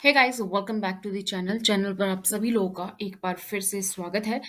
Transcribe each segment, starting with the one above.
Hey guys, welcome back to the channel पर आप सभी लोगों का एक बार फिर से स्वागत है।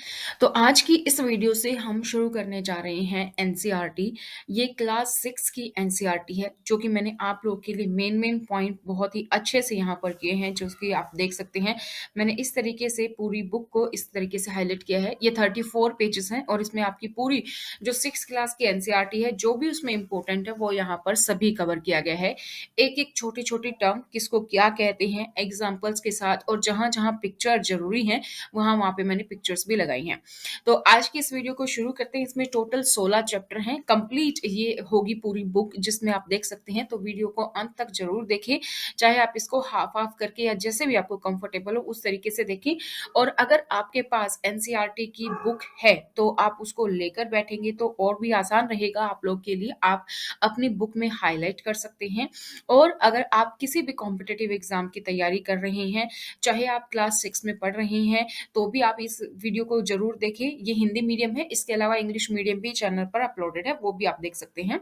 तो आज की इस वीडियो से हम शुरू करने जा रहे हैं एनसीईआरटी। ये क्लास 6 की एनसीईआरटी है जो कि मैंने आप लोगों के लिए मेन मेन पॉइंट बहुत ही अच्छे से यहाँ पर किए हैं, जो कि आप देख सकते हैं। मैंने इस तरीके से पूरी बुक को इस तरीके से हाईलाइट किया है। ये 34 पेजेस हैं और इसमें आपकी पूरी जो 6 क्लास की एनसीईआरटी है, जो भी उसमें इंपॉर्टेंट है वो यहाँ पर सभी कवर किया गया है। एक एक छोटी छोटी टर्म किसको क्या कहते हैं एग्जाम्पल्स के साथ, और जहां जहां पिक्चर जरूरी है वहां पे मैंने पिक्चर्स भी लगाई हैं। तो आज की इस वीडियो को शुरू करते हैं। इसमें टोटल 16 चैप्टर हैं। कंप्लीट ये होगी पूरी बुक जिसमें आप देख सकते हैं। तो वीडियो को अंत तक जरूर देखें, चाहे आप इसको हाफ हाफ करके या जैसे भी आपको कंफर्टेबल हो उस तरीके से देखें। और अगर आपके पास एनसीईआरटी की बुक है तो आप उसको लेकर बैठेंगे तो और भी आसान रहेगा आप लोग के लिए। आप अपनी बुक में हाईलाइट कर सकते हैं। और अगर आप किसी भी कॉम्पिटिटिव एग्जाम की तैयारी कर रहे हैं, चाहे आप क्लास 6 में पढ़ रहे हैं, तो भी आप इस वीडियो को जरूर देखें। ये हिंदी मीडियम है, इसके अलावा इंग्लिश मीडियम भी चैनल पर अपलोडेड है, वो भी आप देख सकते हैं।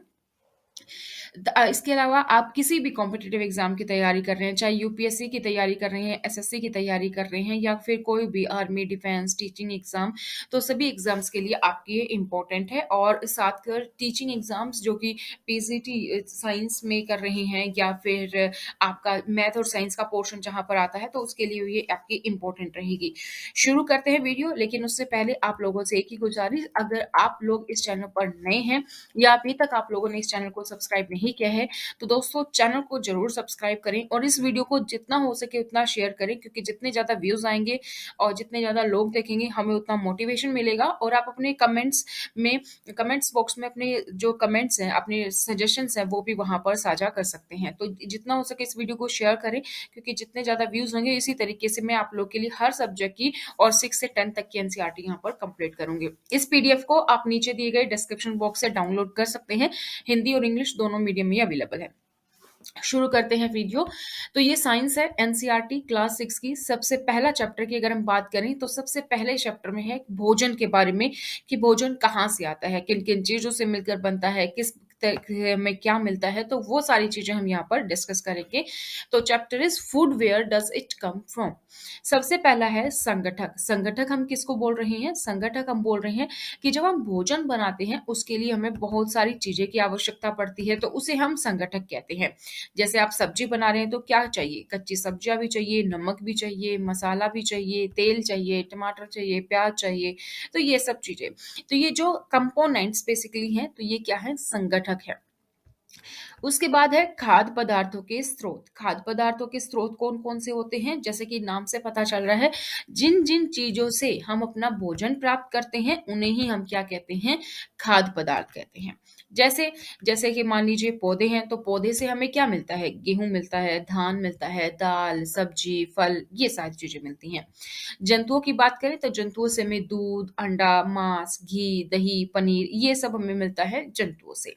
इसके अलावा आप किसी भी कॉम्पिटिटिव एग्जाम की तैयारी कर रहे हैं, चाहे यूपीएससी की तैयारी कर रहे हैं, एसएससी की तैयारी कर रहे हैं, या फिर कोई भी आर्मी, डिफेंस, टीचिंग एग्जाम, तो सभी एग्जाम्स के लिए आपके ये इम्पोर्टेंट है। और साथ कर टीचिंग एग्जाम्स जो कि पीजीटी साइंस में कर रहे हैं, या फिर आपका मैथ और साइंस का पोर्शन जहां पर आता है, तो उसके लिए ये आपकी इम्पोर्टेंट रहेगी। शुरू करते हैं वीडियो, लेकिन उससे पहले आप लोगों से एक ही गुजारिश, अगर आप लोग इस चैनल पर नए हैं या अभी तक आप लोगों ने इस चैनल को सब्सक्राइब नहीं किया है, तो दोस्तों चैनल को जरूर सब्सक्राइब करें और इस वीडियो को जितना हो सके उतना शेयर करें, क्योंकि जितने ज्यादा व्यूज आएंगे और जितने ज्यादा लोग देखेंगे हमें उतना मोटिवेशन मिलेगा। और आप अपने कमेंट्स बॉक्स में अपने जो कमेंट्स हैं, अपने सजेशंस हैं, वो भी वहां पर साझा कर सकते हैं। तो जितना हो सके इस वीडियो को शेयर करें, क्योंकि जितने ज्यादा व्यूज होंगे इसी तरीके से मैं आप लोग के लिए हर सब्जेक्ट की और 6 से 10 तक की एनसीईआरटी यहाँ पर कंप्लीट करूंगी। इस पीडीएफ को आप नीचे दिए गए डिस्क्रिप्शन बॉक्स से डाउनलोड कर सकते हैं। हिंदी और इंग्लिश दोनों मीडियम में अवेलेबल है। शुरू करते हैं वीडियो। तो ये साइंस है, एनसीईआरटी क्लास 6 की। सबसे पहला चैप्टर की अगर हम बात करें तो सबसे पहले चैप्टर में है भोजन के बारे में, कि भोजन कहाँ से आता है, किन किन चीजों से मिलकर बनता है, किस तरह में क्या मिलता है, तो वो सारी चीजें हम यहाँ पर डिस्कस करेंगे। तो chapter is food, where does it come from. सबसे पहला है संगठक। संगठक हम किसको बोल रहे हैं? संगठक हम बोल रहे हैं कि जब हम भोजन बनाते हैं उसके लिए हमें बहुत सारी चीजें की आवश्यकता पड़ती है, तो उसे हम संगठक कहते हैं। जैसे आप सब्जी बना रहे हैं तो क्या चाहिए? कच्ची सब्जियां भी चाहिए, नमक भी चाहिए, मसाला भी चाहिए, तेल चाहिए, टमाटर चाहिए, प्याज चाहिए, तो ये सब चीजें। तो ये जो कंपोनेंट्स बेसिकली हैं, तो ये क्या है? संगठक है। उसके बाद है खाद्य पदार्थों के स्रोत। खाद्य पदार्थों के स्रोत कौन कौन से होते हैं? जैसे कि नाम से पता चल रहा है, जिन जिन चीजों से हम अपना भोजन प्राप्त करते हैं उन्हें ही हम क्या कहते हैं? खाद्य पदार्थ कहते हैं। जैसे जैसे कि मान लीजिए पौधे हैं, तो पौधे से हमें क्या मिलता है? गेहूं मिलता है, धान मिलता है, दाल, सब्जी, फल, ये सारी चीजें मिलती हैं। जंतुओं की बात करें तो जंतुओं से हमें दूध, अंडा, मांस, घी, दही, पनीर, ये सब हमें मिलता है जंतुओं से।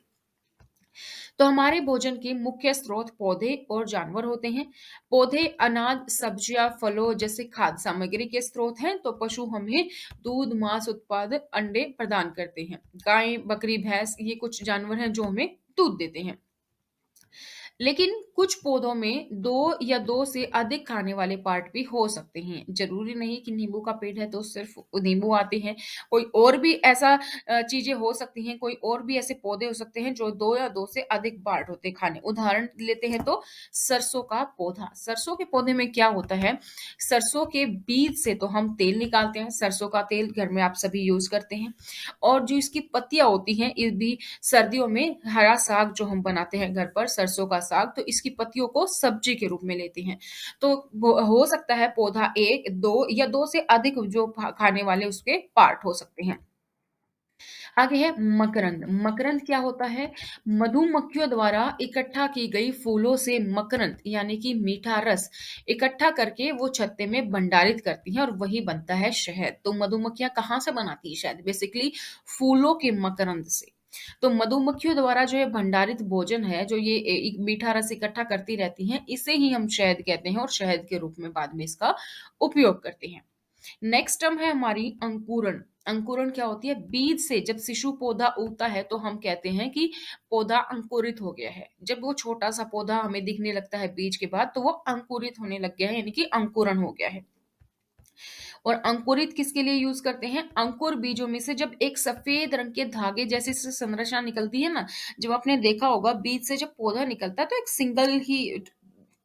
तो हमारे भोजन के मुख्य स्रोत पौधे और जानवर होते हैं। पौधे अनाज, सब्जियां, फलों जैसे खाद्य सामग्री के स्रोत हैं। तो पशु हमें दूध, मांस उत्पाद, अंडे प्रदान करते हैं। गाय, बकरी, भैंस, ये कुछ जानवर हैं जो हमें दूध देते हैं। लेकिन कुछ पौधों में दो या दो से अधिक खाने वाले पार्ट भी हो सकते हैं। जरूरी नहीं कि नींबू का पेड़ है तो सिर्फ नींबू आते हैं। कोई और भी ऐसा चीजें हो सकती हैं, कोई और भी ऐसे पौधे हो सकते हैं जो दो या दो से अधिक पार्ट होते हैं खाने। उदाहरण लेते हैं तो सरसों का पौधा। सरसों के पौधे में क्या होता है? सरसों के बीज से तो हम तेल निकालते हैं। सरसों का तेल घर में आप सभी यूज करते हैं। और जो इसकी पत्तियां होती हैं, ये भी सर्दियों में हरा साग जो हम बनाते हैं घर पर, सरसों का साग, तो इसकी पत्तियों को सब्जी के रूप में लेते हैं। तो हो सकता है पौधा एक, दो या दो से अधिक जो खाने वाले उसके पार्ट हो सकते हैं। आगे है मकरंद। मकरंद क्या होता है? मधुमक्खियों द्वारा इकट्ठा की गई फूलों से मकरंद यानी कि मीठा रस इकट्ठा करके वो छत्ते में भंडारित करती हैं और वही बनता है शहद। तो मधुमक्खियां कहाँ से बनाती है शहद? बेसिकली फूलों के मकरंद से। तो मधुमक्खियों द्वारा जो ये भंडारित भोजन है, जो ये मीठा रस इकट्ठा करती रहती हैं, इसे ही हम शहद कहते हैं और शहद के रूप में बाद में इसका उपयोग करते हैं। नेक्स्ट टर्म है हमारी अंकुरण। अंकुरण क्या होती है? बीज से जब शिशु पौधा उगता है तो हम कहते हैं कि पौधा अंकुरित हो गया है। जब वो छोटा सा पौधा हमें दिखने लगता है बीज के बाद तो वो अंकुरित होने लग गया है, यानी कि अंकुरण हो गया है। और अंकुरित किसके लिए यूज करते हैं? अंकुर बीजों में से जब एक सफेद रंग के धागे जैसी संरचना निकलती है ना, जब आपने देखा होगा बीज से जब पौधा निकलता है तो एक सिंगल ही,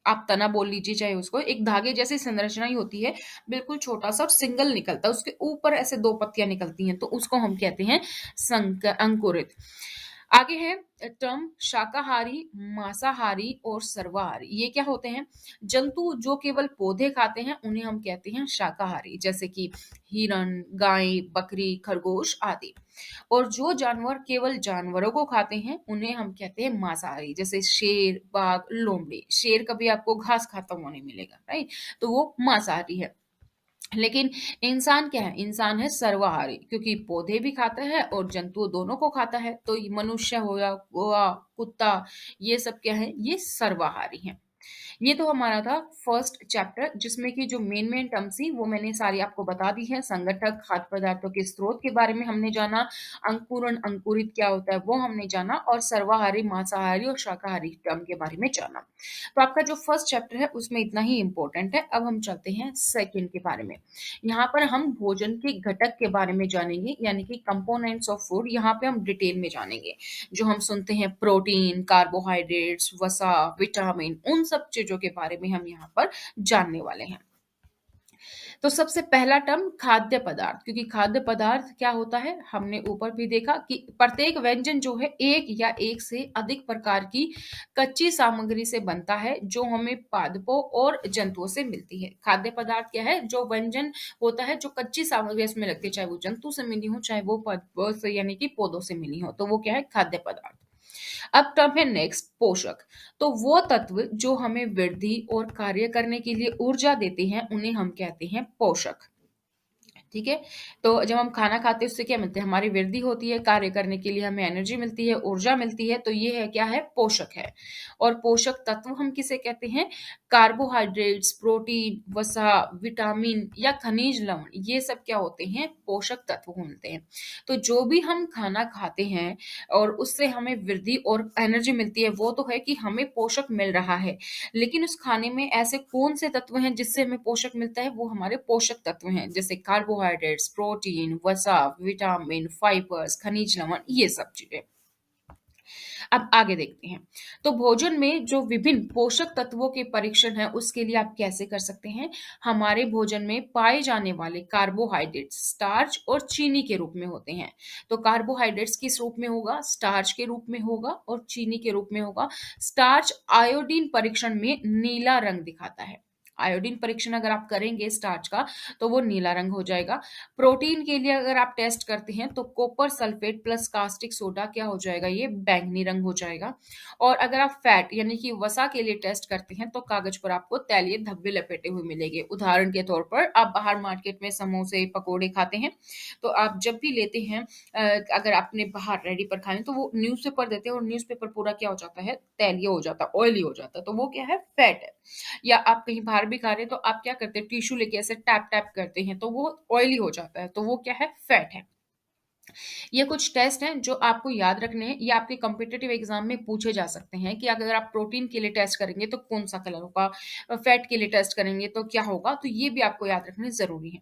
आप तना बोल लीजिए चाहे उसको, एक धागे जैसी संरचना ही होती है, बिल्कुल छोटा सा और सिंगल निकलता है, उसके ऊपर ऐसे दो पत्तियां निकलती हैं, तो उसको हम कहते हैं अंकुरित। आगे है टर्म शाकाहारी, मांसाहारी और सर्वाहारी। ये क्या होते हैं? जंतु जो केवल पौधे खाते हैं उन्हें हम कहते हैं शाकाहारी, जैसे कि हिरण, गाय, बकरी, खरगोश आदि। और जो जानवर केवल जानवरों को खाते हैं उन्हें हम कहते हैं मांसाहारी, जैसे शेर, बाघ, लोमड़ी। शेर कभी आपको घास खाता हुआ नहीं मिलेगा, राइट? तो वो मांसाहारी है। लेकिन इंसान क्या है? इंसान है सर्वाहारी, क्योंकि पौधे भी खाता है और जंतु दोनों को खाता है। तो ये मनुष्य हो या गोवा, कुत्ता, ये सब क्या है? ये सर्वाहारी है। ये तो हमारा था फर्स्ट चैप्टर, जिसमें कि जो मेन मेन टर्म्स थी वो मैंने सारी आपको बता दी है। संगठक, खाद्य पदार्थों के स्रोत के बारे में हमने जाना, अंकुरण, अंकुरित क्या होता है वो हमने जाना, और सर्वाहारी, मांसाहारी और शाकाहारी टर्म के बारे में जाना। तो आपका जो फर्स्ट चैप्टर है उसमें इतना ही इंपॉर्टेंट है। अब हम चलते हैं सेकंड के बारे में। यहाँ पर हम भोजन के घटक के बारे में जानेंगे, यानी कि कंपोनेंट्स ऑफ फूड। यहाँ पे हम डिटेल में जानेंगे। जो हम सुनते हैं प्रोटीन, कार्बोहाइड्रेट्स, वसा, विटामिन, उन सब चीजों के बारे में हम यहाँ पर जानने वाले हैं। तो सबसे पहला टर्म खाद्य पदार्थ, क्योंकि खाद्य पदार्थ क्या होता है हमने ऊपर भी देखा कि प्रत्येक व्यंजन जो है एक या एक से अधिक प्रकार की कच्ची सामग्री से बनता है, जो हमें पादपों और जंतुओं से मिलती है। खाद्य पदार्थ क्या है? जो व्यंजन होता है जो कच्ची सामग्री इसमें लगती है, चाहे वो जंतु से मिली हो चाहे वो पादपों से यानी कि पौधों से मिली हो, तो वो क्या है? खाद्य पदार्थ। अब टर्म है नेक्स्ट पोषक। तो वो तत्व जो हमें वृद्धि और कार्य करने के लिए ऊर्जा देते हैं उन्हें हम कहते हैं पोषक। ठीक है? तो जब हम खाना खाते हैं उससे क्या मिलता है? हमारी वृद्धि होती है, कार्य करने के लिए हमें एनर्जी मिलती है, ऊर्जा मिलती है, तो ये है क्या है? पोषक है। और पोषक तत्व हम किसे कहते हैं? कार्बोहाइड्रेट्स, प्रोटीन, वसा, विटामिन या खनिज लवण, ये सब क्या होते हैं? पोषक तत्व होते हैं। तो जो भी हम खाना खाते हैं और उससे हमें वृद्धि और एनर्जी मिलती है, वो तो है कि हमें पोषक मिल रहा है। लेकिन उस खाने में ऐसे कौन से तत्व हैं जिससे हमें पोषक मिलता है? वो हमारे पोषक तत्व हैं, जैसे कार्बोहाइड्रेट्स, प्रोटीन, वसा, विटामिन, फाइबर्स, खनिज लवण, ये सब चीजें। अब आगे देखते हैं। तो भोजन में जो विभिन्न पोषक तत्वों के परीक्षण है उसके लिए आप कैसे कर सकते हैं? हमारे भोजन में पाए जाने वाले कार्बोहाइड्रेट्स स्टार्च और चीनी के रूप में होते हैं। तो कार्बोहाइड्रेट्स किस रूप में होगा? स्टार्च के रूप में होगा और चीनी के रूप में होगा। स्टार्च आयोडीन परीक्षण में नीला रंग दिखाता है। आयोडीन परीक्षण अगर आप करेंगे स्टार्च का तो वो नीला रंग हो जाएगा। प्रोटीन के लिए अगर आप टेस्ट करते हैं तो copper sulphate plus caustic soda क्या हो जाएगा? ये बैंगनी रंग हो जाएगा। और अगर आप फैट यानी कि वसा के लिए टेस्ट करते हैं तो कागज पर आपको तैलीय धब्बे लपेटे हुए मिलेंगे। उदाहरण के तौर पर आप बाहर मार्केट में समोसे, पकोड़े खाते हैं, तो आप जब भी लेते हैं अगर आपने बाहर रेडी पर खाए तो वो न्यूज़पेपर देते हैं और न्यूज़पेपर पूरा क्या हो जाता है? तैलीय हो जाता है, ऑयली हो जाता है, तो वो क्या है? फैट है। या आप कहीं बाहर भी खा रहे हैं तो आप क्या करते हैं? टिश्यू लेके ऐसे टैप टैप करते हैं तो वो ऑयली हो जाता है, तो वो क्या है? फैट है। ये कुछ टेस्ट हैं जो आपको याद रखने हैं। ये आपके कॉम्पिटिटिव एग्जाम में पूछे जा सकते हैं कि अगर आप प्रोटीन के लिए टेस्ट करेंगे तो कौन सा कलर होगा, फैट के लिए टेस्ट करेंगे तो क्या होगा, तो ये भी आपको याद रखने जरूरी है।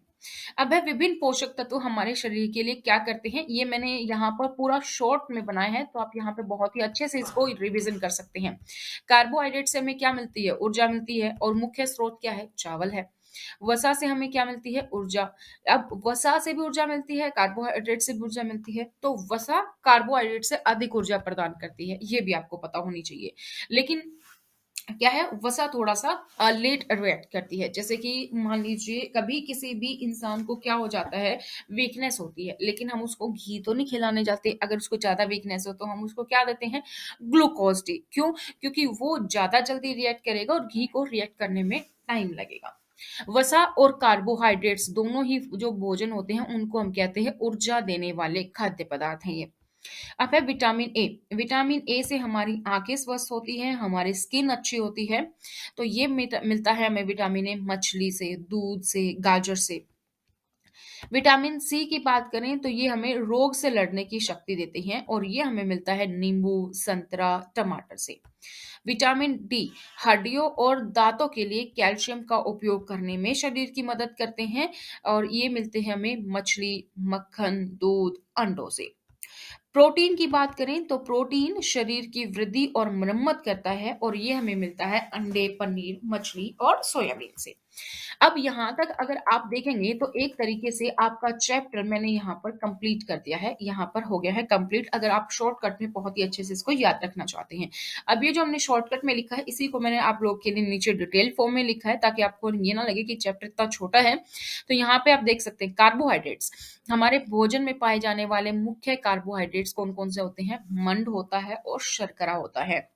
अब है विभिन्न पोषक तत्व हमारे शरीर के लिए क्या करते हैं। ये मैंने यहाँ पर पूरा शॉर्ट में बनाया है, तो आप यहाँ पे बहुत ही अच्छे से इसको रिविजन कर सकते हैं। कार्बोहाइड्रेट से हमें क्या मिलती है? ऊर्जा मिलती है, और मुख्य स्रोत क्या है? चावल है। वसा से हमें क्या मिलती है? ऊर्जा। अब वसा से भी ऊर्जा मिलती है, कार्बोहाइड्रेट से भी ऊर्जा मिलती है, तो वसा कार्बोहाइड्रेट से अधिक ऊर्जा प्रदान करती है, ये भी आपको पता होनी चाहिए। लेकिन क्या है? वसा थोड़ा सा लेट रिएक्ट करती है। जैसे कि मान लीजिए कभी किसी भी इंसान को क्या हो जाता है? वीकनेस होती है, लेकिन हम उसको घी तो नहीं खिलाने जाते। अगर उसको ज्यादा वीकनेस हो तो हम उसको क्या देते हैं? Glucose D. क्यों? क्योंकि वो ज्यादा जल्दी रिएक्ट करेगा और घी को रिएक्ट करने में टाइम लगेगा। वसा और कार्बोहाइड्रेट्स दोनों ही जो भोजन होते हैं उनको हम कहते हैं ऊर्जा देने वाले खाद्य पदार्थ हैं ये। अब है विटामिन ए। विटामिन ए से हमारी आंखें स्वस्थ होती हैं, हमारी स्किन अच्छी होती है। तो ये मिलता है हमें विटामिन ए मछली से, दूध से, गाजर से। विटामिन सी की बात करें तो ये हमें रोग से लड़ने की शक्ति देते हैं और ये हमें मिलता है नींबू, संतरा, टमाटर से। विटामिन डी हड्डियों और दांतों के लिए कैल्शियम का उपयोग करने में शरीर की मदद करते हैं और ये मिलते हैं हमें मछली, मक्खन, दूध, अंडों से। प्रोटीन की बात करें तो प्रोटीन शरीर की वृद्धि और मरम्मत करता है और ये हमें मिलता है अंडे, पनीर, मछली और सोयाबीन से। अब यहाँ तक अगर आप देखेंगे तो एक तरीके से आपका चैप्टर मैंने यहाँ पर कंप्लीट कर दिया है, यहाँ पर हो गया है कंप्लीट। अगर आप शॉर्टकट में बहुत ही अच्छे से इसको याद रखना चाहते हैं, अब ये जो हमने शॉर्टकट में लिखा है इसी को मैंने आप लोग के लिए नीचे डिटेल फॉर्म में लिखा है ताकि आपको ये ना लगे कि चैप्टर इतना छोटा है। तो यहाँ पे आप देख सकते हैं कार्बोहाइड्रेट्स, हमारे भोजन में पाए जाने वाले मुख्य कार्बोहाइड्रेट्स कौन कौन से होते हैं? मंड होता है और शर्करा होता है।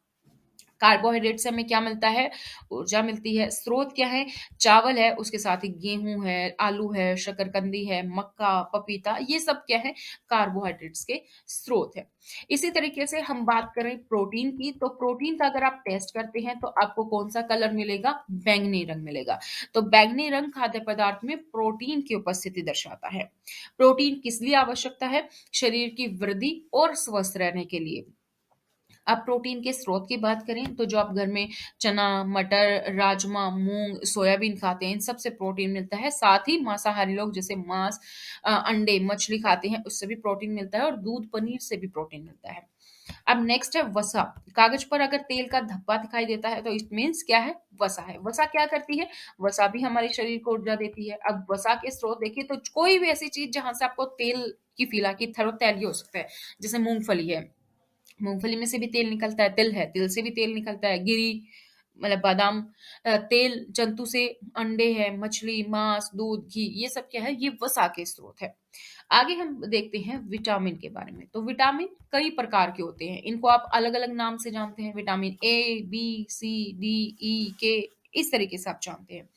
कार्बोहाइड्रेट से हमें क्या मिलता है? ऊर्जा मिलती है। स्रोत क्या है? चावल है, उसके साथ ही गेहूं है, आलू है, शकरकंदी है, मक्का, पपीता, ये सब क्या है? कार्बोहाइड्रेट्स के स्रोत है। इसी तरीके से हम बात करें प्रोटीन की, तो प्रोटीन का अगर आप टेस्ट करते हैं तो आपको कौन सा कलर मिलेगा? बैंगनी रंग मिलेगा। तो बैंगनी रंग खाद्य पदार्थ में प्रोटीन की उपस्थिति दर्शाता है। प्रोटीन किस लिए आवश्यकता है? शरीर की वृद्धि और स्वस्थ रहने के लिए। अब प्रोटीन के स्रोत की बात करें तो जो आप घर में चना, मटर, राजमा, मूंग, सोयाबीन खाते हैं, इन सबसे प्रोटीन मिलता है। साथ ही मांसाहारी लोग जैसे मांस, अंडे, मछली खाते हैं, उससे भी प्रोटीन मिलता है और दूध, पनीर से भी प्रोटीन मिलता है। अब नेक्स्ट है वसा। कागज पर अगर तेल का धब्बा दिखाई देता है तो इट मीन्स क्या है? वसा है। वसा क्या करती है? वसा भी हमारे शरीर को ऊर्जा देती है। अब वसा के स्रोत देखिए तो कोई भी ऐसी चीज जहां से आपको तेल की फील की तेल हो सकता है, जैसे मूंगफली है, मूंगफली में से भी तेल निकलता है। तिल है, तिल से भी तेल निकलता है। गिरी मतलब बादाम, तेल जंतु से। अंडे है, मछली, मांस, दूध, घी, ये सब क्या है? ये वसा के स्रोत है। आगे हम देखते हैं विटामिन के बारे में। तो विटामिन कई प्रकार के होते हैं, इनको आप अलग अलग नाम से जानते हैं। Vitamin A, B, C, D, E, K, इस तरीके से आप जानते हैं।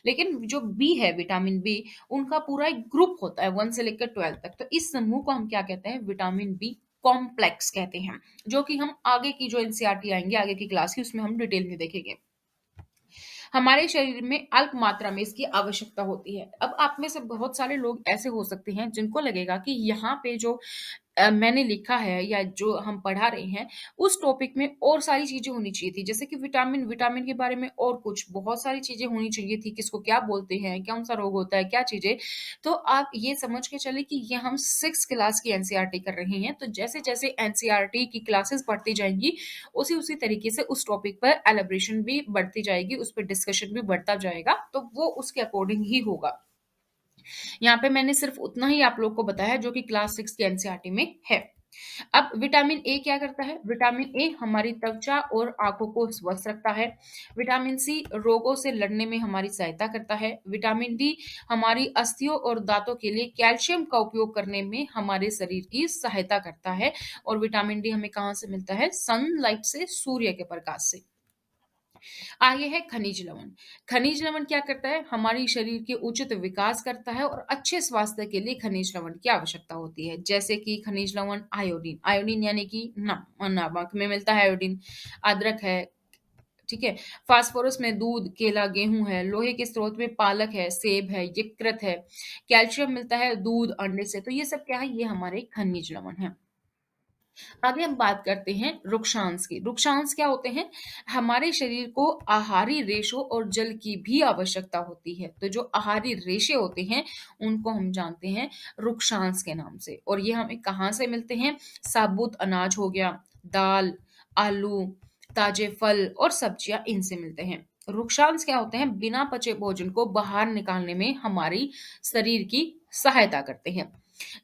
लेकिन जो बी है, विटामिन बी, उनका पूरा एक ग्रुप होता है 1 से लेकर 12 तक। तो इस समूह को हम क्या कहते हैं? विटामिन बी कॉम्प्लेक्स कहते हैं, जो कि हम आगे की जो एनसीईआरटी आएंगे, आगे की क्लास की, उसमें हम डिटेल में देखेंगे। हमारे शरीर में अल्प मात्रा में इसकी आवश्यकता होती है। अब आप में से बहुत सारे लोग ऐसे हो सकते हैं जिनको लगेगा कि यहाँ पे जो मैंने लिखा है या जो हम पढ़ा रहे हैं उस टॉपिक में और सारी चीजें होनी चाहिए थी, जैसे कि विटामिन विटामिन के बारे में और कुछ बहुत सारी चीजें होनी चाहिए थी, किसको क्या बोलते हैं, कौन सा रोग होता है, क्या चीजें। तो आप ये समझ के चले कि ये हम 6 क्लास की एनसीईआरटी कर रहे हैं, तो जैसे जैसे एनसीईआरटी की क्लासेस बढ़ती जाएंगी उसी उसी तरीके से उस टॉपिक पर एलिब्रेशन भी बढ़ती जाएगी, उस पर डिस्कशन भी बढ़ता जाएगा, तो वो उसके अकॉर्डिंग ही होगा। यहाँ पे मैंने सिर्फ उतना ही आप लोग को बताया जो कि क्लास 6 की एनसीईआरटी में है। अब विटामिन ए क्या करता है? विटामिन ए हमारी त्वचा और आंखों को स्वस्थ रखता है। विटामिन सी रोगों से लड़ने में हमारी सहायता करता है। विटामिन डी हमारी अस्थियों और दांतों के लिए कैल्शियम का उपयोग करने में हमारे शरीर की सहायता करता है। और विटामिन डी हमें कहाँ से मिलता है? सनलाइट से, सूर्य के प्रकाश से। आगे है खनिज लवण। खनिज लवण क्या करता है? हमारी शरीर के उचित विकास करता है और अच्छे स्वास्थ्य के लिए खनिज लवण की आवश्यकता होती है, जैसे कि खनिज लवण आयोडीन, आयोडीन यानी कि नमक में मिलता है आयोडीन। अदरक है, ठीक है। फास्फोरस में दूध, केला, गेहूं है। लोहे के स्रोत में पालक है, सेब है, यकृत है। कैल्शियम मिलता है दूध, अंडे से। तो ये सब क्या है? ये हमारे खनिज लवण है। आगे हम बात करते हैं रुक्षांश की। रुक्षांश क्या होते हैं? हमारे शरीर को आहारी रेशों और जल की भी आवश्यकता होती है, तो जो आहारी रेशे होते हैं उनको हम जानते हैं रुक्षांश के नाम से। और ये हमें कहाँ से मिलते हैं? साबुत अनाज हो गया, दाल, आलू, ताजे फल और सब्जियां, इनसे मिलते हैं। रुक्षांश क्या होते हैं? बिना पचे भोजन को बाहर निकालने में हमारी शरीर की सहायता करते हैं।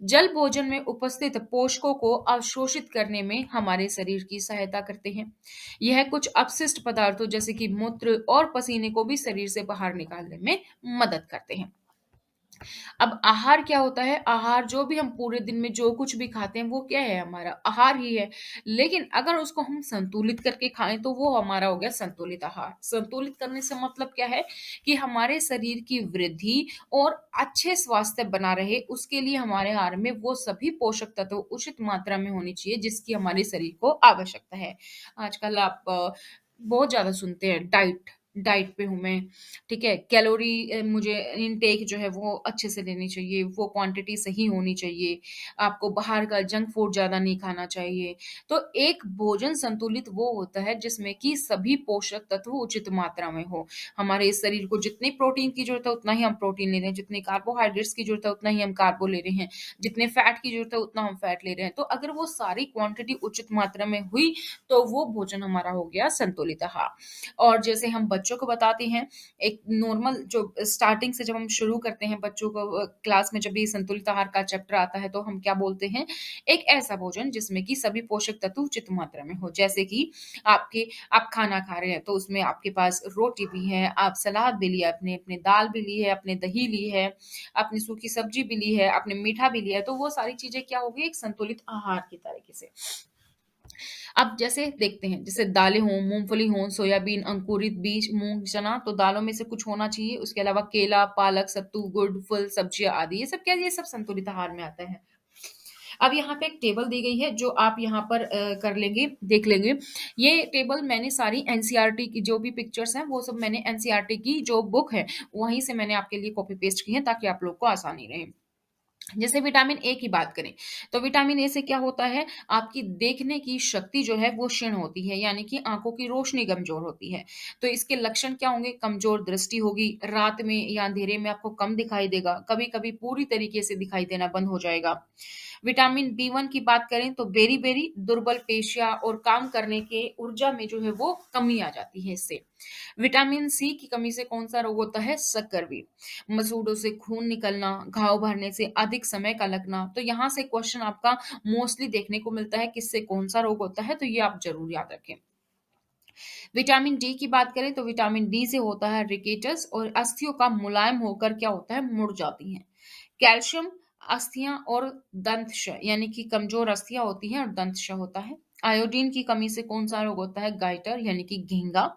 जल भोजन में उपस्थित पोषकों को अवशोषित करने में हमारे शरीर की सहायता करते हैं। यह कुछ अपशिष्ट पदार्थों जैसे कि मूत्र और पसीने को भी शरीर से बाहर निकालने में मदद करते हैं। अब आहार क्या होता है? आहार जो भी हम पूरे दिन में जो कुछ भी खाते हैं वो क्या है? हमारा आहार ही है। लेकिन अगर उसको हम संतुलित करके खाएं तो वो हमारा हो गया संतुलित आहार। संतुलित करने से मतलब क्या है? कि हमारे शरीर की वृद्धि और अच्छे स्वास्थ्य बना रहे उसके लिए हमारे आहार में वो सभी पोषक तत्व उचित मात्रा में होनी चाहिए जिसकी हमारे शरीर को आवश्यकता है। आजकल आप बहुत ज्यादा सुनते हैं डाइट, डाइट पे हूँ मैं, ठीक है? कैलोरी मुझे इनटेक जो है वो अच्छे से लेनी चाहिए, वो क्वांटिटी सही होनी चाहिए, आपको बाहर का जंक फूड ज़्यादा नहीं खाना चाहिए। तो एक भोजन संतुलित वो होता है जिसमें कि सभी पोषक तत्व उचित मात्रा में हो। हमारे इस शरीर को जितनी प्रोटीन की ज़रूरत है उतना ही हम प्रोटीन ले रहे हैं, जितनी कार्बोहाइड्रेट्स की ज़रूरत है उतना ही हम कार्बो ले रहे हैं, जितने फैट की ज़रूरत है उतना हम फैट ले रहे हैं। तो अगर वो सारी क्वांटिटी उचित मात्रा में हुई, तो वो भोजन हमारा हो गया संतुलित आहार। और जैसे हम बच्चों को बताते हैं, एक नॉर्मल जो स्टार्टिंग से जब हम शुरू करते हैं बच्चों को क्लास में जब भी संतुलित आहार का चैप्टर आता है तो हम क्या बोलते हैं? एक ऐसा भोजन जिसमें कि सभी पोषक तत्व उचित मात्रा में हो। जैसे कि आपके आप खाना खा रहे हैं तो उसमें आपके पास रोटी भी है, आप सलाद भी लिया आपने, अपने दाल भी ली है, आपने दही ली है, आपने सूखी सब्जी भी ली है, आपने मीठा भी लिया है, तो वो सारी चीज़ें क्या हो गई? एक संतुलित आहार की तरीके से। अब जैसे देखते हैं, जैसे दालें हों, मूँगफली हों, सोयाबीन, अंकुरित बीज, मूँग, चना, तो दालों में से कुछ होना चाहिए। उसके अलावा केला, पालक, सत्तू, गुड़, फल, सब्जियाँ आदि, ये सब क्या है? ये सब संतुलित आहार में आता है। अब यहाँ पे एक टेबल दी गई है जो आप यहाँ पर कर लेंगे, देख लेंगे। ये टेबल मैंने सारी एनसीईआरटी की जो भी पिक्चर्स हैं, वो सब मैंने एनसीईआरटी की जो बुक है, वहीं से मैंने आपके लिए कॉपी पेस्ट की है ताकि आप लोग को आसानी रहे। जैसे विटामिन ए की बात करें, तो विटामिन ए से क्या होता है, आपकी देखने की शक्ति जो है वो क्षीण होती है, यानी कि आंखों की रोशनी कमजोर होती है। तो इसके लक्षण क्या होंगे? कमजोर दृष्टि होगी, रात में या अंधेरे में आपको कम दिखाई देगा, कभी कभी पूरी तरीके से दिखाई देना बंद हो जाएगा। विटामिन बी वन की बात करें तो बेरी बेरी दुर्बल पेशियां और काम करने के ऊर्जा में जो है वो कमी आ जाती है इससे। विटामिन सी की कमी से कौन सा रोग होता है? सक्कर, मसूड़ों से खून निकलना, घाव भरने से अधिक समय का लगना। तो यहाँ से क्वेश्चन आपका मोस्टली देखने को मिलता है, किससे कौन सा रोग होता है, तो ये आप जरूर याद रखें। विटामिन डी की बात करें तो विटामिन डी से होता है रिकेटस और अस्थियों का मुलायम होकर क्या होता है? मुड़ जाती हैं। कैल्शियम अस्थियां और दंतश यानी कि कमजोर अस्थियां होती हैं और दंतश होता है। आयोडीन की कमी से कौन सा रोग होता है? गाइटर यानी कि घेंगा।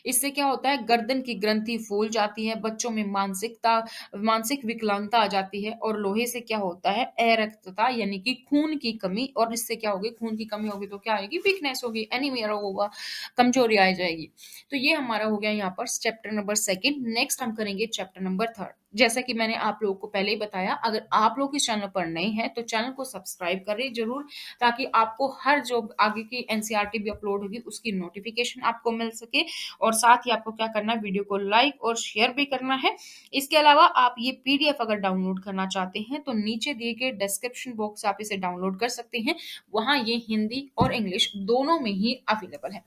इससे क्या होता है? गर्दन की ग्रंथि फूल जाती है, बच्चों में मानसिक विकलांगता आ जाती है। और लोहे से क्या होता है? अरक्तता यानी कि खून की कमी। और इससे क्या होगी? खून की कमी होगी तो क्या आएगी? वीकनेस होगी, एनीमिया होगा, कमजोरी आ जाएगी। तो ये हमारा हो गया यहाँ पर चैप्टर नंबर सेकंड। नेक्स्ट हम करेंगे चैप्टर नंबर थर्ड। जैसा कि मैंने आप लोगों को पहले ही बताया, अगर आप लोग इस चैनल पर नए हैं तो चैनल को सब्सक्राइब करें जरूर, ताकि आपको हर जो आगे की एनसीईआरटी भी अपलोड होगी उसकी नोटिफिकेशन आपको मिल सके। और साथ ही आपको क्या करना है? वीडियो को लाइक और शेयर भी करना है। इसके अलावा आप ये पीडीएफ अगर डाउनलोड करना चाहते हैं तो नीचे दिए गए डिस्क्रिप्शन बॉक्स से आप इसे डाउनलोड कर सकते हैं। वहां ये हिंदी और इंग्लिश दोनों में ही अवेलेबल है।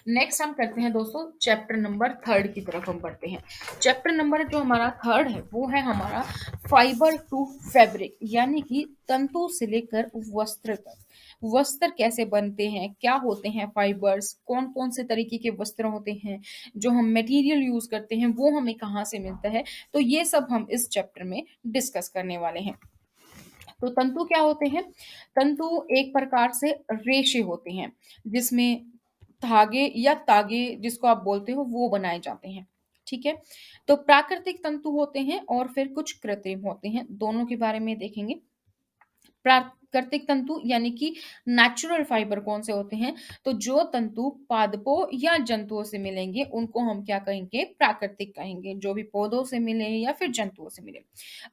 नेक्स्ट हम करते हैं दोस्तों चैप्टर नंबर थर्ड की तरफ हम बढ़ते हैं। चैप्टर नंबर जो हमारा थर्ड है वो है हमारा फाइबर टू फैब्रिक, यानी कि तंतु से लेकर वस्त्र तक। वस्त्र कैसे बनते हैं, क्या होते हैं फाइबर्स, कौन कौन से तरीके के वस्त्र होते हैं, जो हम मटेरियल यूज करते हैं वो हमें कहाँ से मिलता है, तो ये सब हम इस चैप्टर में डिस्कस करने वाले हैं। तो तंतु क्या होते हैं? तंतु एक प्रकार से रेशे होते हैं जिसमें धागे या तागे जिसको आप बोलते हो वो बनाए जाते हैं। ठीक है। तो प्राकृतिक तंतु होते हैं और फिर कुछ कृत्रिम होते हैं, दोनों के बारे में देखेंगे। प्राकृतिक तंतु यानी कि नेचुरल फाइबर कौन से होते हैं? तो जो तंतु पादपों या जंतुओं से मिलेंगे उनको हम क्या कहेंगे? प्राकृतिक कहेंगे, जो भी पौधों से मिले या फिर जंतुओं से मिले।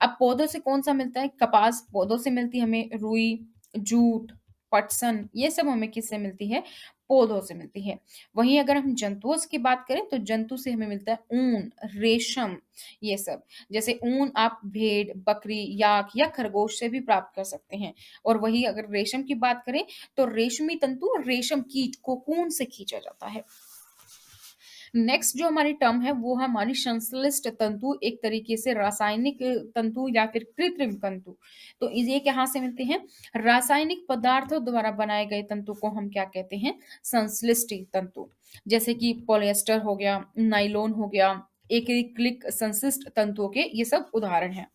अब पौधों से कौन सा मिलता है? कपास पौधों से मिलती है हमें, रुई, जूट, पटसन, ये सब हमें किससे मिलती है? पौधों से मिलती है। वहीं अगर हम जंतुओं की बात करें तो जंतु से हमें मिलता है ऊन, रेशम, ये सब। जैसे ऊन आप भेड़, बकरी, याक या खरगोश से भी प्राप्त कर सकते हैं। और वही अगर रेशम की बात करें तो रेशमी तंतु रेशम कीट कोकून से खींचा जाता है। नेक्स्ट जो हमारी टर्म है वो है हमारी संश्लिष्ट तंतु, एक तरीके से रासायनिक तंतु या फिर कृत्रिम तंतु। तो ये कहाँ से मिलते हैं? रासायनिक पदार्थों द्वारा बनाए गए तंतु को हम क्या कहते हैं? संश्लिष्ट तंतु। जैसे कि पॉलिएस्टर हो गया, नाइलॉन हो गया, एक्रिलिक संश्लिष्ट तंतुओं के ये सब उदाहरण हैं।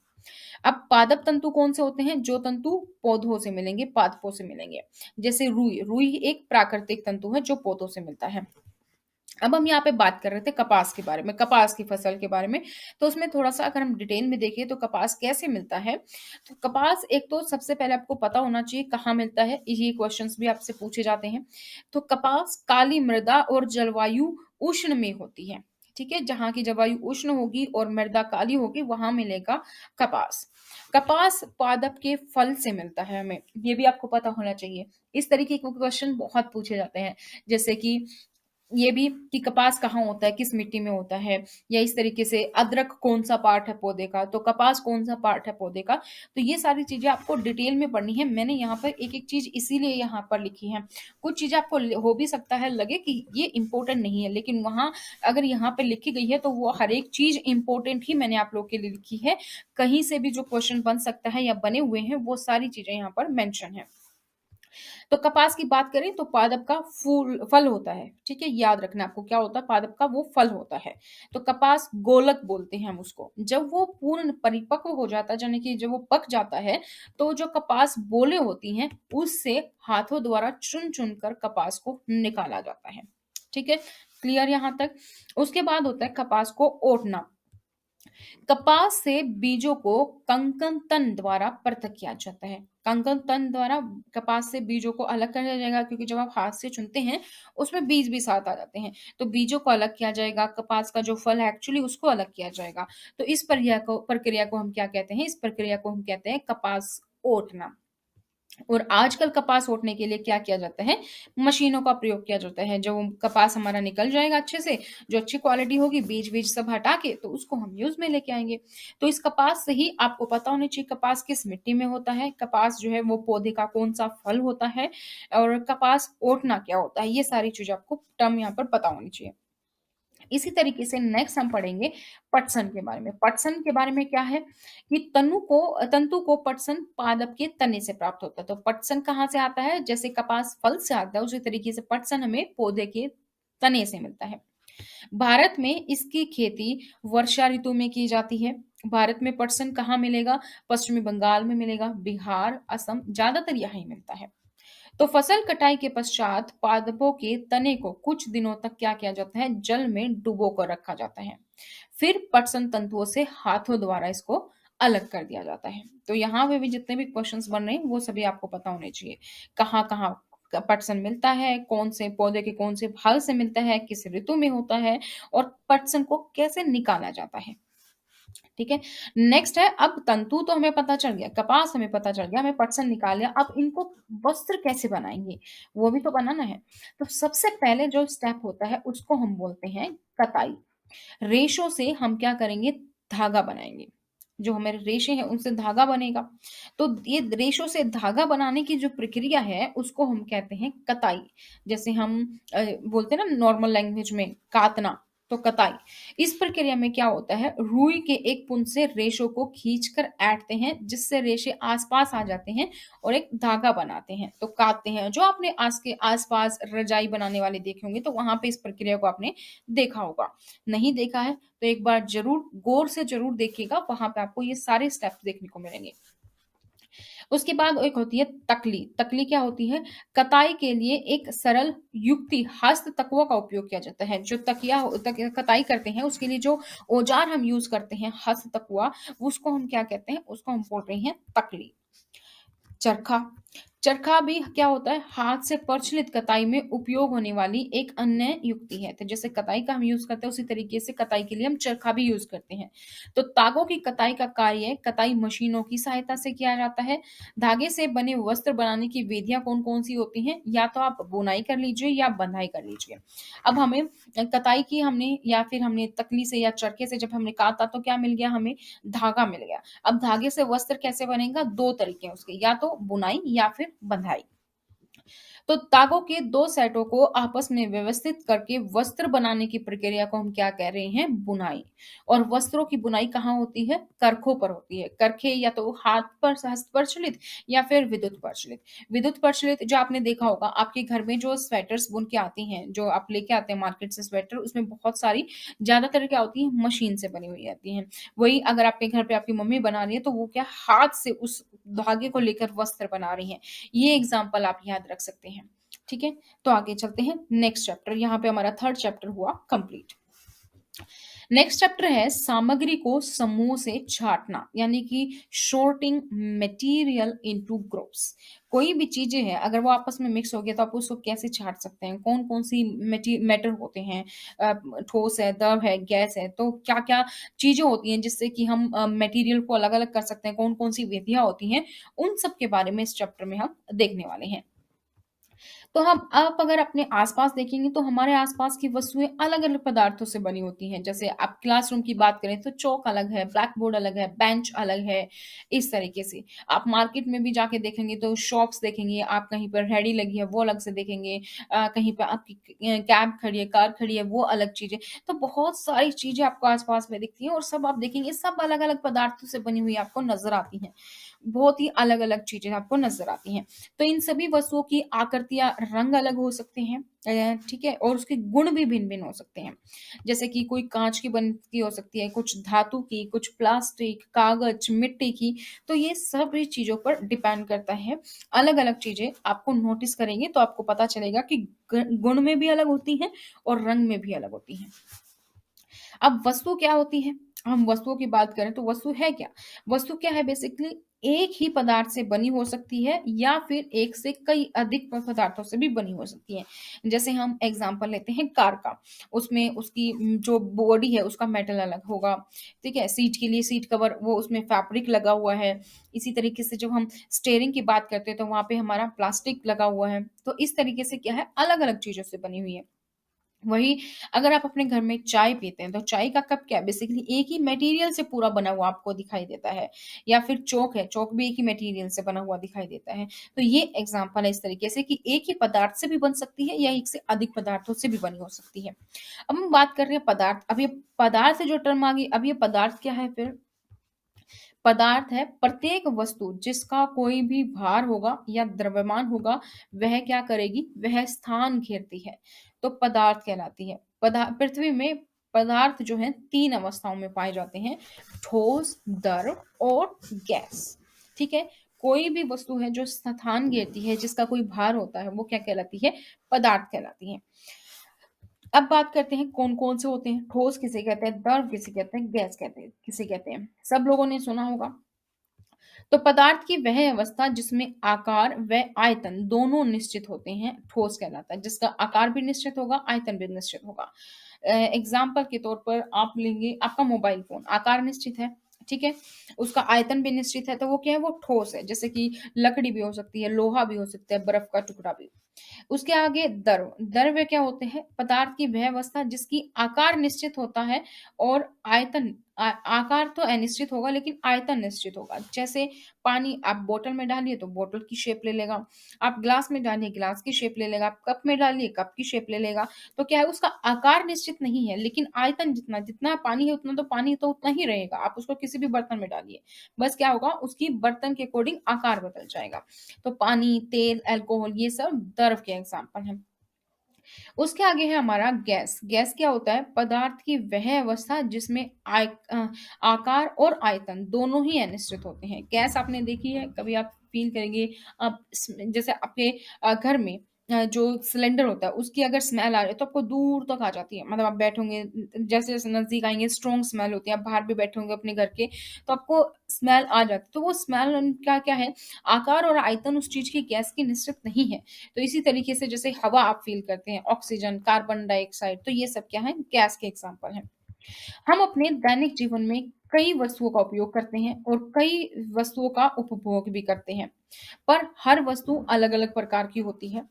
अब पादप तंतु कौन से होते हैं? जो तंतु पौधों से मिलेंगे, पादपों से मिलेंगे। जैसे रुई, रुई एक प्राकृतिक तंतु है जो पौधों से मिलता है। अब हम यहाँ पे बात कर रहे थे कपास के बारे में, कपास की फसल के बारे में। तो उसमें थोड़ा सा अगर हम डिटेल में देखें तो कपास कैसे मिलता है, तो कपास एक तो सबसे पहले आपको पता होना चाहिए कहाँ मिलता है, ये क्वेश्चंस भी आपसे पूछे जाते हैं। तो कपास काली मृदा और जलवायु उष्ण में होती है। ठीक है, जहाँ की जलवायु उष्ण होगी और मृदा काली होगी वहां मिलेगा कपास। कपास पादप के फल से मिलता है हमें, ये भी आपको पता होना चाहिए। इस तरीके के क्वेश्चन बहुत पूछे जाते हैं, जैसे कि ये भी कि कपास कहाँ होता है, किस मिट्टी में होता है, या इस तरीके से अदरक कौन सा पार्ट है पौधे का, तो कपास कौन सा पार्ट है पौधे का। तो ये सारी चीजें आपको डिटेल में पढ़नी है। मैंने यहाँ पर एक एक चीज इसीलिए यहाँ पर लिखी है। कुछ चीजें आपको हो भी सकता है लगे कि ये इंपॉर्टेंट नहीं है, लेकिन वहां अगर यहाँ पे लिखी गई है तो वो हर एक चीज इंपॉर्टेंट ही मैंने आप लोग के लिए लिखी है। कहीं से भी जो क्वेश्चन बन सकता है या बने हुए हैं वो सारी चीजें यहाँ पर मेंशन है। तो कपास की बात करें तो पादप का फूल फल होता है। ठीक है, याद रखना आपको क्या होता है, पादप का वो फल होता है। तो कपास गोलक बोलते हैं हम उसको। जब वो पूर्ण परिपक्व हो जाता है, यानी कि जब वो पक जाता है, तो जो कपास बोले होती हैं उससे हाथों द्वारा चुन चुन कर कपास को निकाला जाता है। ठीक है, क्लियर यहां तक। उसके बाद होता है कपास को ओटना। कपास से बीजों को कंकन तन द्वारा पृथक किया जाता है। कंकन तन द्वारा कपास से बीजों को अलग कर दिया जाएगा, क्योंकि जब आप हाथ से चुनते हैं उसमें बीज भी साथ आ जाते हैं। तो बीजों को अलग किया जाएगा, कपास का जो फल है एक्चुअली उसको अलग किया जाएगा। तो इस प्रक्रिया को हम क्या कहते हैं, इस प्रक्रिया को हम कहते हैं कपास ओटना। और आजकल कपास ओटने के लिए क्या किया जाता है, मशीनों का प्रयोग किया जाता है। जब वो कपास हमारा निकल जाएगा अच्छे से, जो अच्छी क्वालिटी होगी, बीज बीज सब हटा के, तो उसको हम यूज में लेके आएंगे। तो इस कपास से ही आपको पता होना चाहिए कपास किस मिट्टी में होता है, कपास जो है वो पौधे का कौन सा फल होता है, और कपास ओटना क्या होता है। ये सारी चीजें आपको टर्म यहाँ पर पता होनी चाहिए। इसी तरीके से नेक्स्ट हम पढ़ेंगे पटसन के बारे में। पटसन के बारे में क्या है कि तंतु को पटसन पादप के तने से प्राप्त होता है। तो पटसन कहाँ से आता है, जैसे कपास फल से आता है उसी तरीके से पटसन हमें पौधे के तने से मिलता है। भारत में इसकी खेती वर्षा ऋतु में की जाती है। भारत में पटसन कहाँ मिलेगा, पश्चिमी बंगाल में मिलेगा, बिहार, असम, ज्यादातर यहीं मिलता है। तो फसल कटाई के पश्चात पादपों के तने को कुछ दिनों तक क्या किया जाता है, जल में डुबो कर रखा जाता है। फिर पटसन तंतुओं से हाथों द्वारा इसको अलग कर दिया जाता है। तो यहाँ पे भी जितने भी क्वेश्चंस बन रहे हैं वो सभी आपको पता होने चाहिए। कहाँ कहाँ पटसन मिलता है, कौन से पौधे के कौन से भाग से मिलता है, किस ऋतु में होता है, और पटसन को कैसे निकाला जाता है। ठीक है, नेक्स्ट है, अब तंतु तो हमें पता चल गया, कपास हमें पता चल गया, हमें पटसन निकाल लिया। अब इनको वस्त्र कैसे बनाएंगे, वो भी तो बनाना है। तो सबसे पहले जो स्टेप होता है उसको हम बोलते हैं कताई। रेशों से हम क्या करेंगे, धागा बनाएंगे। जो हमारे रेशे हैं उनसे धागा बनेगा। तो ये रेशों से धागा बनाने की जो प्रक्रिया है उसको हम कहते हैं कताई। जैसे हम बोलते हैं ना नॉर्मल लैंग्वेज में कातना, तो कताई। इस प्रक्रिया में क्या होता है, रुई के एक पुंज से रेशों को खींचकर ऐंठते हैं, जिससे रेशे आसपास आ जाते हैं और एक धागा बनाते हैं, तो काटते हैं। जो आपने आज के आसपास रजाई बनाने वाले देखे होंगे तो वहां पे इस प्रक्रिया को आपने देखा होगा। नहीं देखा है तो एक बार जरूर गौर से जरूर देखिएगा, वहां पे आपको ये सारे स्टेप्स देखने को मिलेंगे। उसके बाद एक होती है तकली। तकली क्या होती है, कताई के लिए एक सरल युक्ति हस्त तकवा का उपयोग किया जाता है। जो कताई करते हैं उसके लिए जो औजार हम यूज करते हैं हस्त तकवा, उसको हम क्या कहते हैं, उसको हम बोल रहे हैं तकली। चरखा। चरखा भी क्या होता है, हाथ से प्रचलित कताई में उपयोग होने वाली एक अन्य युक्ति है। तो जैसे कताई का हम यूज करते हैं उसी तरीके से कताई के लिए हम चरखा भी यूज करते हैं। तो तागों की कताई का कार्य कताई मशीनों की सहायता से किया जाता है। धागे से बने वस्त्र बनाने की विधियां कौन कौन सी होती हैं, या तो आप बुनाई कर लीजिए या बंधाई कर लीजिए। अब हमें कताई की हमने या फिर हमने तकली से या चरखे से जब हमने काटा तो क्या मिल गया, हमें धागा मिल गया। अब धागे से वस्त्र कैसे बनेगा, दो तरीके हैं उसके, या तो बुनाई या फिर बंधाई। तो तागों के दो सेटों को आपस में व्यवस्थित करके वस्त्र बनाने की प्रक्रिया को हम क्या कह रहे हैं, बुनाई। और वस्त्रों की बुनाई कहाँ होती है, करखों पर होती है। करखे या तो हाथ पर हस्त प्रचलित या फिर विद्युत प्रचलित। विद्युत प्रचलित जो आपने देखा होगा आपके घर में जो स्वेटर्स बुन के आती हैं, जो आप लेके आते हैं मार्केट से स्वेटर, उसमें बहुत सारी ज्यादातर क्या होती है, मशीन से बनी हुई आती हैं। वही अगर आपके घर पे आपकी मम्मी बना रही है तो वो क्या हाथ से उस धागे को लेकर वस्त्र बना रही हैं। ये एग्जाम्पल आप याद रख सकते हैं। ठीक है, तो आगे चलते हैं नेक्स्ट चैप्टर। यहाँ पे हमारा थर्ड चैप्टर हुआ कंप्लीट। नेक्स्ट चैप्टर है सामग्री को समूह से छांटना, यानी कि शॉर्टिंग मटेरियल इनटू ग्रुप्स। कोई भी चीजें हैं अगर वो आपस में मिक्स हो गया तो आप उसको कैसे छांट सकते हैं, कौन कौन सी मैटर होते हैं, अ, ठोस है, द्रव है, गैस है, तो क्या क्या चीजें होती हैं जिससे कि हम मटेरियल को अलग अलग कर सकते हैं, कौन कौन सी विधियां होती हैं, उन सब के बारे में इस चैप्टर में हम देखने वाले हैं। तो हम आप अगर अपने आसपास देखेंगे तो हमारे आसपास की वस्तुएं अलग-अलग पदार्थों से बनी होती हैं। जैसे आप क्लासरूम की बात करें तो चॉक अलग है, ब्लैक बोर्ड अलग है, बेंच अलग है, इस तरीके से। आप मार्केट में भी जाके देखेंगे तो शॉप्स देखेंगे, आप कहीं पर रेहड़ी लगी है वो अलग से देखेंगे, कहीं पे आपकी कैब खड़ी है, कार खड़ी है वो अलग चीज़ें। तो बहुत सारी चीज़ें आपको आस-पास में दिखती हैं और सब आप देखेंगे सब अलग-अलग पदार्थों से बनी हुई आपको नज़र आती हैं। बहुत ही अलग-अलग चीज़ें आपको नज़र आती हैं। तो इन सभी वस्तुओं की आकृतियाँ, रंग अलग हो सकते हैं, ठीक है? और उसके गुण भी भिन्न-भिन्न हो सकते हैं। जैसे कि कोई काँच की बनी की हो सकती है, कुछ धातु की, कुछ प्लास्टिक, कागज़, मिट्टी की, तो ये सभी चीज़ों पर डिपेंड करता है। अलग-अलग चीज़ें आपको नोटिस करेंगे तो आपको पता चलेगा कि गुण में भी अलग होती हैं और रंग में भी अलग होती हैं। अब वस्तु क्या होती है? हम वस्तुओं की बात करें तो वस्तु है क्या? वस्तु क्या है बेसिकली एक ही पदार्थ से बनी हो सकती है या फिर एक से कई अधिक पदार्थों से भी बनी हो सकती है। जैसे हम एग्ज़ाम्पल लेते हैं कार का, उसमें उसकी जो बॉडी है उसका मेटल अलग होगा, ठीक है? सीट के लिए सीट कवर वो उसमें फैब्रिक लगा हुआ है। इसी तरीके से जब हम स्टीयरिंग की बात करते हैं तो वहाँ पे हमारा प्लास्टिक लगा हुआ है। तो इस तरीके से क्या है अलग-अलग चीज़ों से बनी हुई है। वही अगर आप अपने घर में चाय पीते हैं, तो चाय का कप क्या है? बेसिकली एक ही मटेरियल से पूरा बना हुआ आपको दिखाई देता है या फिर चॉक है, चॉक भी एक ही मटेरियल से बना हुआ दिखाई देता है। तो ये एग्ज़ाम्पल है इस तरीके से कि एक ही पदार्थ से भी बन सकती है या एक से अधिक पदार्थों से भी बनी हो सकती है। अब हम बात कर रहे हैं पदार्थ, अब ये पदार्थ जो टर्म आ गई, अब ये पदार्थ क्या है फिर? पदार्थ है प्रत्येक वस्तु जिसका कोई भी भार होगा या द्रव्यमान होगा, वह क्या करेगी? वह स्थान घेरती है, तो पदार्थ कहलाती है। पृथ्वी में पदार्थ जो है 3 अवस्थाओं में पाए जाते हैं, ठोस, द्रव और गैस, ठीक है? कोई भी वस्तु है जो स्थान घेरती है, जिसका कोई भार होता है, वो क्या कहलाती है? पदार्थ कहलाती है। अब बात करते हैं कौन-कौन से होते हैं, ठोस किसे कहते हैं, द्रव किसे कहते हैं, गैस कहते हैं किसे कहते हैं। सब लोगों ने सुना होगा। तो पदार्थ की वह अवस्था जिसमें आकार व आयतन दोनों निश्चित होते हैं, ठोस कहलाता है। जिसका आकार भी निश्चित होगा, आयतन भी निश्चित होगा। एग्ज़ाम्पल के तौर पर आप लेंगे आपका मोबाइल फ़ोन, आकार निश्चित है, ठीक है? उसका आयतन भी निश्चित है, तो वो क्या है? वो ठोस है। जैसे कि लकड़ी भी हो सकती है, लोहा भी हो सकता है, बर्फ का टुकड़ा भी। उसके आगे द्रव, द्रव्य क्या होते हैं? पदार्थ की वह अवस्था जिसकी आकार निश्चित होता है और आयतन आकार तो अनिश्चित होगा लेकिन आयतन निश्चित होगा। जैसे पानी आप बोतल में डालिए तो बोतल की शेप ले लेगा, आप ग्लास में डालिए ग्लास की शेप ले लेगा, आप कप में डालिए कप की शेप ले लेगा। तो क्या है उसका आकार निश्चित नहीं है लेकिन आयतन जितना जितना पानी है उतना तो पानी तो उतना ही रहेगा। आप उसको किसी भी बर्तन में डालिए, बस क्या होगा उसकी बर्तन के अकॉर्डिंग आकार बदल जाएगा। तो पानी, तेल, अल्कोहल ये सब द्रव के एग्ज़ाम्पल हैं। उसके आगे है हमारा गैस। गैस क्या होता है? पदार्थ की वह अवस्था जिसमें आकार और आयतन दोनों ही अनिश्चित होते हैं। गैस आपने देखी है, कभी आप फ़ील करेंगे आप जैसे आपके घर में जो सिलेंडर होता है उसकी अगर स्मेल आ रही है तो आपको दूर तक आ जाती है। मतलब आप बैठोगे जैसे-जैसे नज़दीक आएँगे स्ट्रॉन्ग स्मेल होती है। आप बाहर भी बैठे होंगे अपने घर के तो आपको स्मेल आ जाती है। तो वो स्मेल का क्या है? आकार और आयतन उस चीज़ की गैस की निश्चित नहीं है। तो इसी तरीके से जैसे हवा आप फ़ील करते हैं, ऑक्सीजन, कार्बन डाइऑक्साइड, तो ये सब क्या है? गैस के एग्ज़ाम्पल हैं। हम अपने दैनिक जीवन में कई वस्तुओं का उपयोग करते हैं और कई वस्तुओं का उपभोग भी करते हैं, पर हर वस्तु अलग-अलग प्रकार की होती है।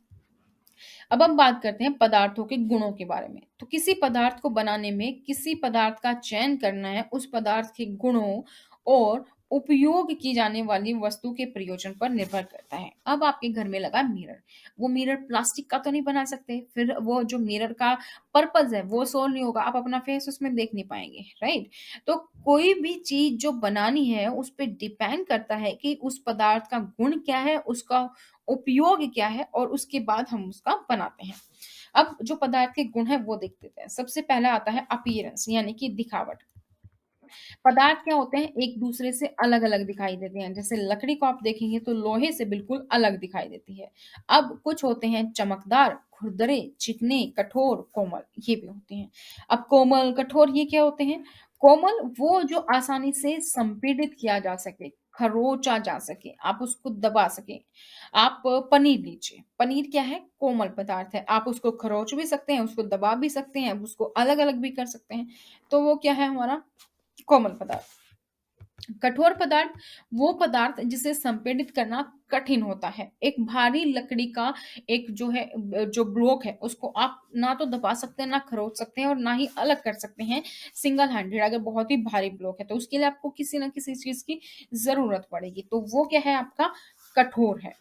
अब हम बात करते हैं पदार्थों के गुणों के बारे में। तो किसी पदार्थ को बनाने में किसी पदार्थ का चयन करना है उस पदार्थ के गुणों और उपयोग की जाने वाली वस्तु के प्रयोजन पर निर्भर करता है। अब आपके घर में लगा मिरर, वो मिरर प्लास्टिक का तो नहीं बना सकते, फिर वो जो मिरर का पर्पज़ है वो सॉल्व नहीं होगा, आप अपना फेस उसमें देख नहीं पाएँगे, राइट? तो कोई भी चीज़ जो बनानी है उस पे डिपेंड करता है कि उस पदार्थ का गुण क्या है, उसका उपयोग क्या है और उसके बाद हम उसका बनाते हैं। अब जो पदार्थ के गुण हैं वो देख लेते हैं। सबसे पहला आता है अपीयरेंस यानी कि दिखावट। पदार्थ क्या होते हैं, एक दूसरे से अलग अलग दिखाई देते हैं। जैसे लकड़ी को आप देखेंगे तो लोहे से बिल्कुल अलग दिखाई देती है। अब कुछ होते हैं चमकदार, खुरदरे, चिकने, कठोर, कोमल, ये भी होते हैं। अब कोमल, कठोर ये क्या होते हैं? कोमल वो जो आसानी से संपीड़ित किया जा सके, खरोचा जा सके, आप उसको दबा सके। आप पनीर लीजिए, पनीर क्या है? कोमल पदार्थ है। आप उसको खरोच भी सकते हैं, उसको दबा भी सकते हैं, उसको अलग अलग भी कर सकते हैं। तो वो क्या है हमारा? कोमल पदार्थ। कठोर पदार्थ वो पदार्थ जिसे संपीड़ित करना कठिन होता है। एक भारी लकड़ी का एक जो है जो ब्लॉक है उसको आप ना तो दबा सकते हैं, ना खरोच सकते हैं और ना ही अलग कर सकते हैं सिंगल हैंडेड। अगर बहुत ही भारी ब्लॉक है तो उसके लिए आपको किसी ना किसी चीज की जरूरत पड़ेगी, तो वो क्या है? आपका कठोर है।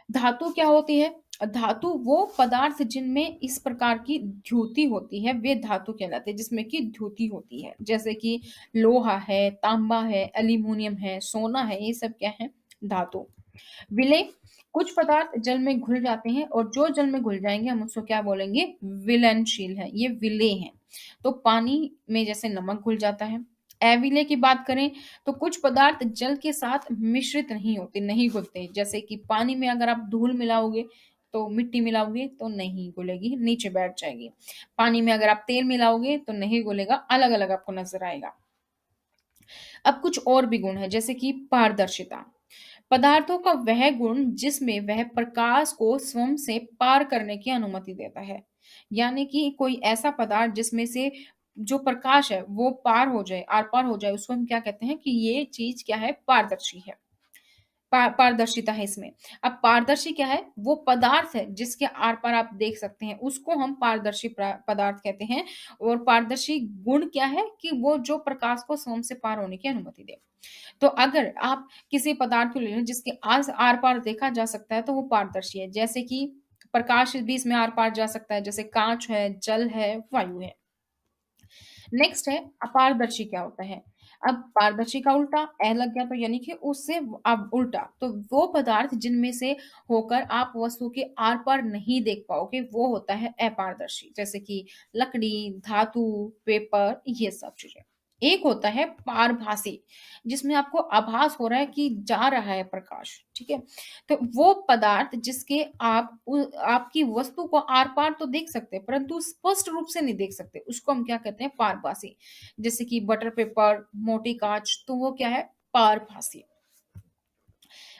धातु क्या होती है? धातु वो पदार्थ जिनमें इस प्रकार की द्युति होती है वे धातु कहलाते हैं, जिसमें कि द्युति होती है। जैसे कि लोहा है, तांबा है, एल्यूमिनियम है, सोना है, ये सब क्या है? धातु। विलेय, कुछ पदार्थ जल में घुल जाते हैं और जो जल में घुल जाएंगे हम उसको क्या बोलेंगे? विलयनशील है, ये विलेय है। तो पानी में जैसे नमक घुल जाता है। अविलेय की बात करें तो कुछ पदार्थ जल के साथ मिश्रित नहीं होते, नहीं घुलते। जैसे कि पानी में अगर आप धूल मिलाओगे तो मिट्टी मिलाओगे तो नहीं घुलेगी, नीचे बैठ जाएगी। पानी में अगर आप तेल मिलाओगे तो नहीं घुलेगा, अलग अलग आपको नजर आएगा। अब कुछ और भी गुण है, जैसे कि पारदर्शिता। पदार्थों का वह गुण जिसमें वह प्रकाश को स्वयं से पार करने की अनुमति देता है। यानी कि कोई ऐसा पदार्थ जिसमें से जो प्रकाश है वो पार हो जाए, आर पार हो जाए, उसको हम क्या कहते हैं? कि ये चीज क्या है? पारदर्शी है। पारदर्शिता है इसमें। अब पारदर्शी क्या है? वो पदार्थ है जिसके आर पार आप देख सकते हैं, उसको हम पारदर्शी पदार्थ कहते हैं। और पारदर्शी गुण क्या है? कि वो जो प्रकाश को स्वयं से पार होने की अनुमति दे। तो अगर आप किसी पदार्थ को ले लें जिसके आर पार देखा जा सकता है तो वो पारदर्शी है। जैसे कि प्रकाश भी इसमें आर पार जा सकता है, जैसे कांच है, जल है, वायु है। नेक्स्ट है अपारदर्शी। क्या होता है? अब पारदर्शी का उल्टा ए लग गया तो यानी कि उससे अब उल्टा, तो वो पदार्थ जिनमें से होकर आप वस्तु के आर पार नहीं देख पाओगे वो होता है अपारदर्शी। जैसे कि लकड़ी, धातु, पेपर, ये सब चीजें। एक होता है पारभासी, जिसमें आपको आभास हो रहा है कि जा रहा है प्रकाश, ठीक है। तो वो पदार्थ जिसके आपकी वस्तु को आर पार तो देख सकते हैं परंतु स्पष्ट रूप से नहीं देख सकते, उसको हम क्या कहते हैं? पारभासी। जैसे कि बटर पेपर, मोटी कांच, तो वो क्या है? पारभासी।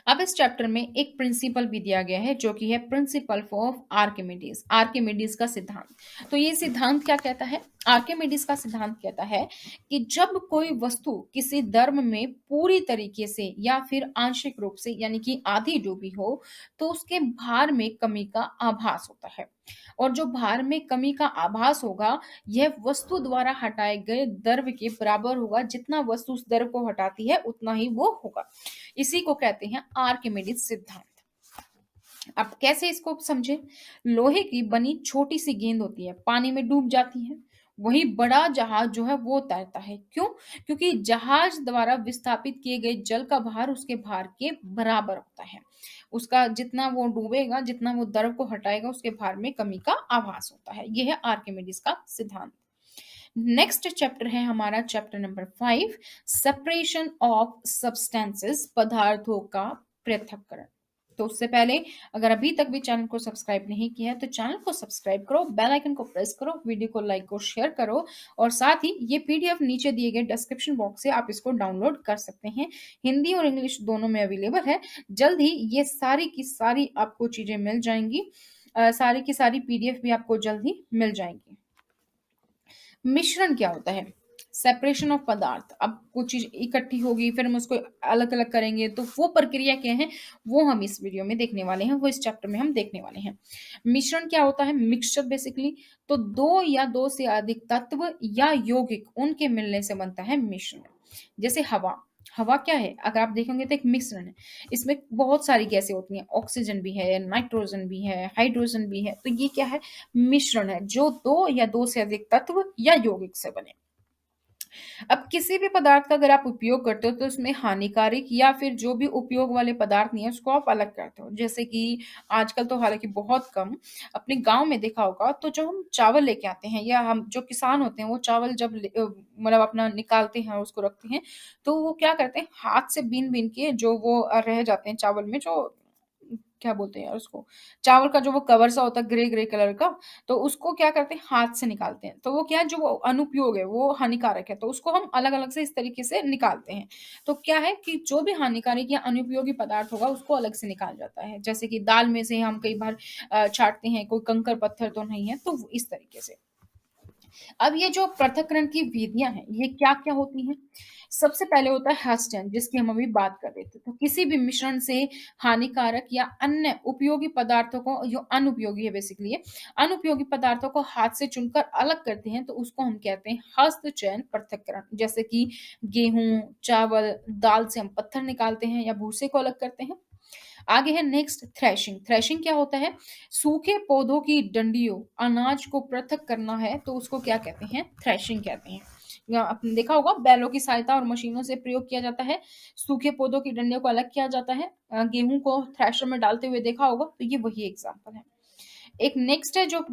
अब इस चैप्टर में एक प्रिंसिपल भी दिया गया है जो कि है प्रिंसिपल ऑफ आर्किमिडीज, आर्किमिडीज का सिद्धांत। तो ये सिद्धांत क्या कहता है? आर्किमिडीज का सिद्धांत कहता है कि जब कोई वस्तु किसी धर्म में पूरी तरीके से या फिर आंशिक रूप से यानी कि आधी डूबी हो तो उसके भार में कमी का आभास होता है। और जो भार में कमी का आभास होगा यह वस्तु द्वारा हटाए गए द्रव्य के बराबर होगा। जितना वस्तु उस द्रव्य को हटाती है उतना ही वो होगा। इसी को कहते हैं आर्किमिडीज सिद्धांत। अब कैसे इसको समझे? लोहे की बनी छोटी सी गेंद होती है, पानी में डूब जाती है। वही बड़ा जहाज जो है वो तैरता है। क्यों? क्योंकि जहाज द्वारा विस्थापित किए गए जल का भार उसके भार के बराबर होता है। उसका जितना वो डूबेगा, जितना वो द्रव को हटाएगा, उसके भार में कमी का आभास होता है। यह है आर्किमिडीज का सिद्धांत। नेक्स्ट चैप्टर है हमारा chapter number 5, separation of substances, पदार्थों का पृथक्करण। तो उससे पहले अगर अभी तक भी चैनल को सब्सक्राइब नहीं किया है तो चैनल को सब्सक्राइब करो, बेल आइकन को प्रेस करो, वीडियो को लाइक और शेयर करो। और साथ ही ये पीडीएफ नीचे दिए गए डिस्क्रिप्शन बॉक्स से आप इसको डाउनलोड कर सकते हैं। हिंदी और इंग्लिश दोनों में अवेलेबल है। जल्द ही ये सारी की सारी आपको चीजें मिल जाएंगी। सारी की सारी पीडीएफ भी आपको जल्द ही मिल जाएंगी। मिश्रण क्या होता है? सेपरेशन ऑफ पदार्थ। अब कुछ चीज इकट्ठी होगी फिर हम उसको अलग अलग करेंगे, तो वो प्रक्रिया क्या है वो हम इस वीडियो में देखने वाले हैं, वो इस चैप्टर में हम देखने वाले हैं। मिश्रण क्या होता है? Mixture basically. तो दो या दो से अधिक तत्व या यौगिक उनके मिलने से बनता है मिश्रण। जैसे हवा। हवा क्या है? अगर आप देखेंगे तो एक मिश्रण है। इसमें बहुत सारी गैसें होती हैं, ऑक्सीजन भी है, नाइट्रोजन भी है, हाइड्रोजन भी है। तो ये क्या है? मिश्रण है जो दो या दो से अधिक तत्व या यौगिक से बने। अब किसी भी पदार्थ का अगर आप उपयोग करते हो तो उसमें हानिकारक या फिर जो भी उपयोग वाले पदार्थ नहीं है उसको आप अलग करते हो। जैसे कि आजकल तो हालाँकि बहुत कम अपने गाँव में देखा होगा, तो जो हम चावल लेके आते हैं या हम जो किसान होते हैं वो चावल जब मतलब अपना निकालते हैं और उसको रखते हैं, तो वो क्या करते हैं हाथ से बीन-बीन के जो वो रह जाते हैं चावल में, जो क्या बोलते हैं यार उसको? चावल का जो वो कवर सा होता है ग्रे-ग्रे कलर का, तो उसको क्या करते हैं हाथ से निकालते हैं। तो वो क्या है जो वो अनुपयोग है, वो हानिकारक है, तो उसको हम अलग-अलग से इस तरीके से निकालते हैं। तो क्या है कि जो भी हानिकारक या अनुपयोगी पदार्थ होगा उसको अलग से निकाला जाता है। जैसे कि दाल में से हम कई बार छाँटते हैं, कोई कंकड़-पत्थर तो नहीं है, तो इस तरीके से। अब ये जो पृथक्करण की विधियाँ हैं, ये क्या-क्या होती हैं? सबसे पहले होता है हस्टन, जिसकी हम अभी बात कर रहे थे। तो किसी भी मिश्रण से हानिकारक या अन्य उपयोगी पदार्थों को, जो अनुपयोगी है बेसिकली ये, अनुपयोगी पदार्थों को हाथ से चुनकर अलग करते हैं, तो उसको हम कहते हैं हस्तचयन पृथक्करण। जैसे कि गेहूँ, चावल, दाल से हम पत्थर निकालते हैं या भूसे को अलग करते हैं। आगे है नेक्स्ट थ्रेशिंग। थ्रेशिंग क्या होता है? सूखे पौधों की डंडियों, अनाज को पृथक करना है तो उसको क्या कहते हैं? थ्रेशिंग कहते हैं। या आपने देखा होगा बैलों की सहायता और मशीनों से प्रयोग किया जाता है। सूखे पौधों की डंडियों को अलग किया जाता है। गेहूँ को थ्रेशर में डालते हुए देखा होगा, तो ये वही एग्ज़ाम्पल है। एक नेक्स्ट है जो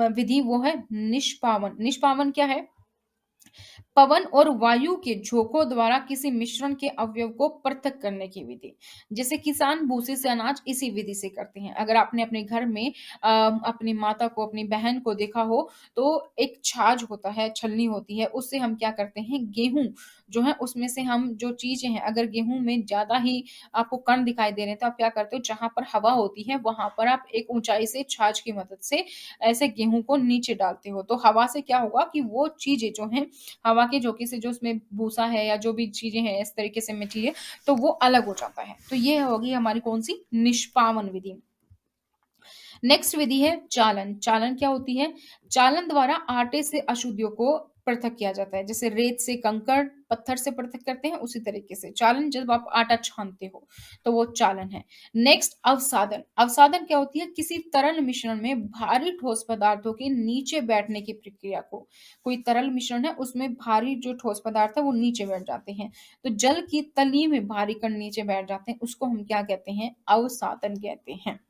विधि, वो है निष्पावन। निष्पावन क्या है? पवन और वायु के झोंकों द्वारा किसी मिश्रण के अवयव को पृथक करने की विधि। जैसे किसान भूसे से अनाज इसी विधि से करते हैं। अगर आपने अपने घर में अपनी माता को, अपनी बहन को देखा हो, तो एक छाछ होता है, छलनी होती है, उससे हम क्या करते हैं, गेहूँ जो है उसमें से हम जो चीज़ें हैं, अगर गेहूँ में ज़्यादा ही आपको कण दिखाई दे रहे हैं, तो आप क्या करते हो, जहाँ पर हवा होती है, वहाँ पर आप एक ऊँचाई से छाछ की मदद से ऐसे गेहूँ को नीचे डालते हो। तो हवा से क्या होगा कि वो चीज़ें जो हैं, हवा के झोंके से जो उसमें भूसा है या जो भी चीज़ें हैं इस तरीके से मटीरियल, तो वो अलग हो जाता है। तो ये होगी हमारी कौन-सी? निष्पावन विधि। नेक्स्ट विधि है चालन। चालन क्या होती है? चालन द्वारा आटे से अशुद्धियों को पृथक किया जाता है। जैसे रेत से कंकड़, पत्थर से पृथक करते हैं, उसी तरीके से चालन जब आप आटा छानते हो, तो वो चालन है। नेक्स्ट अवसादन। अवसादन क्या होती है? किसी तरल मिश्रण में भारी ठोस पदार्थों के नीचे बैठने की प्रक्रिया को, कोई तरल मिश्रण है, उसमें भारी जो ठोस पदार्थ है, वो नीचे बैठ जाते हैं। तो जल की तली में भारी कण नीचे बैठ जाते हैं, उसको हम क्या कहते हैं? अवसादन कहते हैं।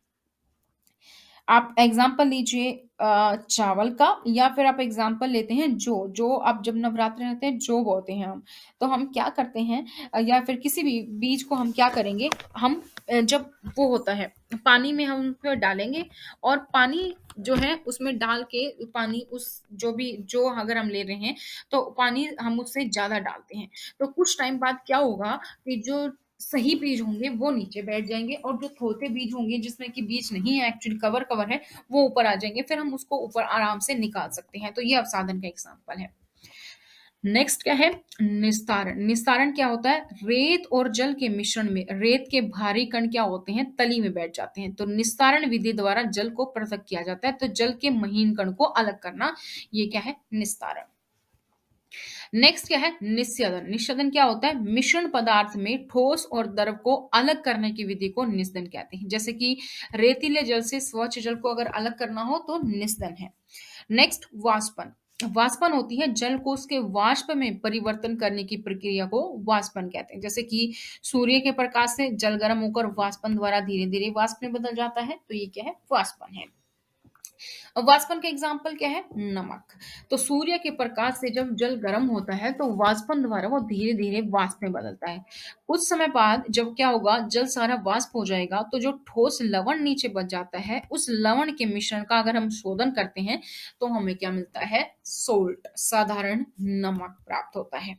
आप एग्ज़ाम्पल लीजिए चावल का, या फिर आप एग्ज़ाम्पल लेते हैं जो आप जब नवरात्रि रहते हैं जौ बोते हैं हम। तो हम क्या करते हैं या फिर किसी भी बीज को हम क्या करेंगे, हम जब वो होता है पानी में हम उसको डालेंगे, और पानी जो है उसमें डाल के पानी उस जो भी जो अगर हम ले रहे हैं, तो पानी हम उससे ज़्यादा डालते हैं। तो कुछ टाइम बाद क्या होगा कि जो सही बीज होंगे वो नीचे बैठ जाएँगे, और जो थोथे बीज होंगे जिसमें कि बीज नहीं है, एक्चुअली कवर है, वो ऊपर आ जाएँगे। फिर हम उसको ऊपर आराम से निकाल सकते हैं। तो ये अवसाधन का एग्ज़ाम्पल है। नेक्स्ट क्या है? निस्तारण। निस्तारण क्या होता है? रेत और जल के मिश्रण में रेत के भारी कण क्या होते हैं? तली में बैठ जाते हैं। तो निस्तारण विधि द्वारा जल को पृथक किया जाता है। तो जल के महीन कण को अलग करना, ये क्या है? निस्तारण। नेक्स्ट क्या है? निस्यदन। निस्यदन क्या होता है? मिश्रण पदार्थ में ठोस और द्रव को अलग करने की विधि को निस्दन कहते हैं। जैसे कि रेतीले जल से स्वच्छ जल को अगर अलग करना हो तो निस्दन है। नेक्स्ट वाष्पन। वाष्पन होती है जल को उसके वाष्प में परिवर्तन करने की प्रक्रिया को वाष्पन कहते हैं। जैसे कि सूर्य के प्रकाश से जल गर्म होकर वाष्पन द्वारा धीरे-धीरे वाष्प में बदल जाता है, तो ये क्या है? वाष्पन है। वाष्पन का एग्जाम्पल क्या है? नमक। तो सूर्य के प्रकाश से जब जल गर्म होता है तो वाष्पन द्वारा वो धीरे धीरे वाष्प में बदलता है। कुछ समय बाद जब क्या होगा, जल सारा वाष्प हो जाएगा, तो जो ठोस लवण नीचे बच जाता है, उस लवण के मिश्रण का अगर हम शोधन करते हैं तो हमें क्या मिलता है? सोल्ट, साधारण नमक प्राप्त होता है।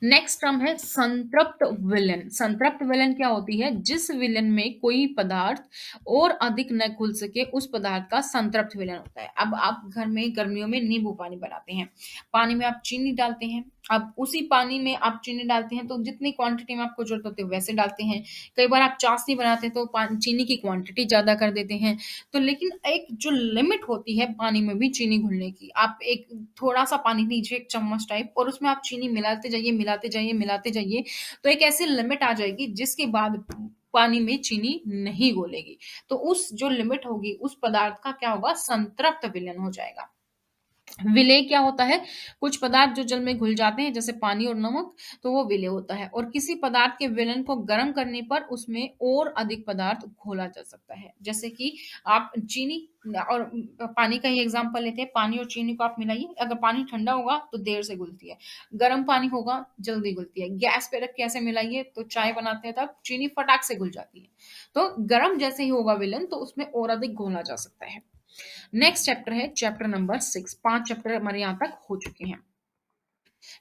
नेक्स्ट टर्म है संतृप्त विलयन। संतृप्त विलयन क्या होती है? जिस विलयन में कोई पदार्थ और अधिक न घुल सके, उस पदार्थ का संतृप्त विलयन होता है। अब आप घर में गर्मियों में नींबू पानी बनाते हैं, पानी में आप चीनी डालते हैं। अब उसी पानी में आप चीनी डालते हैं तो जितनी क्वांटिटी में आपको जरूरत होती है वैसे डालते हैं। कई बार आप चाशनी बनाते हैं तो चीनी की क्वांटिटी ज्यादा कर देते हैं। तो लेकिन एक जो लिमिट होती है पानी में भी चीनी घुलने की, आप एक थोड़ा सा पानी लीजिए, एक चम्मच टाइप, और उसमें आप चीनी मिलाते जाइए, मिलाते जाइए, मिलाते जाइए, तो एक ऐसी लिमिट आ जाएगी जिसके बाद पानी में चीनी नहीं घोलेगी। तो उस जो लिमिट होगी उस पदार्थ का क्या होगा? संतृप्त विलयन हो जाएगा। विलेय क्या होता है? कुछ पदार्थ जो जल में घुल जाते हैं, जैसे पानी और नमक, तो वो विलेय होता है। और किसी पदार्थ के विलयन को गर्म करने पर उसमें और अधिक पदार्थ घोला जा सकता है। जैसे कि आप चीनी और पानी का ही एग्जांपल लेते हैं। पानी और चीनी को आप मिलाइए, अगर पानी ठंडा होगा तो देर से घुलती है, गर्म पानी होगा जल्दी घुलती है। गैस पे रख के ऐसे मिलाइए तो चाय बनाते हैं तब चीनी फटाक से घुल जाती है। तो गर्म जैसे ही होगा विलयन तो उसमें और अधिक घोला जा सकता है। नेक्स्ट चैप्टर है चैप्टर नंबर 6। 5 चैप्टर हमारे यहाँ तक हो चुके हैं।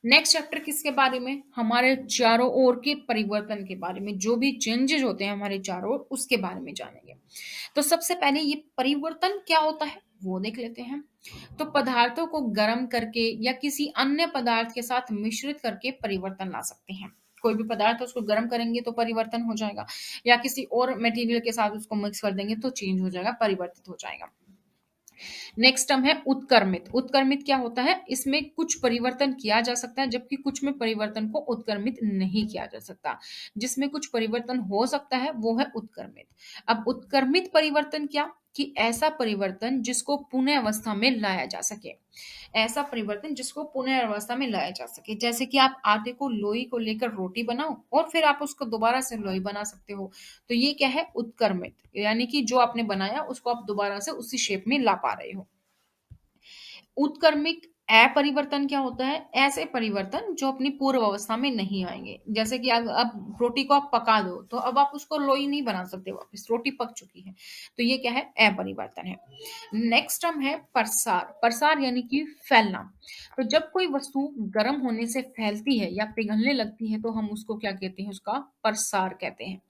नेक्स्ट चैप्टर किसके बारे में? हमारे चारों ओर के परिवर्तन के बारे में, जो भी चेंजेस होते हैं हमारे चारों ओर उसके बारे में जानेंगे। तो सबसे पहले ये परिवर्तन क्या होता है वो देख लेते हैं। तो पदार्थों को गर्म करके या किसी अन्य पदार्थ के साथ मिश्रित करके परिवर्तन ला सकते हैं। कोई भी पदार्थ है उसको गर्म करेंगे तो परिवर्तन हो जाएगा, या किसी और मटेरियल के साथ उसको मिक्स कर देंगे तो चेंज हो जाएगा, परिवर्तित हो जाएगा। नेक्स्ट टर्म है उत्क्रमित। उत्क्रमित क्या होता है? इसमें कुछ परिवर्तन किया जा सकता है जबकि कुछ में परिवर्तन को उत्क्रमित नहीं किया जा सकता। जिसमें कुछ परिवर्तन हो सकता है वो है उत्क्रमित। अब उत्क्रमित परिवर्तन क्या? कि ऐसा परिवर्तन जिसको पुनः अवस्था में लाया जा सके। ऐसा परिवर्तन जिसको पुनः अवस्था में लाया जा सके, जैसे कि आप आटे को लोई को लेकर रोटी बनाओ और फिर आप उसको दोबारा से लोई बना सकते हो। तो ये क्या है? उत्क्रमित, यानी कि जो आपने बनाया उसको आप दोबारा से उसी शेप में ला पा रहे हो। उत्क्रमिक अपरिवर्तन क्या होता है? ऐसे परिवर्तन जो अपनी पूर्व अवस्था में नहीं आएंगे। जैसे कि अब रोटी को आप पका दो तो अब आप उसको लोई नहीं बना सकते वापस, रोटी पक चुकी है। तो ये क्या है? अपरिवर्तन है। नेक्स्ट टर्म है प्रसार। प्रसार यानी कि फैलना। तो जब कोई वस्तु गर्म होने से फैलती है या पिघलने लगती है तो हम उसको क्या कहते हैं? उसका प्रसार कहते हैं।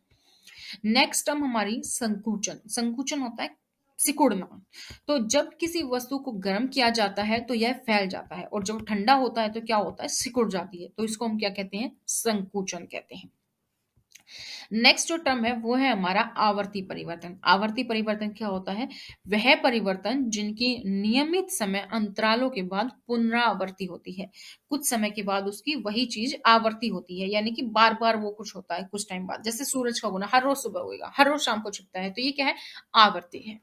नेक्स्ट टर्म हमारी संकुचन। संकुचन होता है सिकुड़ना। तो जब किसी वस्तु को गर्म किया जाता है तो यह फैल जाता है, और जब ठंडा होता है तो क्या होता है? सिकुड़ जाती है। तो इसको हम क्या कहते हैं? संकुचन कहते हैं। नेक्स्ट जो टर्म है वो है हमारा आवर्ती परिवर्तन। आवर्ती परिवर्तन क्या होता है? वह परिवर्तन जिनकी नियमित समय अंतरालों के बाद पुनरावर्ती होती है। कुछ समय के बाद उसकी वही चीज आवर्ती होती है, यानी कि बार बार वो कुछ होता है कुछ टाइम बाद। जैसे सूरज का होना हर रोज सुबह होगा, हर रोज शाम को छिपता है, तो ये क्या है? आवर्ती है।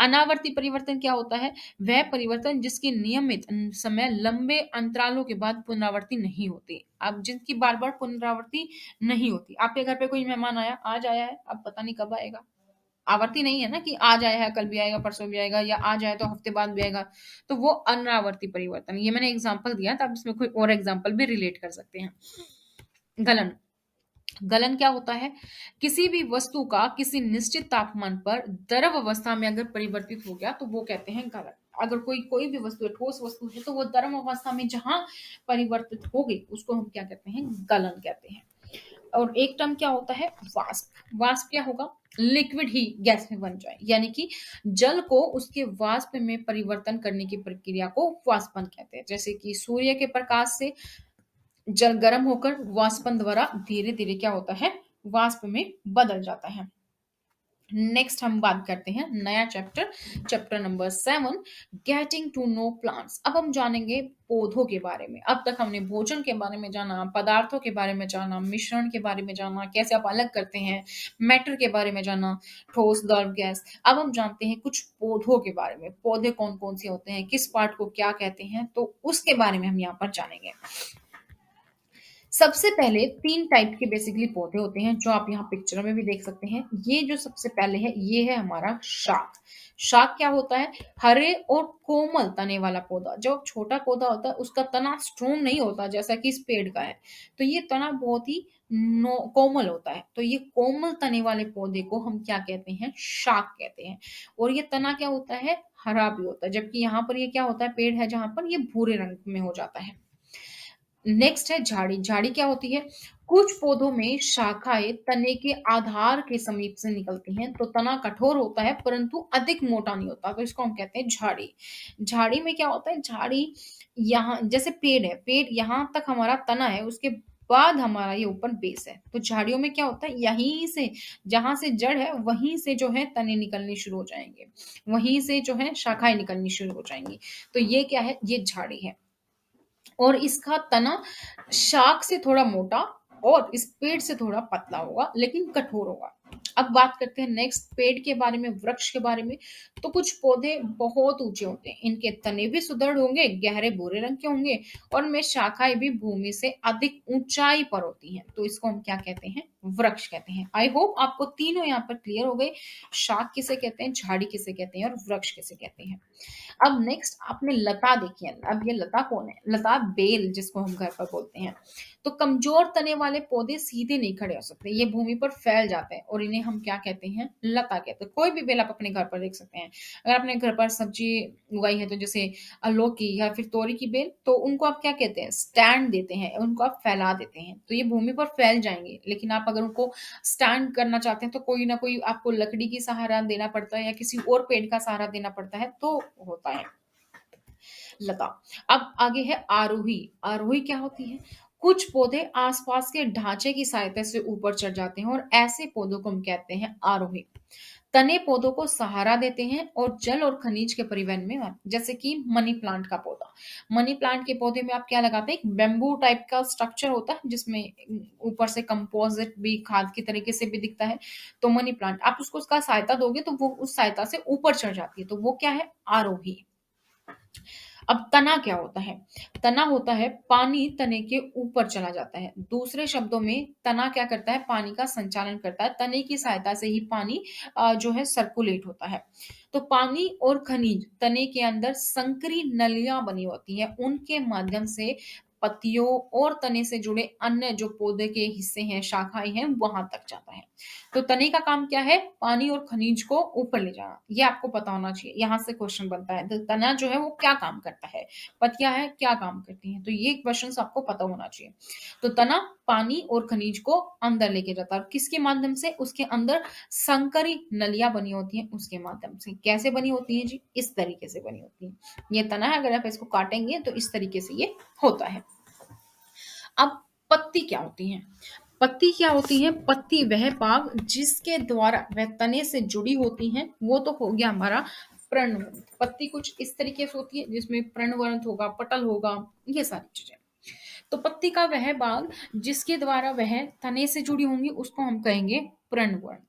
अनावर्ती परिवर्तन क्या होता है? वह परिवर्तन जिसकी नियमित समय लंबे अंतरालों के बाद पुनरावृत्ति नहीं होती। अब जिनकी बार बार पुनरावृत्ति नहीं होती। आपके घर पे कोई मेहमान आया, आज आया है, अब पता नहीं कब आएगा। आवर्ती नहीं है ना कि आज आया है कल भी आएगा परसों भी आएगा, या आज आया तो हफ्ते बाद भी आएगा। तो वो अनावर्ती परिवर्तन। ये मैंने एग्जांपल दिया था, आप इसमें कोई और एग्जांपल भी रिलेट कर सकते हैं। गलन। गलन क्या होता है? किसी भी वस्तु का किसी निश्चित तापमान पर द्रव अवस्था में अगर परिवर्तित हो गया तो वो कहते हैं गलन। अगर कोई कोई भी वस्तु है, ठोस वस्तु है, तो वो द्रव अवस्था में जहां परिवर्तित हो गई उसको हम क्या कहते हैं? गलन कहते हैं। और एक टर्म क्या होता है? वाष्प। वाष्प क्या होगा? लिक्विड ही गैस में बन जाए, यानी कि जल को उसके वाष्प में परिवर्तन करने की प्रक्रिया को वाष्पन कहते हैं। जैसे कि सूर्य के प्रकाश से जल गर्म होकर वाष्पन द्वारा धीरे धीरे क्या होता है? वाष्प में बदल जाता है। नेक्स्ट हम बात करते हैं नया chapter, chapter number 7, getting to know plants. अब हम जानेंगे पौधों के बारे में। अब तक हमने भोजन के बारे में जाना, पदार्थों के बारे में जाना, मिश्रण के बारे में जाना, कैसे आप अलग करते हैं, मैटर के बारे में जाना, ठोस द्रव गैस। अब हम जानते हैं कुछ पौधों के बारे में। पौधे कौन कौन से होते हैं, किस पार्ट को क्या कहते हैं, तो उसके बारे में हम यहाँ पर जानेंगे। सबसे पहले 3 टाइप के बेसिकली पौधे होते हैं, जो आप यहाँ पिक्चर में भी देख सकते हैं। ये जो सबसे पहले है ये है हमारा शाक। शाक क्या होता है? हरे और कोमल तने वाला पौधा। जब छोटा पौधा होता है उसका तना स्ट्रोंग नहीं होता जैसा कि इस पेड़ का है, तो ये तना बहुत ही कोमल होता है। तो ये कोमल तने वाले पौधे को हम क्या कहते हैं? शाक कहते हैं। और ये तना क्या होता है? हरा भी होता है, जबकि यहाँ पर ये क्या होता है? पेड़ है जहां पर ये भूरे रंग में हो जाता है। नेक्स्ट है झाड़ी। झाड़ी क्या होती है? कुछ पौधों में शाखाएं तने के आधार के समीप से निकलती हैं, तो तना कठोर होता है परंतु अधिक मोटा नहीं होता, तो इसको हम कहते हैं झाड़ी। झाड़ी में क्या होता है? झाड़ी यहाँ जैसे पेड़ है, पेड़ यहाँ तक हमारा तना है, उसके बाद हमारा ये ऊपर बेस है। तो झाड़ियों में क्या होता है? यहीं से जहां से जड़ है वहीं से जो है तने निकलने शुरू हो जाएंगे, वहीं से जो है शाखाएं निकलनी शुरू हो जाएंगी। तो ये क्या है? ये झाड़ी है। और इसका तना शाक से थोड़ा मोटा और इस पेड़ से थोड़ा पतला होगा, लेकिन कठोर होगा। अब बात करते हैं नेक्स्ट पेड़ के बारे में, वृक्ष के बारे में। तो कुछ पौधे बहुत ऊंचे होते हैं, इनके तने भी सुदृढ़ होंगे, गहरे भूरे रंग के होंगे, और इनमें शाखाएं भी भूमि से अधिक ऊंचाई पर होती हैं। तो इसको हम क्या कहते हैं? वृक्ष कहते हैं। आई होप आपको तीनों यहाँ पर क्लियर हो गए, शाख किसे कहते हैं, झाड़ी किसे कहते हैं, और वृक्ष किसे कहते हैं। अब नेक्स्ट आपने लता देखी है। अब ये लता कौन है? लता बेल जिसको हम घर पर बोलते हैं। तो कमजोर तने वाले पौधे सीधे नहीं खड़े हो सकते, ये भूमि पर फैल जाते हैं, और इन्हें हम क्या कहते हैं? लता कहते हैं। कोई भी बेल आप अपने घर पर देख सकते हैं। अगर आपने घर पर सब्जी उगाई है, तो जैसे लौकी या फिर तोरी की बेल, तो उनको आप क्या कहते हैं? स्टैंड देते हैं, उनको आप फैला देते हैं, तो ये भूमि पर फैल जाएंगे। लेकिन आप अगर उनको स्टैंड करना चाहते हैं, तो कोई ना कोई आपको लकड़ी की सहारा देना पड़ता है, या किसी और पेड़ का सहारा देना पड़ता है, तो होता है लता। अब आगे है आरोही। आरोही क्या होती है? कुछ पौधे आसपास के ढांचे की सहायता से ऊपर चढ़ जाते हैं, और ऐसे पौधों को हम कहते हैं आरोही। तने पौधों को सहारा देते हैं और जल और खनिज के परिवहन में, जैसे कि मनी प्लांट का पौधा। मनी प्लांट के पौधे में आप क्या लगाते हैं? एक बेम्बू टाइप का स्ट्रक्चर होता है, जिसमें ऊपर से कंपोजिट भी खाद की तरीके से भी दिखता है। तो मनी प्लांट आप उसको उसका सहायता दोगे, तो वो उस सहायता से ऊपर चढ़ जाती है, तो वो क्या है? आरोही। अब तना क्या होता है? तना होता है पानी तने के ऊपर चला जाता है। दूसरे शब्दों में तना क्या करता है? पानी का संचालन करता है। तने की सहायता से ही पानी जो है सर्कुलेट होता है। तो पानी और खनिज तने के अंदर संकरी नलियां बनी होती है, उनके माध्यम से पत्तियों और तने से जुड़े अन्य जो पौधे के हिस्से हैं, शाखाएं हैं, वहां तक जाता है। तो तने का काम क्या है? पानी और खनिज को ऊपर ले जाना। ये आपको पता होना चाहिए, यहाँ से क्वेश्चन बनता है। तो तना जो है वो क्या काम करता है, पत्तियां है क्या काम करती हैं, तो ये क्वेश्चन आपको पता होना चाहिए। तो तना पानी और खनिज को अंदर लेके जाता है, और किसके माध्यम से? उसके अंदर संकरी नलियां बनी होती हैं, उसके माध्यम से। कैसे बनी होती है जी? इस तरीके से बनी होती है। ये तना है, अगर आप इसको काटेंगे तो इस तरीके से ये होता है। अब पत्ती क्या होती है? पत्ती क्या होती है? पत्ती वह भाग जिसके द्वारा वह तने से जुड़ी होती है, वो तो हो गया हमारा पर्णवृंत। पत्ती कुछ इस तरीके से होती है, जिसमें पर्णवृंत होगा, पटल होगा, ये सारी चीजें। तो पत्ती का वह भाग जिसके द्वारा वह तने से जुड़ी होंगी, उसको हम कहेंगे पर्णवृंत।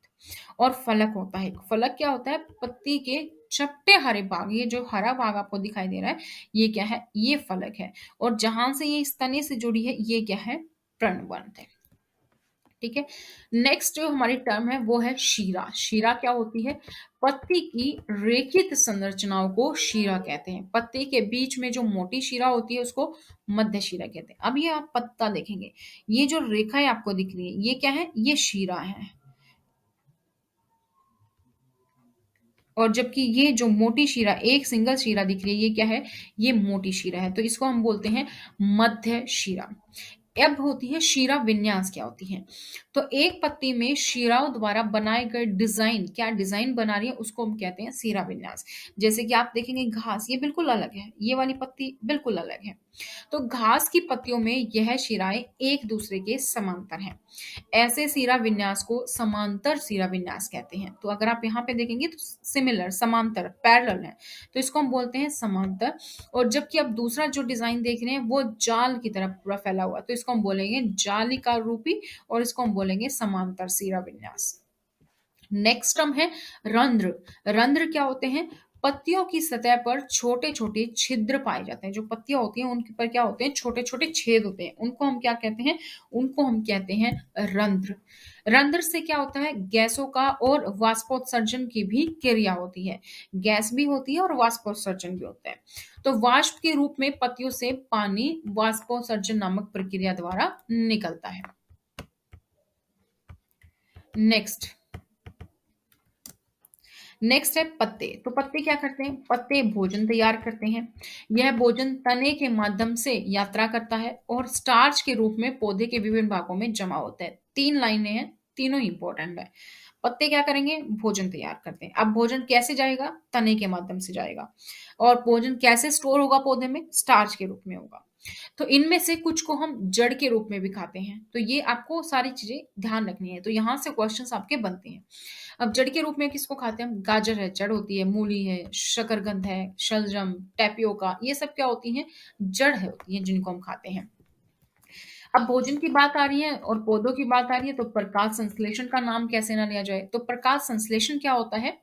और फलक होता है। फलक क्या होता है? पत्ती के चपटे हरे भाग, ये जो हरा भाग आपको दिखाई दे रहा है, ये क्या है? ये फलक है। और जहां से ये इस तने से जुड़ी है, ये क्या है? पर्णवृंत है। ठीक है। नेक्स्ट जो हमारी टर्म है वो है शीरा। शीरा क्या होती है? पत्ती की रेखित संरचनाओं को शीरा कहते हैं। पत्ती के बीच में जो मोटी शीरा होती है, उसको मध्य शीरा कहते हैं। अब ये आप पत्ता देखेंगे, ये जो रेखाएं आपको दिख रही है, ये क्या है? ये शीरा है। और जबकि ये जो मोटी शिरा, एक सिंगल शिरा दिख रही है, ये क्या है? ये मोटी शिरा है, तो इसको हम बोलते हैं मध्य शिरा। अब होती है शिरा विन्यास। क्या होती है? तो एक पत्ती में शिराओं द्वारा बनाए गए डिजाइन, क्या डिजाइन बना रही है, उसको हम कहते हैं शिरा विन्यास। जैसे कि आप देखेंगे घास, ये बिल्कुल अलग है, ये वाली पत्ती बिल्कुल अलग है। तो घास की पत्तियों में यह शिराएं एक दूसरे के समांतर हैं। ऐसे सिरा विन्यास को समांतर सिरा विन्यास कहते हैं। तो अगर आप यहाँ पे देखेंगे तो सिमिलर, समांतर, पैरेलल है, तो इसको हम बोलते हैं समांतर। और जबकि अब दूसरा जो डिजाइन देख रहे हैं वो जाल की तरफ पूरा फैला हुआ, तो इसको हम बोलेंगे जालिका रूपी, और इसको हम बोलेंगे समांतर सिरा विन्यास। नेक्स्ट टर्म है रंध्र। रंध्र क्या होते हैं? पत्तियों की सतह पर छोटे छोटे छिद्र पाए जाते हैं। जो पत्तियां होती हैं उनके पर क्या होते हैं? छोटे छोटे छेद होते हैं, उनको हम क्या कहते हैं? उनको हम कहते हैं रंध्र। रंध्र से क्या होता है? गैसों का और वाष्पोत्सर्जन की भी क्रिया होती है। गैस भी होती है और वाष्पोत्सर्जन भी होता है। तो वाष्प के रूप में पत्तियों से पानी वाष्पोत्सर्जन नामक प्रक्रिया द्वारा निकलता है। नेक्स्ट नेक्स्ट है पत्ते। तो पत्ते क्या करते हैं? पत्ते भोजन तैयार करते हैं। यह भोजन तने के माध्यम से यात्रा करता है और स्टार्च के रूप में पौधे के विभिन्न भागों में जमा होता है। 3 लाइनें हैं, तीनों इंपॉर्टेंट है। पत्ते क्या करेंगे? भोजन तैयार करते हैं। अब भोजन कैसे जाएगा? तने के माध्यम से जाएगा। और भोजन कैसे स्टोर होगा पौधे में? स्टार्च के रूप में होगा। तो इनमें से कुछ को हम जड़ के रूप में भी खाते हैं। तो ये आपको सारी चीजें ध्यान रखनी है, तो यहां से क्वेश्चंस आपके बनते हैं। अब जड़ के रूप में किसको खाते हैं हम? गाजर है, जड़ होती है। मूली है, शकरकंद है, शलजम, टेपियोका, ये सब क्या होती हैं? जड़ है होती है, जिनको हम खाते हैं। अब भोजन की बात आ रही है और पौधों की बात आ रही है, तो प्रकाश संश्लेषण का नाम कैसे ना लिया जाए। तो प्रकाश संश्लेषण क्या होता है?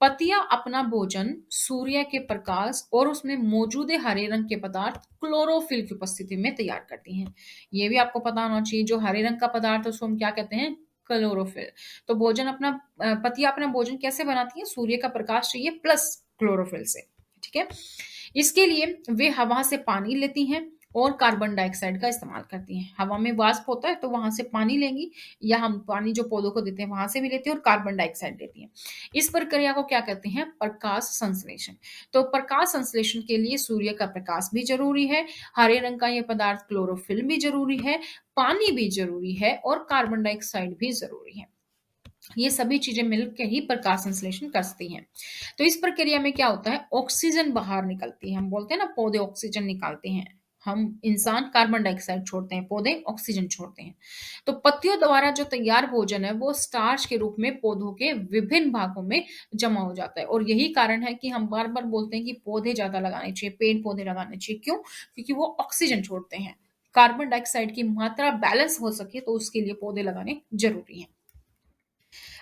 पत्तियां अपना भोजन सूर्य के प्रकाश और उसमें मौजूद हरे रंग के पदार्थ क्लोरोफिल की उपस्थिति में तैयार करती हैं। ये भी आपको पता होना चाहिए, जो हरे रंग का पदार्थ है उसको हम क्या कहते हैं? क्लोरोफिल। तो भोजन अपना पत्तियां अपना भोजन कैसे बनाती हैं? सूर्य का प्रकाश चाहिए प्लस क्लोरोफिल से। ठीक है। इसके लिए वे हवा से पानी लेती हैं और कार्बन डाइऑक्साइड का इस्तेमाल करती हैं। हवा में वाष्प होता है तो वहां से पानी लेंगी, या हम पानी जो पौधों को देते हैं वहां से भी लेते हैं, और कार्बन डाइऑक्साइड लेती हैं। इस प्रक्रिया को क्या कहते हैं? प्रकाश संश्लेषण। तो प्रकाश संश्लेषण के लिए सूर्य का प्रकाश भी जरूरी है, हरे रंग का यह पदार्थ क्लोरोफिल भी जरूरी है, पानी भी जरूरी है, और कार्बन डाइऑक्साइड भी जरूरी है। ये सभी चीजें मिलकर ही प्रकाश संश्लेषण करती हैं। तो इस प्रक्रिया में क्या होता है? ऑक्सीजन बाहर निकलती है। हम बोलते हैं ना, पौधे ऑक्सीजन निकालते हैं, हम इंसान कार्बन डाइऑक्साइड छोड़ते हैं, पौधे ऑक्सीजन छोड़ते हैं। तो पत्तियों द्वारा जो तैयार भोजन है वो स्टार्च के रूप में पौधों के विभिन्न भागों में जमा हो जाता है। और यही कारण है कि हम बार बार बोलते हैं कि पौधे ज्यादा लगाने चाहिए, पेड़ पौधे लगाने चाहिए। क्यों? क्योंकि वो ऑक्सीजन छोड़ते हैं। कार्बन डाइऑक्साइड की मात्रा बैलेंस हो सके तो उसके लिए पौधे लगाने जरूरी है।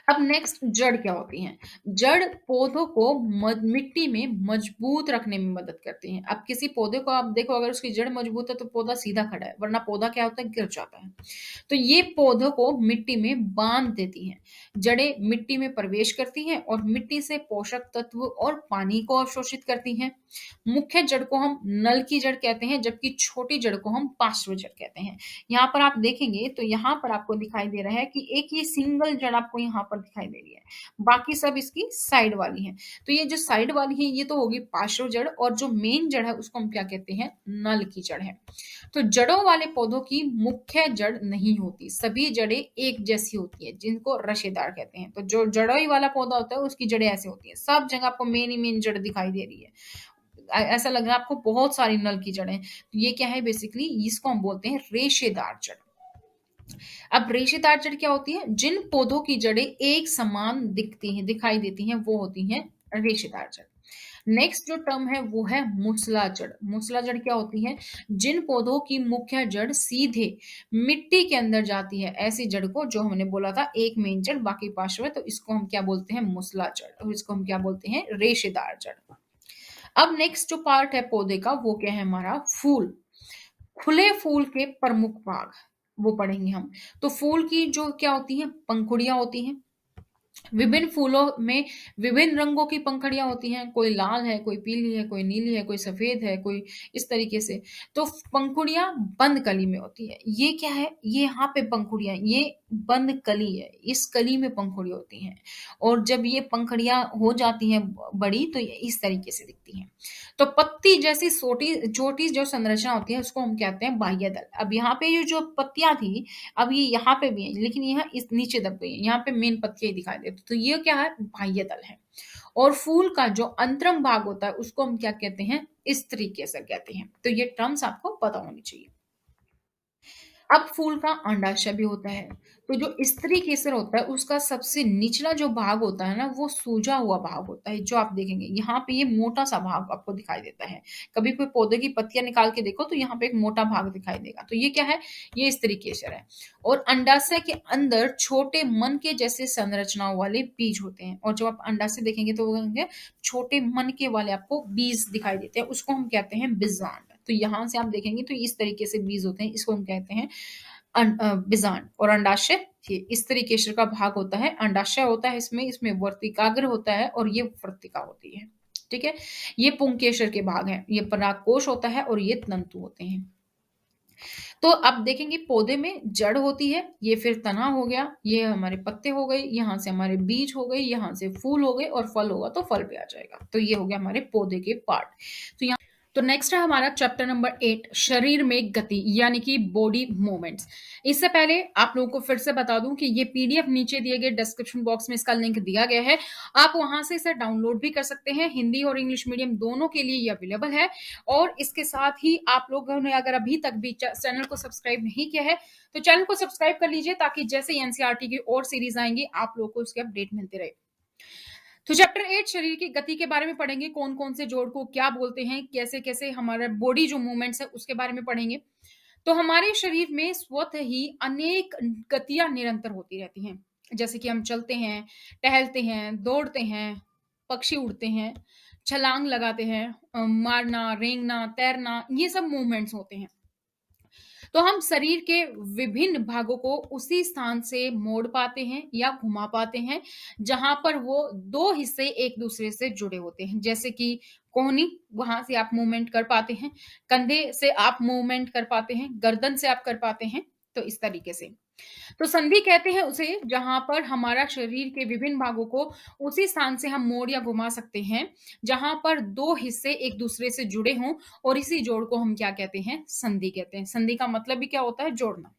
अब नेक्स्ट जड़ क्या होती है? जड़ पौधों को मिट्टी में मजबूत रखने में मदद करती हैं। अब किसी पौधे को आप देखो, अगर उसकी जड़ मजबूत है तो पौधा सीधा खड़ा है, वरना पौधा क्या होता है? गिर जाता है। तो ये पौधों को मिट्टी में बांध देती हैं। जड़ें मिट्टी में प्रवेश करती हैं और मिट्टी से पोषक तत्व और पानी को अवशोषित करती हैं। मुख्य जड़ को हम नल की जड़ कहते हैं, जबकि छोटी जड़ को हम पार्श्व जड़ कहते हैं। यहाँ पर आप देखेंगे तो यहाँ पर आपको दिखाई दे रहा है कि एक ये सिंगल जड़ आपको यहाँ पर दिखाई दे रही है, बाकी सब इसकी साइड वाली है। तो ये जो साइड वाली है ये तो होगी पार्श्व जड़, और जो मेन जड़ है उसको हम क्या कहते हैं? नल की जड़ है। तो जड़ों वाले पौधों की मुख्य जड़ नहीं होती, सभी जड़ें एक जैसी होती है, जिनको रसेदार कहते हैं। तो जो जड़ों वाला पौधा होता है उसकी जड़ें ऐसे होती है, सब जगह आपको मेन ही मेन जड़ दिखाई दे रही है। ऐसा लग रहा है आपको बहुत सारी नल की जड़ें। तो ये क्या है? बेसिकली इसको हम बोलते हैं रेशेदार जड़। अब रेशेदार जड़ क्या होती है? जिन पौधों की जड़ें एक समान दिखती हैं, दिखाई देती हैं, वो होती हैं रेशेदार जड़। नेक्स्ट जो टर्म है वो है मूसला जड़। मूसला जड़ क्या होती है? जिन पौधों की मुख्य जड़ सीधे मिट्टी के अंदर जाती है, ऐसी जड़ को, जो हमने बोला था एक मेन जड़ बाकी पार्श्व है, तो इसको हम क्या बोलते हैं? मूसला जड़। और इसको हम क्या बोलते हैं? रेशेदार जड़। अब नेक्स्ट जो पार्ट है पौधे का वो क्या है? हमारा फूल। खुले फूल के प्रमुख भाग वो पढ़ेंगे हम। तो फूल की जो क्या होती है? पंखुड़ियां होती हैं। विभिन्न फूलों में विभिन्न रंगों की पंखुड़ियां होती हैं, कोई लाल है, कोई पीली है, कोई नीली है, कोई सफेद है, कोई इस तरीके से। तो पंखुड़ियां बंद कली में होती है। ये क्या है? ये यहाँ पे पंखुड़ियां, ये बंद कली है, इस कली में पंखुड़ी होती हैं। और जब ये पंखुड़ियां हो जाती हैं बड़ी तो ये इस तरीके से दिखती हैं। तो पत्ती जैसी छोटी छोटी जो संरचना होती है उसको हम कहते हैं बाह्य दल। अब यहाँ पे ये जो पत्तियां थी, अब ये यहाँ पे भी है, लेकिन यहाँ इस नीचे दब गई है, यहाँ पे मेन पत्तियां ही दिखाई देती। तो ये क्या है? बाह्य दल है। और फूल का जो अंतरम भाग होता है उसको हम क्या कहते हैं? इस तरीके से कहते हैं। तो ये टर्म्स आपको पता होनी चाहिए। अब फूल का अंडाशय भी होता है। तो जो स्त्री केसर होता है उसका सबसे निचला जो भाग होता है ना, वो सूजा हुआ भाग होता है, जो आप देखेंगे यहाँ पे ये मोटा सा भाग आपको दिखाई देता है। कभी कोई पौधे की पत्तियां निकाल के देखो तो यहाँ पे एक मोटा भाग दिखाई देगा। तो ये क्या है? ये स्त्री केसर है। और अंडाशय के अंदर छोटे मन के जैसे संरचनाओं वाले बीज होते हैं, और जब आप अंडाशय देखेंगे तो वो कहेंगे छोटे मन के वाले आपको बीज दिखाई देते हैं, उसको हम कहते हैं बीजांड। तो यहाँ से आप देखेंगे तो इस तरीके से बीज होते हैं, इसको हम कहते हैं बीजांड। और अंडाशय ये इस तरीके से का भाग होता है। अंडाशय होता है इसमें, इसमें वर्तिकाग्र होता है और ये वर्तिका होती है। ठीक है। ये पुंकेसर के भाग हैं, ये परागकोश होता है और ये तंतु होते हैं। तो अब देखेंगे पौधे में जड़ होती है, ये फिर तना हो गया, ये हमारे पत्ते हो गए, यहाँ से हमारे बीज हो गए, यहाँ से फूल हो गए, और फल होगा तो फल पे आ जाएगा। तो ये हो गया हमारे पौधे के पार्ट। तो यहाँ तो नेक्स्ट है हमारा चैप्टर नंबर 8, शरीर में गति यानी कि बॉडी मूवमेंट्स। इससे पहले आप लोगों को फिर से बता दूं कि ये पीडीएफ नीचे दिए गए डिस्क्रिप्शन बॉक्स में इसका लिंक दिया गया है, आप वहां से इसे डाउनलोड भी कर सकते हैं। हिंदी और इंग्लिश मीडियम दोनों के लिए ये अवेलेबल है। और इसके साथ ही आप लोगों ने अगर अभी तक भी चैनल को सब्सक्राइब नहीं किया है तो चैनल को सब्सक्राइब कर लीजिए, ताकि जैसे एनसीईआरटी की और सीरीज आएंगी आप लोगों को उसके अपडेट मिलते रहे। तो चैप्टर 8 शरीर की गति के बारे में पढ़ेंगे, कौन कौन से जोड़ को क्या बोलते हैं, कैसे कैसे हमारा बॉडी जो मूवमेंट्स है उसके बारे में पढ़ेंगे। तो हमारे शरीर में स्वतः ही अनेक गतियाँ निरंतर होती रहती हैं। जैसे कि हम चलते हैं, टहलते हैं, दौड़ते हैं, पक्षी उड़ते हैं, छलांग लगाते हैं, मारना, रेंगना, तैरना, ये सब मूवमेंट्स होते हैं। तो हम शरीर के विभिन्न भागों को उसी स्थान से मोड़ पाते हैं या घुमा पाते हैं, जहाँ पर वो 2 हिस्से एक-दूसरे से जुड़े होते हैं। जैसे कि कोहनी, वहाँ से आप मूवमेंट कर पाते हैं, कंधे से आप मूवमेंट कर पाते हैं, गर्दन से आप कर पाते हैं, तो इस तरीके से। तो संधि कहते हैं उसे जहाँ पर हमारा शरीर के विभिन्न भागों को उसी स्थान से हम मोड़ या घुमा सकते हैं, जहाँ पर 2 हिस्से एक-दूसरे से जुड़े हों और इसी जोड़ को हम क्या कहते हैं? संधि कहते हैं। संधि का मतलब भी क्या होता है? जोड़ना।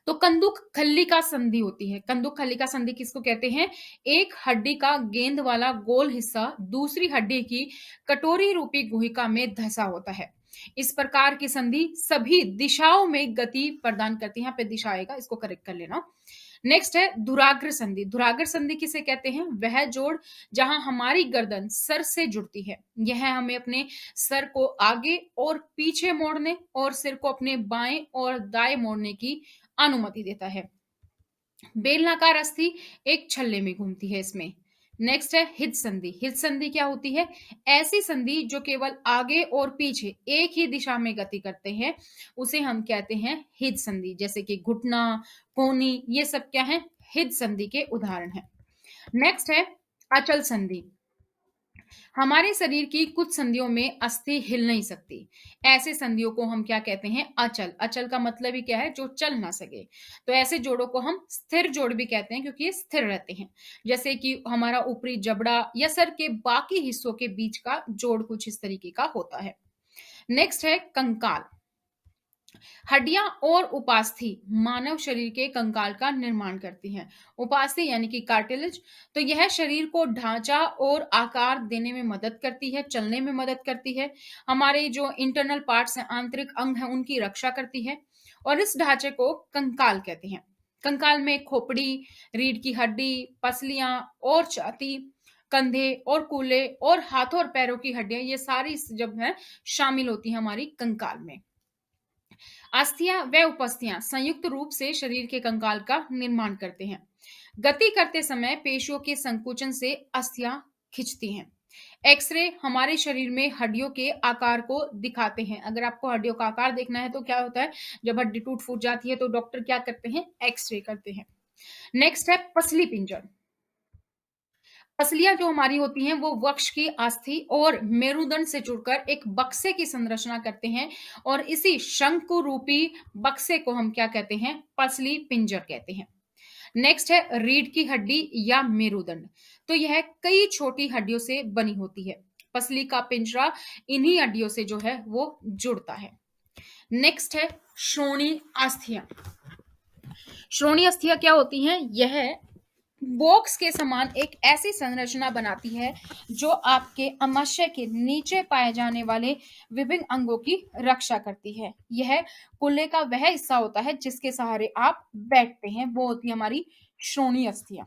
तो कंदुक खल्लिका संधि होती है। कंदुक खल्लिका संधि किसको कहते हैं? एक हड्डी का गेंद वाला गोल हिस्सा दूसरी हड्डी की कटोरी रूपी गुहिका में धँसा होता है। इस प्रकार की संधि सभी दिशाओं में गति प्रदान करती है। यहाँ पे दिशा आएगा, इसको करेक्ट कर लेना। नेक्स्ट है धुराग्र संधि। धुराग्र संधि किसे कहते हैं? वह जोड़ जहां हमारी गर्दन सर से जुड़ती है। यह हमें अपने सर को आगे और पीछे मोड़ने और सिर को अपने बाएं और दाएं मोड़ने की अनुमति देता है। बेलनाकार अस्थि एक छल्ले में घूमती है इसमें। नेक्स्ट है हित संधि। हित संधि क्या होती है? ऐसी संधि जो केवल आगे और पीछे एक ही दिशा में गति करते हैं, उसे हम कहते हैं हित संधि। जैसे कि घुटना, कोहनी, ये सब क्या है? हित संधि के उदाहरण हैं। नेक्स्ट है अचल संधि। हमारे शरीर की कुछ संधियों में अस्थि हिल नहीं सकती। ऐसे संधियों को हम क्या कहते हैं? अचल। अचल का मतलब ही क्या है? जो चल ना सके। तो ऐसे जोड़ों को हम स्थिर जोड़ भी कहते हैं क्योंकि ये स्थिर रहते हैं। जैसे कि हमारा ऊपरी जबड़ा या सर के बाकी हिस्सों के बीच का जोड़ कुछ इस तरीके का होता है। नेक्स्ट है कंकाल। हड्डियां और उपास्थि मानव शरीर के कंकाल का निर्माण करती हैं। उपास्थि यानी कि कार्टिलेज, तो यह शरीर को ढांचा और आकार देने में मदद करती है, चलने में मदद करती है, हमारे जो इंटरनल पार्ट्स हैं, आंतरिक अंग हैं, उनकी रक्षा करती है और इस ढांचे को कंकाल कहते हैं। कंकाल में खोपड़ी, रीढ़ की हड्डी, पसलियां और छाती, कंधे और कूल्हे और हाथों और पैरों की हड्डियां, ये सारी जब है शामिल होती हैं हमारी कंकाल में। अस्थियां व उपस्थियां संयुक्त रूप से शरीर के कंकाल का निर्माण करते हैं। गति करते समय पेशियों के संकुचन से अस्थियां खिंचती हैं। एक्सरे हमारे शरीर में हड्डियों के आकार को दिखाते हैं। अगर आपको हड्डियों का आकार देखना है तो क्या होता है? जब हड्डी टूट फूट जाती है तो डॉक्टर क्या करते हैं? एक्सरे करते हैं। नेक्स्ट है पसली पिंजर। पसलियां जो हमारी होती हैं वो वक्ष की अस्थि और मेरुदंड से जुड़कर एक बक्से की संरचना करते हैं और इसी शंकु रूपी बक्से को हम क्या कहते हैं? पसली पिंजर कहते हैं। नेक्स्ट है रीढ़ की हड्डी या मेरुदंड। तो यह कई छोटी हड्डियों से बनी होती है। पसली का पिंजरा इन्हीं हड्डियों से जो है वो जुड़ता है। नेक्स्ट है श्रोणी अस्थियां। श्रोणी अस्थियां क्या होती हैं? यह बॉक्स के समान एक ऐसी संरचना बनाती है जो आपके आमाशय के नीचे पाए जाने वाले विभिन्न अंगों की रक्षा करती है। यह कूल्हे का वह हिस्सा होता है जिसके सहारे आप बैठते हैं, वो होती है हमारी श्रोणी अस्थियां।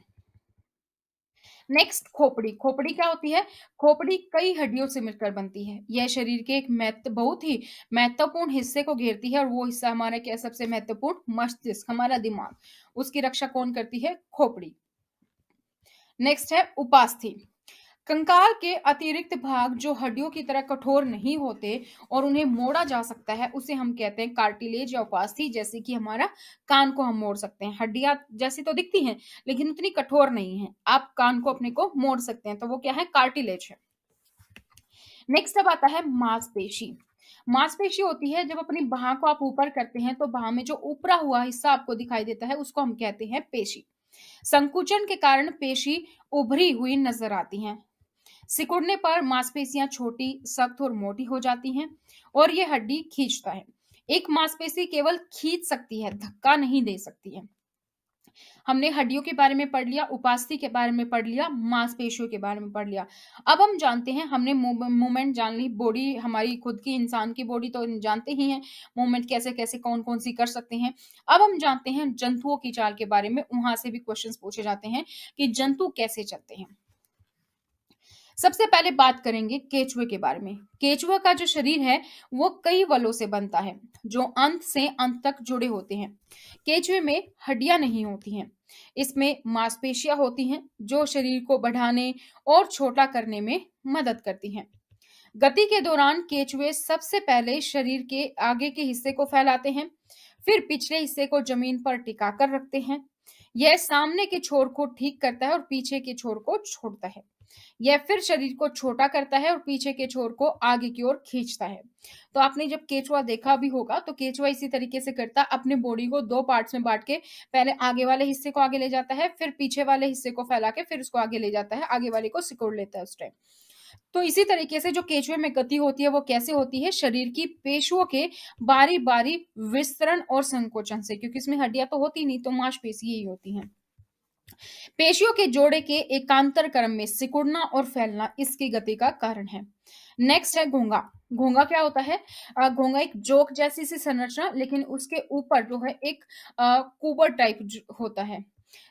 नेक्स्ट खोपड़ी। खोपड़ी क्या होती है? खोपड़ी कई हड्डियों से मिलकर बनती है। यह शरीर के एक बहुत ही महत्वपूर्ण हिस्से को घेरती है और वो हिस्सा हमारा क्या? सबसे महत्वपूर्ण मस्तिष्क, हमारा दिमाग, उसकी रक्षा कौन करती है? खोपड़ी। नेक्स्ट है उपास्थि। कंकाल के अतिरिक्त भाग जो हड्डियों की तरह कठोर नहीं होते और उन्हें मोड़ा जा सकता है, उसे हम कहते हैं कार्टिलेज या उपास्थि। जैसे कि हमारा कान को हम मोड़ सकते हैं। हड्डियां जैसी तो दिखती हैं लेकिन उतनी कठोर नहीं है। आप कान को अपने को मोड़ सकते हैं, तो वो क्या है? कार्टिलेज है। नेक्स्ट अब आता है मांसपेशी। मांसपेशी होती है जब अपनी बाह को आप ऊपर करते हैं तो बाह में जो ऊपरा हुआ हिस्सा आपको दिखाई देता है उसको हम कहते हैं पेशी। संकुचन के कारण पेशी उभरी हुई नजर आती हैं। सिकुड़ने पर मांसपेशियां छोटी, सख्त और मोटी हो जाती हैं और ये हड्डी खींचता है। एक मांसपेशी केवल खींच सकती है, धक्का नहीं दे सकती है। हमने हड्डियों के बारे में पढ़ लिया, उपास्थि के बारे में पढ़ लिया, मांसपेशियों के बारे में पढ़ लिया। अब हम जानते हैं, हमने मूवमेंट जान ली, बॉडी हमारी खुद की इंसान की बॉडी तो जानते ही हैं, मूवमेंट कैसे कैसे कौन कौन सी कर सकते हैं। अब हम जानते हैं जंतुओं की चाल के बारे में, वहां से भी क्वेश्चंस पूछे जाते हैं कि जंतु कैसे चलते हैं। सबसे पहले बात करेंगे केचुए के बारे में। केचुआ का जो शरीर है वो कई वलों से बनता है जो अंत से अंत तक जुड़े होते हैं। केचुए में हड्डियां नहीं होती हैं। इसमें मांसपेशियां होती हैं जो शरीर को बढ़ाने और छोटा करने में मदद करती हैं। गति के दौरान केचुए सबसे पहले शरीर के आगे के हिस्से को फैलाते हैं, फिर पिछले हिस्से को जमीन पर टिकाकर रखते हैं। यह सामने के छोर को ठीक करता है और पीछे के छोर को छोड़ता है। यह फिर शरीर को छोटा करता है और पीछे के छोर को आगे की ओर खींचता है। तो आपने जब केचुआ देखा भी होगा तो केचुआ इसी तरीके से करता है, अपने बॉडी को दो पार्ट्स में बांट के पहले आगे वाले हिस्से को आगे ले जाता है, फिर पीछे वाले हिस्से को फैला के फिर उसको आगे ले जाता है, आगे वाले को सिकोड़ लेता है उस टाइम। तो इसी तरीके से जो केचुए में गति होती है वो कैसे होती है, शरीर की पेशियों के बारी बारी विस्तरण और संकोचन से, क्योंकि इसमें हड्डियां तो होती नहीं, तो मांसपेशी ही होती हैं। पेशियों के जोड़े के एकांतर क्रम में सिकुड़ना और फैलना इसकी गति का कारण है। नेक्स्ट है घोंगा। घोंगा क्या होता है? घोंगा एक जोक जैसी सी संरचना, लेकिन उसके ऊपर जो है एक कुबर टाइप होता है।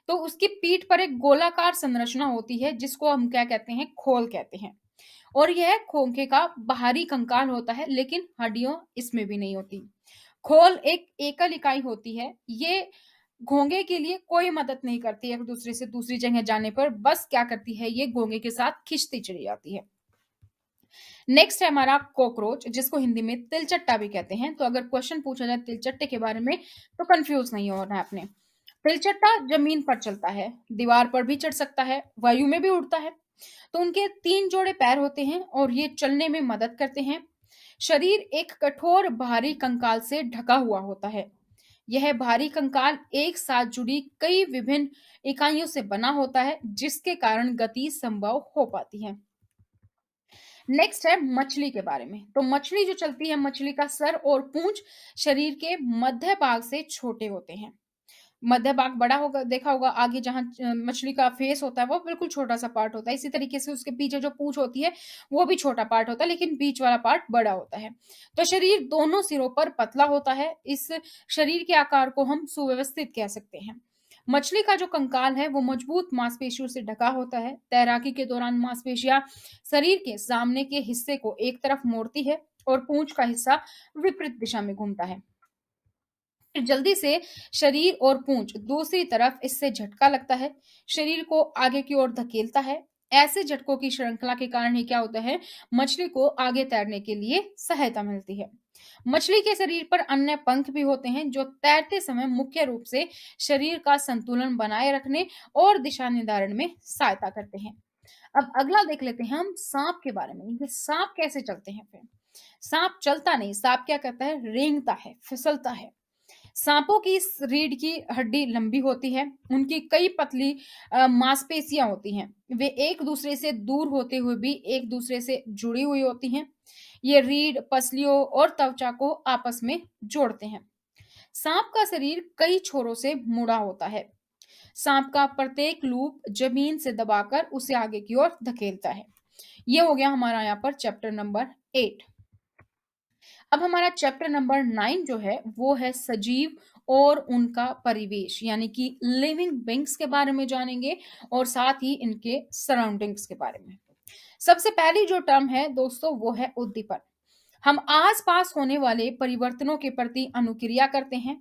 तो उसकी पीठ पर एक गोलाकार संरचना होती है जिसको हम क्या कहते हैं, खोल कहते हैं। और यह खोखे का बाहरी कंकाल होता है, लेकिन हड्डियों इसमें भी नहीं होती। खोल एक एकल इकाई होती है। ये घोंगे के लिए कोई मदद नहीं करती एक दूसरे से दूसरी जगह जाने पर, बस क्या करती है, ये घोंगे के साथ खिंचती चली जाती है। नेक्स्ट है हमारा कॉकरोच, जिसको हिंदी में तिलचट्टा भी कहते हैं। तो अगर क्वेश्चन पूछा जाए तिलचट्टे के बारे में तो कंफ्यूज नहीं होना है आपने। तिलचट्टा जमीन पर चलता है, दीवार पर भी चढ़ सकता है, वायु में भी उड़ता है। तो उनके 3 जोड़े पैर होते हैं और ये चलने में मदद करते हैं। शरीर एक कठोर बाहरी कंकाल से ढका हुआ होता है। यह भारी कंकाल एक साथ जुड़ी कई विभिन्न इकाइयों से बना होता है, जिसके कारण गति संभव हो पाती है। नेक्स्ट है मछली के बारे में। तो मछली जो चलती है, मछली का सर और पूंछ शरीर के मध्य भाग से छोटे होते हैं। मध्य भाग बड़ा होगा, देखा होगा आगे जहां मछली का फेस होता है वो बिल्कुल छोटा सा पार्ट होता है। इसी तरीके से उसके पीछे जो पूंछ होती है वो भी छोटा पार्ट होता है, लेकिन बीच वाला पार्ट बड़ा होता है। तो शरीर दोनों सिरों पर पतला होता है। इस शरीर के आकार को हम सुव्यवस्थित कह सकते हैं। मछली का जो कंकाल है वो मजबूत मांसपेशियों से ढका होता है। तैराकी के दौरान मांसपेशियां शरीर के सामने के हिस्से को एक तरफ मोड़ती है और पूंछ का हिस्सा विपरीत दिशा में घूमता है। फिर जल्दी से शरीर और पूंछ दूसरी तरफ इससे झटका लगता है, शरीर को आगे की ओर धकेलता है। ऐसे झटकों की श्रृंखला के कारण ही क्या होता है, मछली को आगे तैरने के लिए सहायता मिलती है। मछली के शरीर पर अन्य पंख भी होते हैं जो तैरते समय मुख्य रूप से शरीर का संतुलन बनाए रखने और दिशा निर्धारण में सहायता करते हैं। अब अगला देख लेते हैं हम सांप के बारे में। ये सांप कैसे चलते हैं? फिर सांप चलता नहीं, सांप क्या करता है, रेंगता है, फिसलता है। सांपों की रीढ़ की हड्डी लंबी होती है। उनकी कई पतली मांसपेशियां होती हैं। वे एक दूसरे से दूर होते हुए भी एक दूसरे से जुड़ी हुई होती हैं। ये रीढ़, पसलियों और त्वचा को आपस में जोड़ते हैं। सांप का शरीर कई छोरों से मुड़ा होता है। सांप का प्रत्येक लूप जमीन से दबाकर उसे आगे की ओर धकेलता है। ये हो गया हमारा यहाँ पर चैप्टर नंबर 8। अब हमारा चैप्टर नंबर 9 जो है वो है सजीव और उनका परिवेश, यानी कि लिविंग बींग्स के बारे में जानेंगे और साथ ही इनके सराउंडिंग्स के बारे में। सबसे पहली जो टर्म है दोस्तों वो है उद्दीपन। हम आसपास होने वाले परिवर्तनों के प्रति अनुक्रिया करते हैं।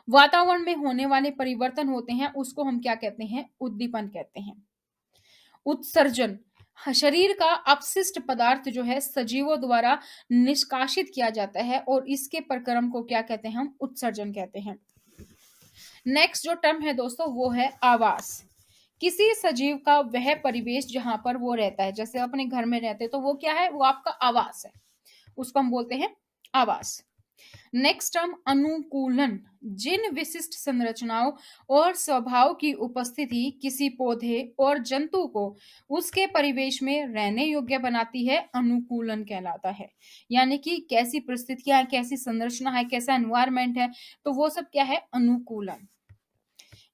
वातावरण में होने वाले परिवर्तन होते हैं उसको हम क्या कहते हैं, उद्दीपन कहते हैं। उत्सर्जन, शरीर का अपशिष्ट पदार्थ जो है सजीवों द्वारा निष्कासित किया जाता है और इसके प्रक्रम को क्या कहते हैं, हम उत्सर्जन कहते हैं। नेक्स्ट जो टर्म है दोस्तों वो है आवास। किसी सजीव का वह परिवेश जहां पर वो रहता है, जैसे अपने घर में रहते हैं तो वो क्या है, वो आपका आवास है, उसको हम बोलते हैं आवास। नेक्स्ट टर्म अनुकूलन, जिन विशिष्ट संरचनाओं और स्वभाव की उपस्थिति किसी पौधे और जंतु को उसके परिवेश में रहने योग्य बनाती है, अनुकूलन कहलाता है। यानी कि कैसी परिस्थितियां है, कैसी संरचना है, कैसा एनवायरमेंट है, तो वो सब क्या है, अनुकूलन।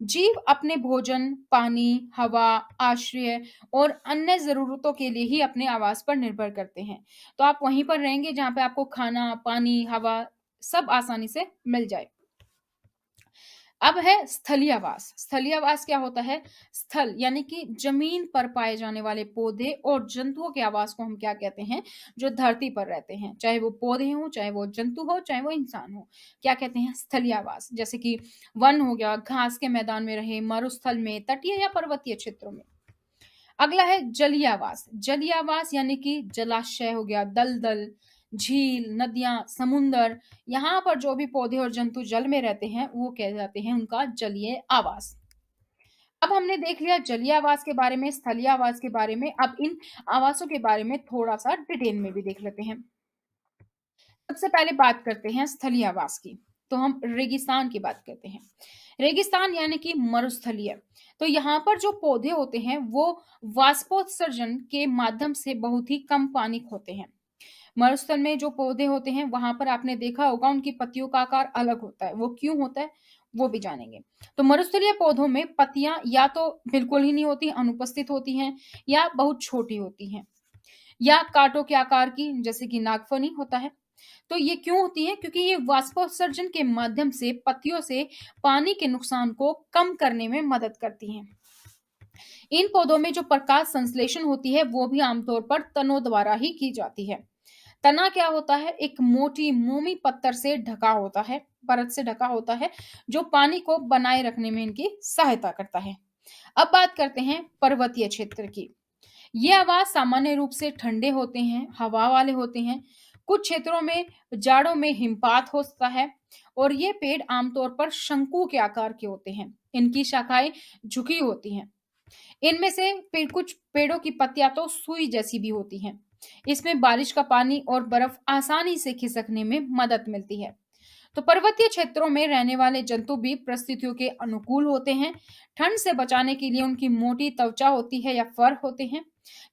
जीव अपने भोजन, पानी, हवा, आश्रय और अन्य जरूरतों के लिए ही अपने आवास पर निर्भर करते हैं। तो आप वहीं पर रहेंगे जहां पे आपको खाना, पानी, हवा सब आसानी से मिल जाए। अब है स्थलीय आवास। स्थलीय आवास क्या होता है? स्थल यानी कि जमीन पर पाए जाने वाले पौधे और जंतुओं के आवास को हम क्या कहते हैं? जो धरती पर रहते हैं, चाहे वो पौधे हों, चाहे वो जंतु हो, चाहे वो इंसान हो, क्या कहते हैं? स्थलीय आवास। जैसे कि वन हो गया, घास के मैदान में रहे, मरुस्थल में, तटीय या पर्वतीय क्षेत्रों में। अगला है जलीय आवास। जलीय आवास यानी कि जलाशय हो गया, दलदल, झील, नदियां, समुंदर, यहाँ पर जो भी पौधे और जंतु जल में रहते हैं वो कह जाते हैं उनका जलीय आवास। अब हमने देख लिया जलीय आवास के बारे में, स्थलीय आवास के बारे में। अब इन आवासों के बारे में थोड़ा सा डिटेल में भी देख लेते हैं। सबसे पहले बात करते हैं स्थलीय आवास की। तो हम रेगिस्तान की बात करते हैं। रेगिस्तान यानी कि मरुस्थलीय। तो यहाँ पर जो पौधे होते हैं वो वाष्पोत्सर्जन के माध्यम से बहुत ही कम पानी खोते हैं। मरुस्थल में जो पौधे होते हैं वहां पर आपने देखा होगा उनकी पत्तियों का आकार अलग होता है। वो क्यों होता है वो भी जानेंगे। तो मरुस्थलीय पौधों में पत्तियां या तो बिल्कुल ही नहीं होती, अनुपस्थित होती हैं, या बहुत छोटी होती हैं, या कांटों के आकार की, जैसे कि नागफनी होता है। तो ये क्यों होती है? क्योंकि ये वाष्पोत्सर्जन के माध्यम से पत्तियों से पानी के नुकसान को कम करने में मदद करती हैं। इन पौधों में जो प्रकाश संश्लेषण होती है वो भी आमतौर पर तनों द्वारा ही की जाती है। तना क्या होता है? एक मोटी मोमी पत्थर से ढका होता है, परत से ढका होता है, जो पानी को बनाए रखने में इनकी सहायता करता है। अब बात करते हैं पर्वतीय क्षेत्र की। ये आवास सामान्य रूप से ठंडे होते हैं, हवा वाले होते हैं। कुछ क्षेत्रों में जाड़ों में हिमपात होता है, और ये पेड़ आमतौर पर शंकु के आकार के होते हैं। इनकी शाखाएं झुकी होती हैं। इनमें से कुछ पेड़ों की पत्तियां तो सुई जैसी भी होती हैं। इसमें बारिश का पानी और बर्फ आसानी से खिसकने में मदद मिलती है। तो पर्वतीय क्षेत्रों में रहने वाले जंतु भी परिस्थितियों के अनुकूल होते हैं। ठंड से बचाने के लिए उनकी मोटी त्वचा होती है या फर होते हैं।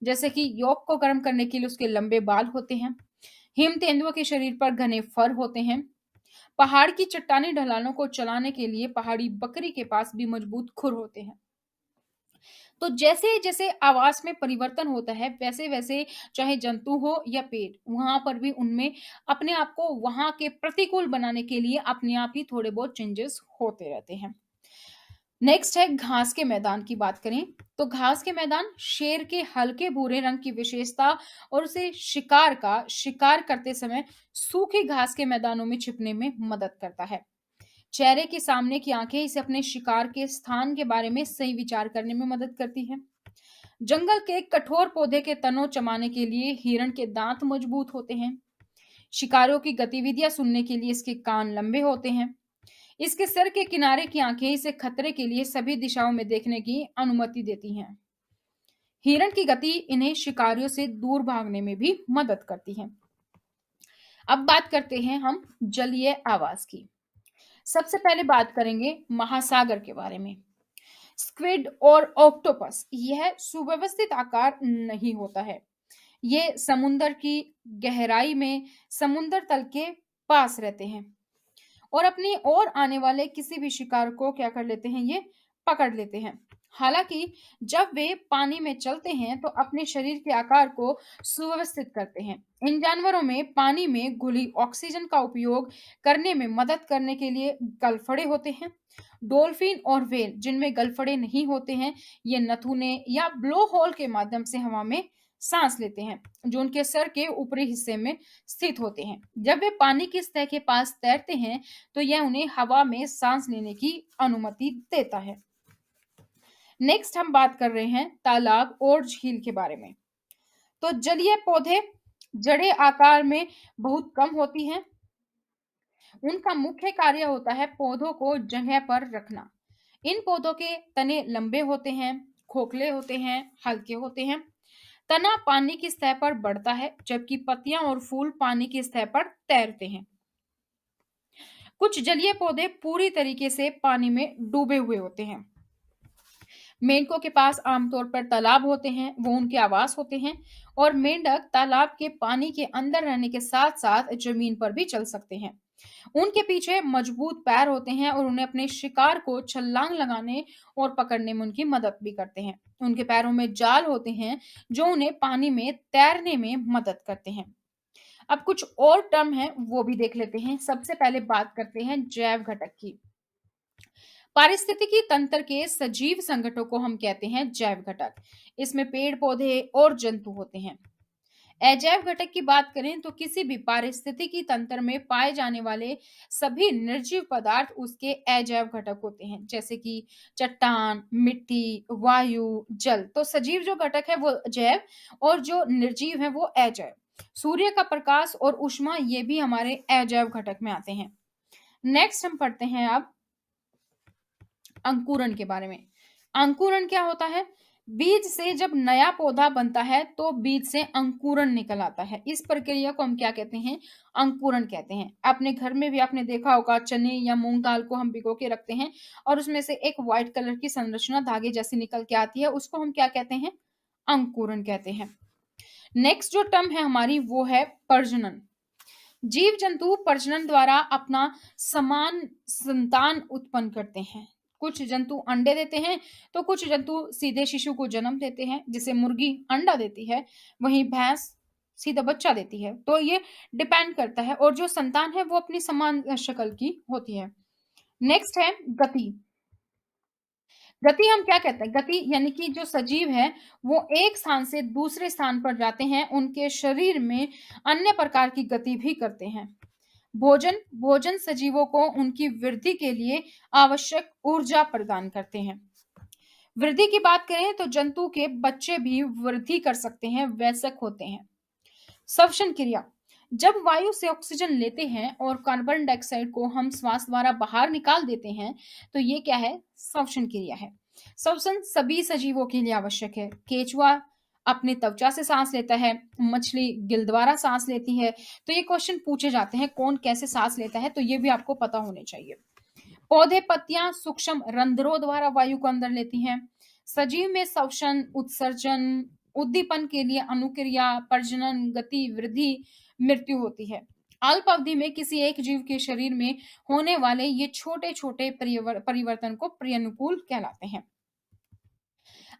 जैसे कि योक को गर्म करने के लिए उसके लंबे बाल होते हैं। हिम तेंदुओं के शरीर पर घने फर होते हैं। पहाड़ की चट्टानी ढलानों को चलाने के लिए पहाड़ी बकरी के पास भी मजबूत खुर होते हैं। तो जैसे जैसे आवास में परिवर्तन होता है वैसे वैसे चाहे जंतु हो या पेड़, वहां पर भी उनमें अपने आप को वहां के प्रतिकूल बनाने के लिए अपने आप ही थोड़े बहुत चेंजेस होते रहते हैं। नेक्स्ट है घास के मैदान की बात करें। तो घास के मैदान शेर के हल्के भूरे रंग की विशेषता और उसे शिकार करते समय सूखी घास के मैदानों में छिपने में मदद करता है। चेहरे के सामने की आंखें इसे अपने शिकार के स्थान के बारे में सही विचार करने में मदद करती है। जंगल के कठोर पौधे के तनों चबाने के लिए हिरण के दांत मजबूत होते हैं। शिकारियों की गतिविधियां सुनने के लिए इसके कान लंबे होते हैं। इसके सिर के किनारे की आंखें इसे खतरे के लिए सभी दिशाओं में देखने की अनुमति देती हैं। हिरण की गति इन्हें शिकारियों से दूर भागने में भी मदद करती है। अब बात करते हैं हम जलीय आवास की। सबसे पहले बात करेंगे महासागर के बारे में। स्क्विड और ऑक्टोपस यह सुव्यवस्थित आकार नहीं होता है। ये समुद्र की गहराई में समुद्र तल के पास रहते हैं और अपनी ओर आने वाले किसी भी शिकार को क्या कर लेते हैं? ये पकड़ लेते हैं। हालांकि जब वे पानी में चलते हैं तो अपने शरीर के आकार को सुव्यवस्थित करते हैं। इन जानवरों में पानी में घुली ऑक्सीजन का उपयोग करने में मदद करने के लिए गलफड़े होते हैं। डॉल्फिन और व्हेल जिनमें गलफड़े नहीं होते हैं, ये नथुने या ब्लो होल के माध्यम से हवा में सांस लेते हैं, जो उनके सर के ऊपरी हिस्से में स्थित होते हैं। जब वे पानी की सतह के पास तैरते हैं तो यह उन्हें हवा में सांस लेने की अनुमति देता है। नेक्स्ट हम बात कर रहे हैं तालाब और झील के बारे में। तो जलीय पौधे जड़ें आकार में बहुत कम होती हैं। उनका मुख्य कार्य होता है पौधों को जगह पर रखना। इन पौधों के तने लंबे होते हैं, खोखले होते हैं, हल्के होते हैं। तना पानी की सतह पर बढ़ता है जबकि पत्तियां और फूल पानी की सतह पर तैरते हैं। कुछ जलीय पौधे पूरी तरीके से पानी में डूबे हुए होते हैं। मेंढकों के पास आमतौर पर तालाब होते हैं, वो उनके आवास होते हैं, और मेंढक तालाब के पानी के अंदर रहने के साथ साथ जमीन पर भी चल सकते हैं। उनके पीछे मजबूत पैर होते हैं और उन्हें अपने शिकार को छलांग लगाने और पकड़ने में उनकी मदद भी करते हैं। उनके पैरों में जाल होते हैं जो उन्हें पानी में तैरने में मदद करते हैं। अब कुछ और टर्म है वो भी देख लेते हैं। सबसे पहले बात करते हैं जैव घटक की। पारिस्थितिकी तंत्र के सजीव संगठनों को हम कहते हैं जैव घटक। इसमें पेड़ पौधे और जंतु होते हैं। अजैव घटक की बात करें तो किसी भी पारिस्थितिकी तंत्र में पाए जाने वाले सभी निर्जीव पदार्थ उसके अजैव घटक होते हैं, जैसे कि चट्टान, मिट्टी, वायु, जल। तो सजीव जो घटक है वो जैव और जो निर्जीव है वो अजैव। सूर्य का प्रकाश और ऊष्मा ये भी हमारे अजैव घटक में आते हैं। नेक्स्ट हम पढ़ते हैं अब अंकुरण के बारे में। अंकुरण क्या होता है? बीज से जब नया पौधा बनता है तो बीज से अंकुरण निकल आता है। इस प्रक्रिया को हम क्या कहते हैं? अंकुरण कहते हैं। अपने घर में भी आपने देखा होगा, चने या मूंग दाल को हम भिगो के रखते हैं और उसमें से एक व्हाइट कलर की संरचना धागे जैसी निकल के आती है, उसको हम क्या कहते हैं? अंकुरण कहते हैं। नेक्स्ट जो टर्म है हमारी वो है प्रजनन। जीव जंतु प्रजनन द्वारा अपना समान संतान उत्पन्न करते हैं। कुछ जंतु अंडे देते हैं तो कुछ जंतु सीधे शिशु को जन्म देते हैं। जैसे मुर्गी अंडा देती है, वहीं भैंस सीधा बच्चा देती है। तो ये डिपेंड करता है, और जो संतान है वो अपनी समान शक्ल की होती है। नेक्स्ट है गति। गति हम क्या कहते हैं? गति यानी कि जो सजीव है वो एक स्थान से दूसरे स्थान पर जाते हैं, उनके शरीर में अन्य प्रकार की गति भी करते हैं। भोजन। भोजन सजीवों को उनकी वृद्धि के लिए आवश्यक ऊर्जा प्रदान करते हैं। वृद्धि की बात करें तो जंतु के बच्चे भी वृद्धि कर सकते हैं, वयस्क होते हैं। श्वसन क्रिया। जब वायु से ऑक्सीजन लेते हैं और कार्बन डाइऑक्साइड को हम श्वास द्वारा बाहर निकाल देते हैं तो ये क्या है? श्वसन क्रिया है। श्वसन सभी सजीवों के लिए आवश्यक है। केंचुआ अपने त्वचा से सांस लेता है, मछली गिल द्वारा सांस लेती है। तो ये क्वेश्चन पूछे जाते हैं कौन कैसे सांस लेता है, तो ये भी आपको पता होने चाहिए। पौधे पत्तियां सूक्ष्म रंध्रों द्वारा वायु को अंदर लेती हैं। सजीव में श्वसन, उत्सर्जन, उद्दीपन के लिए अनुक्रिया, प्रजनन, गति, वृद्धि, मृत्यु होती है। अल्प अवधि में किसी एक जीव के शरीर में होने वाले ये छोटे छोटे परिवर्तन को प्रनुकूल कहलाते हैं।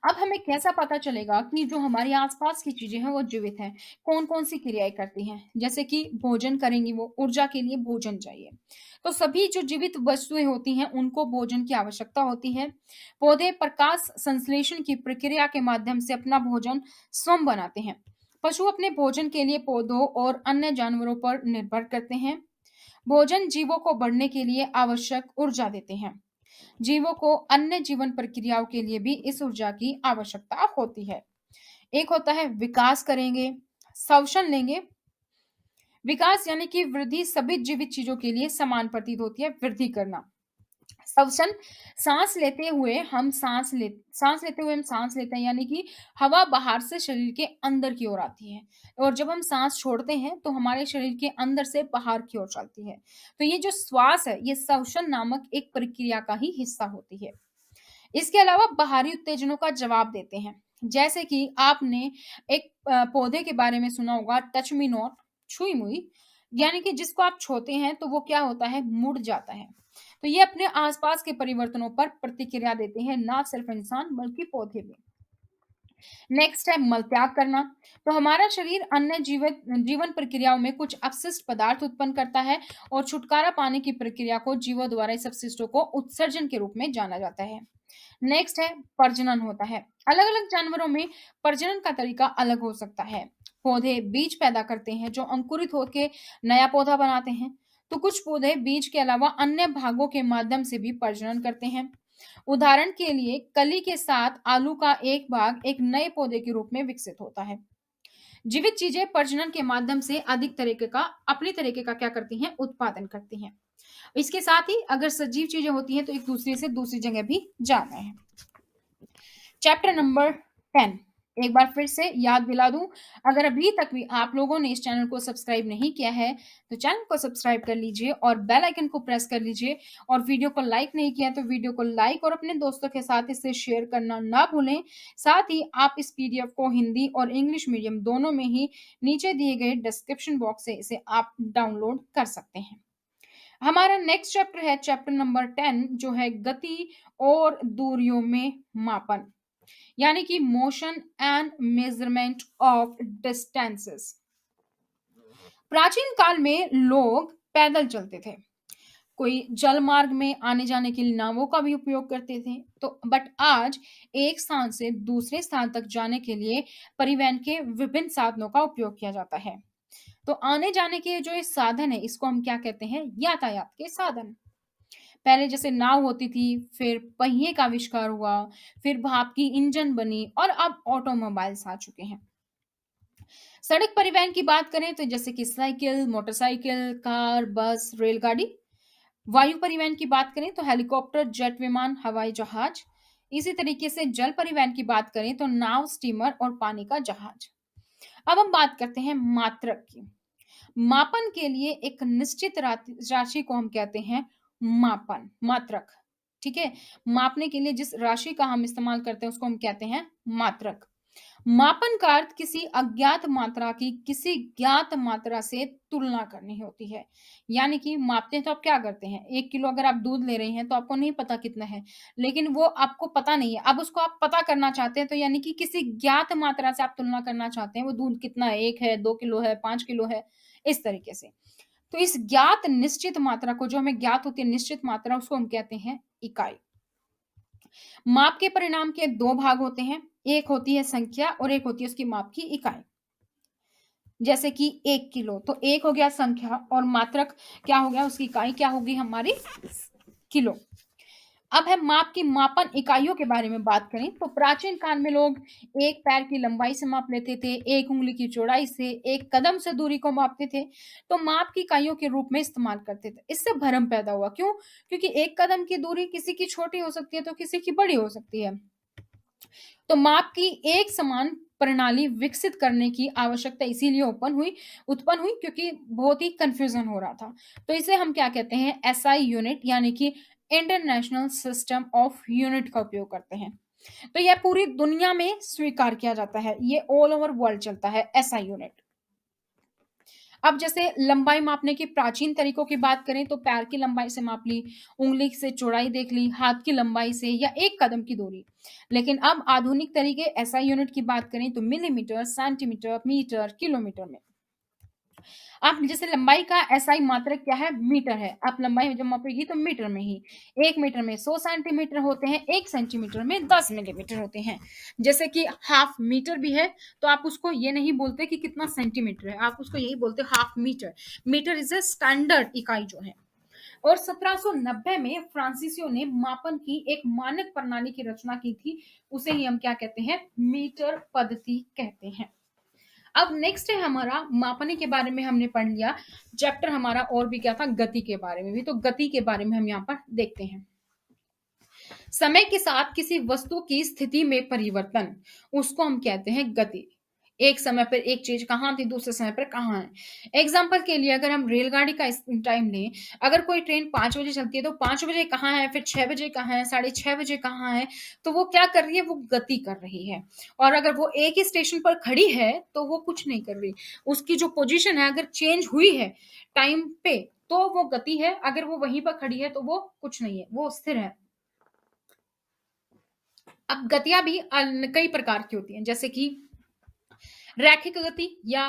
अब हमें कैसा पता चलेगा कि जो हमारे आसपास की चीजें हैं वो जीवित हैं? कौन कौन सी क्रियाएं करती हैं? जैसे कि भोजन करेंगी, वो ऊर्जा के लिए भोजन चाहिए। तो सभी जो जीवित वस्तुएं होती हैं उनको भोजन की आवश्यकता होती है। पौधे प्रकाश संश्लेषण की प्रक्रिया के माध्यम से अपना भोजन स्वयं बनाते हैं। पशु अपने भोजन के लिए पौधों और अन्य जानवरों पर निर्भर करते हैं। भोजन जीवों को बढ़ने के लिए आवश्यक ऊर्जा देते हैं। जीवों को अन्य जीवन प्रक्रियाओं के लिए भी इस ऊर्जा की आवश्यकता होती है। एक होता है विकास करेंगे, श्वसन लेंगे। विकास यानी कि वृद्धि सभी जीवित चीजों के लिए समान प्रतीत होती है, वृद्धि करना। श्वसन सांस लेते हुए हम सांस लेते हैं, यानी कि हवा बाहर से शरीर के अंदर की ओर आती है, और जब हम सांस छोड़ते हैं तो हमारे शरीर के अंदर से बाहर की ओर चलती है। तो ये जो श्वास है ये श्वसन नामक एक प्रक्रिया का ही हिस्सा होती है। इसके अलावा बाहरी उत्तेजनों का जवाब देते हैं। जैसे कि आपने एक पौधे के बारे में सुना होगा, टच मी नॉट, छुई मुई, यानी कि जिसको आप छूते हैं तो वो क्या होता है? मुड़ जाता है। तो ये अपने आसपास के परिवर्तनों पर प्रतिक्रिया देते हैं, ना सिर्फ इंसान बल्कि पौधे भी। नेक्स्ट है मल त्याग करना। तो हमारा शरीर अन्य जीवन प्रक्रियाओं में कुछ अपशिष्ट पदार्थ उत्पन्न करता है, और छुटकारा पाने की प्रक्रिया को जीवों द्वारा इस अपशिष्टों को उत्सर्जन के रूप में जाना जाता है। नेक्स्ट है प्रजनन होता है। अलग अलग जानवरों में प्रजनन का तरीका अलग हो सकता है। पौधे बीज पैदा करते हैं जो अंकुरित होकर नया पौधा बनाते हैं। तो कुछ पौधे बीज के अलावा अन्य भागों के माध्यम से भी प्रजनन करते हैं। उदाहरण के लिए कली के साथ आलू का एक भाग एक नए पौधे के रूप में विकसित होता है। जीवित चीजें प्रजनन के माध्यम से अपनी तरीके का क्या करती हैं? उत्पादन करती हैं। इसके साथ ही अगर सजीव चीजें होती हैं तो एक दूसरे से दूसरी जगह भी जाना है। चैप्टर नंबर 10 एक बार फिर से याद दिला दूं, अगर अभी तक भी आप लोगों ने इस चैनल को सब्सक्राइब नहीं किया है तो चैनल को सब्सक्राइब कर लीजिए और बेल आइकन को प्रेस कर लीजिए, और वीडियो को लाइक नहीं किया तो वीडियो को लाइक और अपने दोस्तों के साथ इसे शेयर करना ना भूलें। साथ ही आप इस पीडीएफ को हिंदी और इंग्लिश मीडियम दोनों में ही नीचे दिए गए डिस्क्रिप्शन बॉक्स से इसे आप डाउनलोड कर सकते हैं। हमारा नेक्स्ट चैप्टर है चैप्टर नंबर 10, जो है गति और दूरियों में मापन, यानी कि motion and measurement of distances. प्राचीन काल में लोग पैदल चलते थे। कोई जल मार्ग में आने जाने के लिए नावों का भी उपयोग करते थे। तो बट आज एक स्थान से दूसरे स्थान तक जाने के लिए परिवहन के विभिन्न साधनों का उपयोग किया जाता है। तो आने जाने के जो ये साधन है, इसको हम क्या कहते हैं? यातायात के साधन। पहले जैसे नाव होती थी, फिर पहिए का आविष्कार हुआ, फिर भाप की इंजन बनी और अब ऑटोमोबाइल्स आ चुके हैं। सड़क परिवहन की बात करें तो जैसे कि साइकिल, मोटरसाइकिल, कार, बस, रेलगाड़ी। वायु परिवहन की बात करें तो हेलीकॉप्टर, जेट विमान, हवाई जहाज। इसी तरीके से जल परिवहन की बात करें तो नाव, स्टीमर और पानी का जहाज। अब हम बात करते हैं मात्रक की। मापन के लिए एक निश्चित राशि को हम कहते हैं मापन, मात्रक। ठीक है, मापने के लिए जिस राशि का हम इस्तेमाल करते हैं उसको हम कहते हैं मात्रक। मापन का अर्थ किसी अज्ञात मात्रा की किसी ज्ञात मात्रा से तुलना करनी होती है। यानी कि मापते हैं तो आप क्या करते हैं? 1 किलो अगर आप दूध ले रहे हैं तो आपको नहीं पता कितना है, लेकिन वो आपको पता नहीं है, अब उसको आप पता करना चाहते हैं, तो यानी कि किसी ज्ञात मात्रा से आप तुलना करना चाहते हैं, वो दूध कितना है, 1 है, 2 किलो है, 5 किलो है, इस तरीके से। तो इस ज्ञात निश्चित मात्रा को, जो हमें ज्ञात होती है निश्चित मात्रा, उसको हम कहते हैं इकाई। माप के परिणाम के दो भाग होते हैं, एक होती है संख्या और एक होती है उसकी माप की इकाई। जैसे कि 1 किलो, तो एक हो गया संख्या और मात्रक क्या हो गया, उसकी इकाई क्या होगी हमारी? किलो। अब है माप की मापन इकाइयों के बारे में बात करें तो प्राचीन काल में लोग एक पैर की लंबाई से माप लेते थे, एक उंगली की चौड़ाई से, एक कदम से दूरी को मापते थे, तो माप की इकाइयों के रूप में इस्तेमाल करते थे। इससे भ्रम पैदा हुआ, क्यों? क्योंकि एक कदम की दूरी किसी की छोटी हो सकती है तो किसी की बड़ी हो सकती है। तो माप की एक समान प्रणाली विकसित करने की आवश्यकता इसीलिए उत्पन्न हुई क्योंकि बहुत ही कंफ्यूजन हो रहा था। तो इसे हम क्या कहते हैं? एसआई यूनिट, यानी कि इंटरनेशनल सिस्टम ऑफ यूनिट का उपयोग करते हैं। तो यह पूरी दुनिया में स्वीकार किया जाता है, ये ऑल ओवर वर्ल्ड चलता है एसआई यूनिट। अब जैसे लंबाई मापने के प्राचीन तरीकों की बात करें तो पैर की लंबाई से माप ली, उंगली से चौड़ाई देख ली, हाथ की लंबाई से, या एक कदम की दूरी। लेकिन अब आधुनिक तरीके एसआई यूनिट की बात करें तो मिलीमीटर, सेंटीमीटर, मीटर, किलोमीटर में। अब जैसे लंबाई का एसआई मात्रक क्या है? मीटर है। आप लंबाई जब मापेगी तो मीटर में ही, 1 मीटर में 100 सेंटीमीटर होते हैं, 1 सेंटीमीटर में 10 मिलीमीटर होते हैं। जैसे कि हाफ मीटर भी है, तो आप उसको ये नहीं बोलते कि कितना सेंटीमीटर है, आप उसको यही बोलते half metre. Metre is a standard इकाई जो है। और 1790 में फ्रांसीसियों ने मापन की एक मानक प्रणाली की रचना की थी, उसे ही हम क्या कहते हैं? मीटर पद्धति कहते हैं। अब नेक्स्ट है हमारा मापने के बारे में हमने पढ़ लिया। चैप्टर हमारा और भी क्या था? गति के बारे में भी। तो गति के बारे में हम यहाँ पर देखते हैं। समय के साथ किसी वस्तु की स्थिति में परिवर्तन, उसको हम कहते हैं गति। एक समय पर एक चीज कहाँ थी, दूसरे समय पर कहाँ है। एग्जाम्पल के लिए अगर हम रेलगाड़ी का टाइम लें, अगर कोई ट्रेन 5 बजे चलती है तो 5 बजे कहाँ है, फिर 6 बजे कहाँ है, 6:30 बजे कहाँ है, तो वो क्या कर रही है? वो गति कर रही है। और अगर वो एक ही स्टेशन पर खड़ी है तो वो कुछ नहीं कर रही, उसकी जो पोजीशन है अगर चेंज हुई है टाइम पे तो वो गति है, अगर वो वहीं पर खड़ी है तो वो कुछ नहीं है, वो स्थिर है। अब गतियां भी कई प्रकार की होती हैं, जैसे कि रैखिक गति या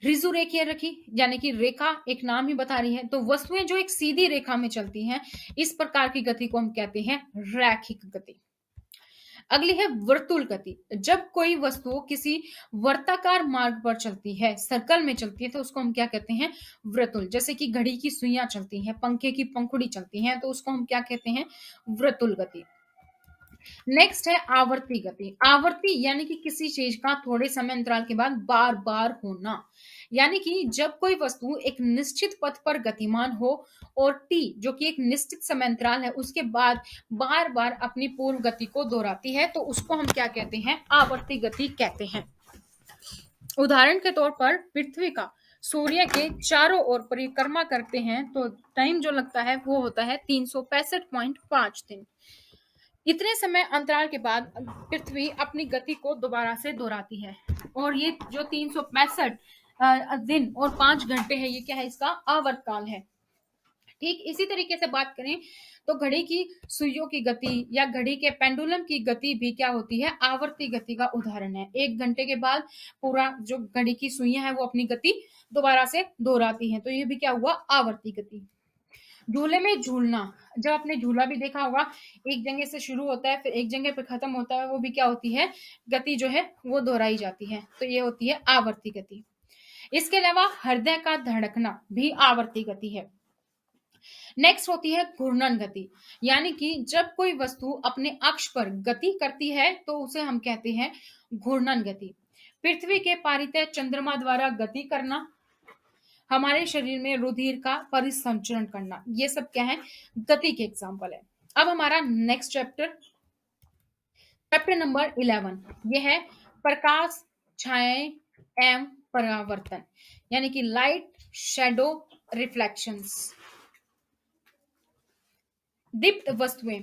ऋजुरेखीय रखी, यानी कि रेखा एक नाम ही बता रही है, तो वस्तुएं जो एक सीधी रेखा में चलती हैं, इस प्रकार की गति को हम कहते हैं रैखिक गति। अगली है वर्तुल गति। जब कोई वस्तु किसी वर्ताकार मार्ग पर चलती है, सर्कल में चलती है, तो उसको हम क्या कहते हैं? वर्तुल। जैसे कि घड़ी की सुइयां चलती हैं, पंखे की पंखुड़ी चलती हैं, तो उसको हम क्या कहते हैं? वर्तुल गति। नेक्स्ट है आवर्ती गति। आवर्ती यानी कि किसी चीज का थोड़े समय अंतराल के बाद बार बार होना, यानी कि जब कोई वस्तु एक निश्चित पथ पर गतिमान हो और टी जो कि एक निश्चित समय अंतराल है उसके बाद बार बार अपनी पूर्व गति को दोहराती है, तो उसको हम क्या कहते हैं? आवर्ती गति कहते हैं। उदाहरण के तौर पर पृथ्वी का सूर्य के चारों ओर परिक्रमा करते हैं तो टाइम जो लगता है वो होता है 365.5 दिन। इतने समय अंतराल के बाद पृथ्वी अपनी गति को दोबारा से दोहराती है, और ये जो 365 दिन और 5 घंटे है, ये क्या है? इसका आवर्तकाल है। ठीक इसी तरीके से बात करें तो घड़ी की सुइयों की गति या घड़ी के पेंडुलम की गति भी क्या होती है? आवर्ती गति का उदाहरण है। 1 घंटे के बाद पूरा जो घड़ी की सुइयां है वो अपनी गति दोबारा से दोहराती हैं, तो ये भी क्या हुआ? आवर्ती गति। झूले में झूलना, जब आपने झूला भी देखा होगा, एक जगह से शुरू होता है फिर एक जगह पे खत्म होता है, वो भी क्या होती है, गति जो है वो दोहराई जाती है, तो ये होती है आवर्ती गति। इसके अलावा हृदय का धड़कना भी आवर्ती गति है। नेक्स्ट होती है घूर्णन गति, यानी कि जब कोई वस्तु अपने अक्ष पर गति करती है तो उसे हम कहते हैं घूर्णन गति। पृथ्वी के पारितय चंद्रमा द्वारा गति करना, हमारे शरीर में रुधिर का परिसंचरण करना, ये सब क्या है, गति के एग्जाम्पल है। अब हमारा नेक्स्ट चैप्टर, चैप्टर नंबर 11, ये है प्रकाश, छायाएं एवं परावर्तन, यानी कि लाइट, शेडो, रिफ्लेक्शंस। दीप्त वस्तुएं,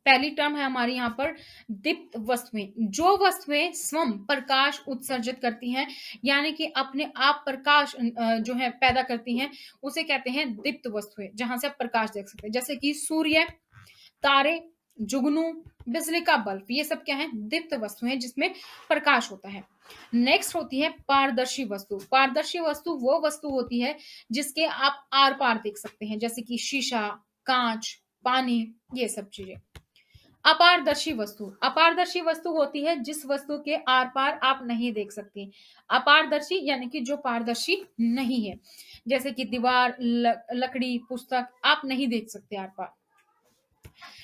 पहली टर्म है हमारी यहाँ पर दीप्त वस्तुएं, जो वस्तुएं स्वयं प्रकाश उत्सर्जित करती हैं, यानी कि अपने आप प्रकाश जो है पैदा करती हैं, उसे कहते हैं दीप्त वस्तुएं, जहां से आप प्रकाश देख सकते हैं, जैसे कि सूर्य, तारे, जुगनू, बिजली का बल्ब, ये सब क्या है, दीप्त वस्तुएं जिसमें प्रकाश होता है। नेक्स्ट होती है पारदर्शी वस्तु। पारदर्शी वस्तु वो वस्तु होती है जिसके आप आर पार देख सकते हैं, जैसे कि शीशा, कांच, पानी, ये सब चीजें। अपारदर्शी वस्तु, अपारदर्शी वस्तु होती है जिस वस्तु के आर पार आप नहीं देख सकते। अपारदर्शी यानी कि जो पारदर्शी नहीं है, जैसे कि दीवार, लकड़ी, पुस्तक, आप नहीं देख सकते आर पार।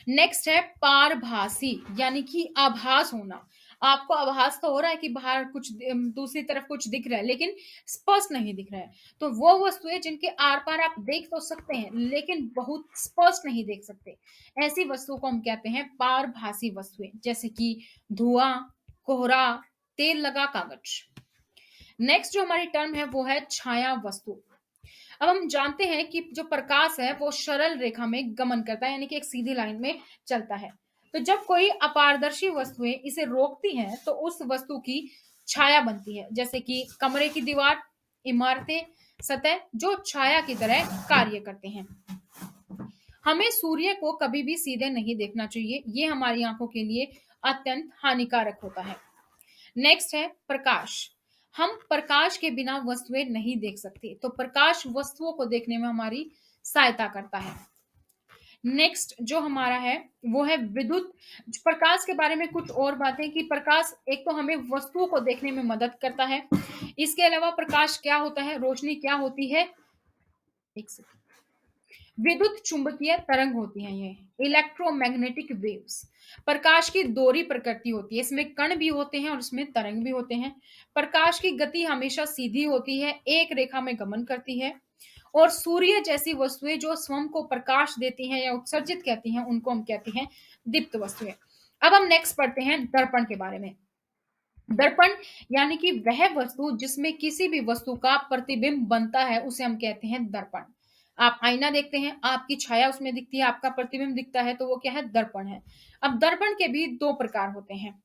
नेक्स्ट है पारभासी, यानी कि आभास होना, आपको आभास तो हो रहा है कि बाहर कुछ दूसरी तरफ कुछ दिख रहा है लेकिन स्पष्ट नहीं दिख रहा है, तो वो वस्तुएं जिनके आर पार आप देख तो सकते हैं लेकिन बहुत स्पष्ट नहीं देख सकते, ऐसी वस्तुओं को हम कहते हैं पारभासी वस्तुएं, जैसे कि धुआं, कोहरा, तेल लगा कागज। नेक्स्ट जो हमारी टर्म है वो है छाया वस्तु। अब हम जानते हैं कि जो प्रकाश है वो सरल रेखा में गमन करता है, यानी कि एक सीधी लाइन में चलता है, तो जब कोई अपारदर्शी वस्तुएं इसे रोकती हैं तो उस वस्तु की छाया बनती है, जैसे कि कमरे की दीवार, इमारतें, सतह जो छाया की तरह कार्य करते हैं। हमें सूर्य को कभी भी सीधे नहीं देखना चाहिए, ये हमारी आंखों के लिए अत्यंत हानिकारक होता है। नेक्स्ट है प्रकाश। हम प्रकाश के बिना वस्तुएं नहीं देख सकते, तो प्रकाश वस्तुओं को देखने में हमारी सहायता करता है। नेक्स्ट जो हमारा है वो है विद्युत प्रकाश के बारे में कुछ और बातें, कि प्रकाश एक तो हमें वस्तुओं को देखने में मदद करता है, इसके अलावा प्रकाश क्या होता है, रोशनी क्या होती है, एक सेकंड, विद्युत चुंबकीय तरंग होती हैं ये, इलेक्ट्रोमैग्नेटिक वेव्स। प्रकाश की दोहरी प्रकृति होती है, इसमें कण भी होते हैं और इसमें तरंग भी होते हैं। प्रकाश की गति हमेशा सीधी होती है, एक रेखा में गमन करती है, और सूर्य जैसी वस्तुएं जो स्वयं को प्रकाश देती हैं या उत्सर्जित कहती हैं उनको हम कहते हैं दीप्त वस्तुएं। अब हम नेक्स्ट पढ़ते हैं दर्पण के बारे में। दर्पण यानी कि वह वस्तु जिसमें किसी भी वस्तु का प्रतिबिंब बनता है उसे हम कहते हैं दर्पण। आप आईना देखते हैं, आपकी छाया उसमें दिखती है, आपका प्रतिबिंब दिखता है, तो वो क्या है, दर्पण है। अब दर्पण के भी दो प्रकार होते हैं,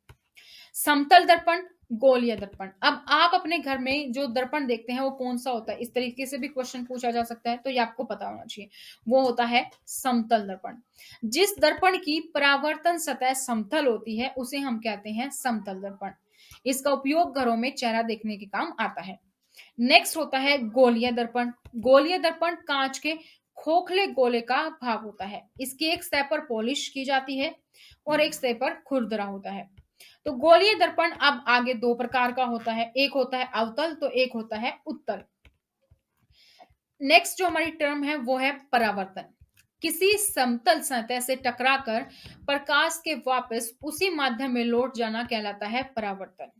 समतल दर्पण, गोलीय दर्पण। अब आप अपने घर में जो दर्पण देखते हैं वो कौन सा होता है, इस तरीके से भी क्वेश्चन पूछा जा सकता है, तो ये आपको पता होना चाहिए, वो होता है समतल दर्पण। जिस दर्पण की परावर्तन सतह समतल होती है उसे हम कहते हैं समतल दर्पण। इसका उपयोग घरों में चेहरा देखने के काम आता है। नेक्स्ट होता है गोलीय दर्पण। गोलीय दर्पण कांच के खोखले गोले का भाग होता है, इसकी एक सतह पर पॉलिश की जाती है और एक सतह पर खुरदरा होता है। तो गोलीय दर्पण अब आगे दो प्रकार का होता है, एक होता है अवतल तो एक होता है उत्तल। नेक्स्ट जो हमारी टर्म है वो है परावर्तन। किसी समतल सतह से टकराकर प्रकाश के वापस उसी माध्यम में लौट जाना कहलाता है परावर्तन।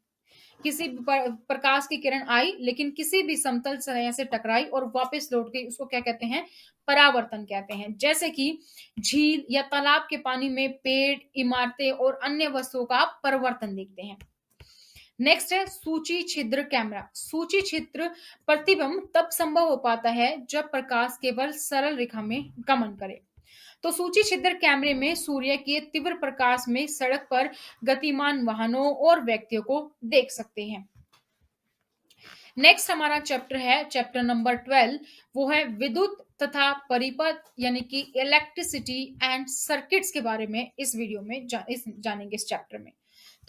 किसी प्रकाश की किरण आई लेकिन किसी भी समतल सतह से टकराई और वापस लौट गई, उसको क्या कहते हैं, परावर्तन कहते हैं। जैसे कि झील या तालाब के पानी में पेड़, इमारतें और अन्य वस्तुओं का आप परिवर्तन देखते हैं। नेक्स्ट है सूची छिद्र कैमरा। सूची छिद्र प्रतिबिंब तब संभव हो पाता है जब प्रकाश केवल सरल रेखा में गमन करे। तो सूची छिद्र कैमरे में सूर्य के तीव्र प्रकाश में सड़क पर गतिमान वाहनों और व्यक्तियों को देख सकते हैं। नेक्स्ट हमारा चैप्टर है चैप्टर नंबर 12, वो है विद्युत तथा परिपथ यानी कि इलेक्ट्रिसिटी एंड सर्किट्स के बारे में इस वीडियो में जानेंगे इस चैप्टर में।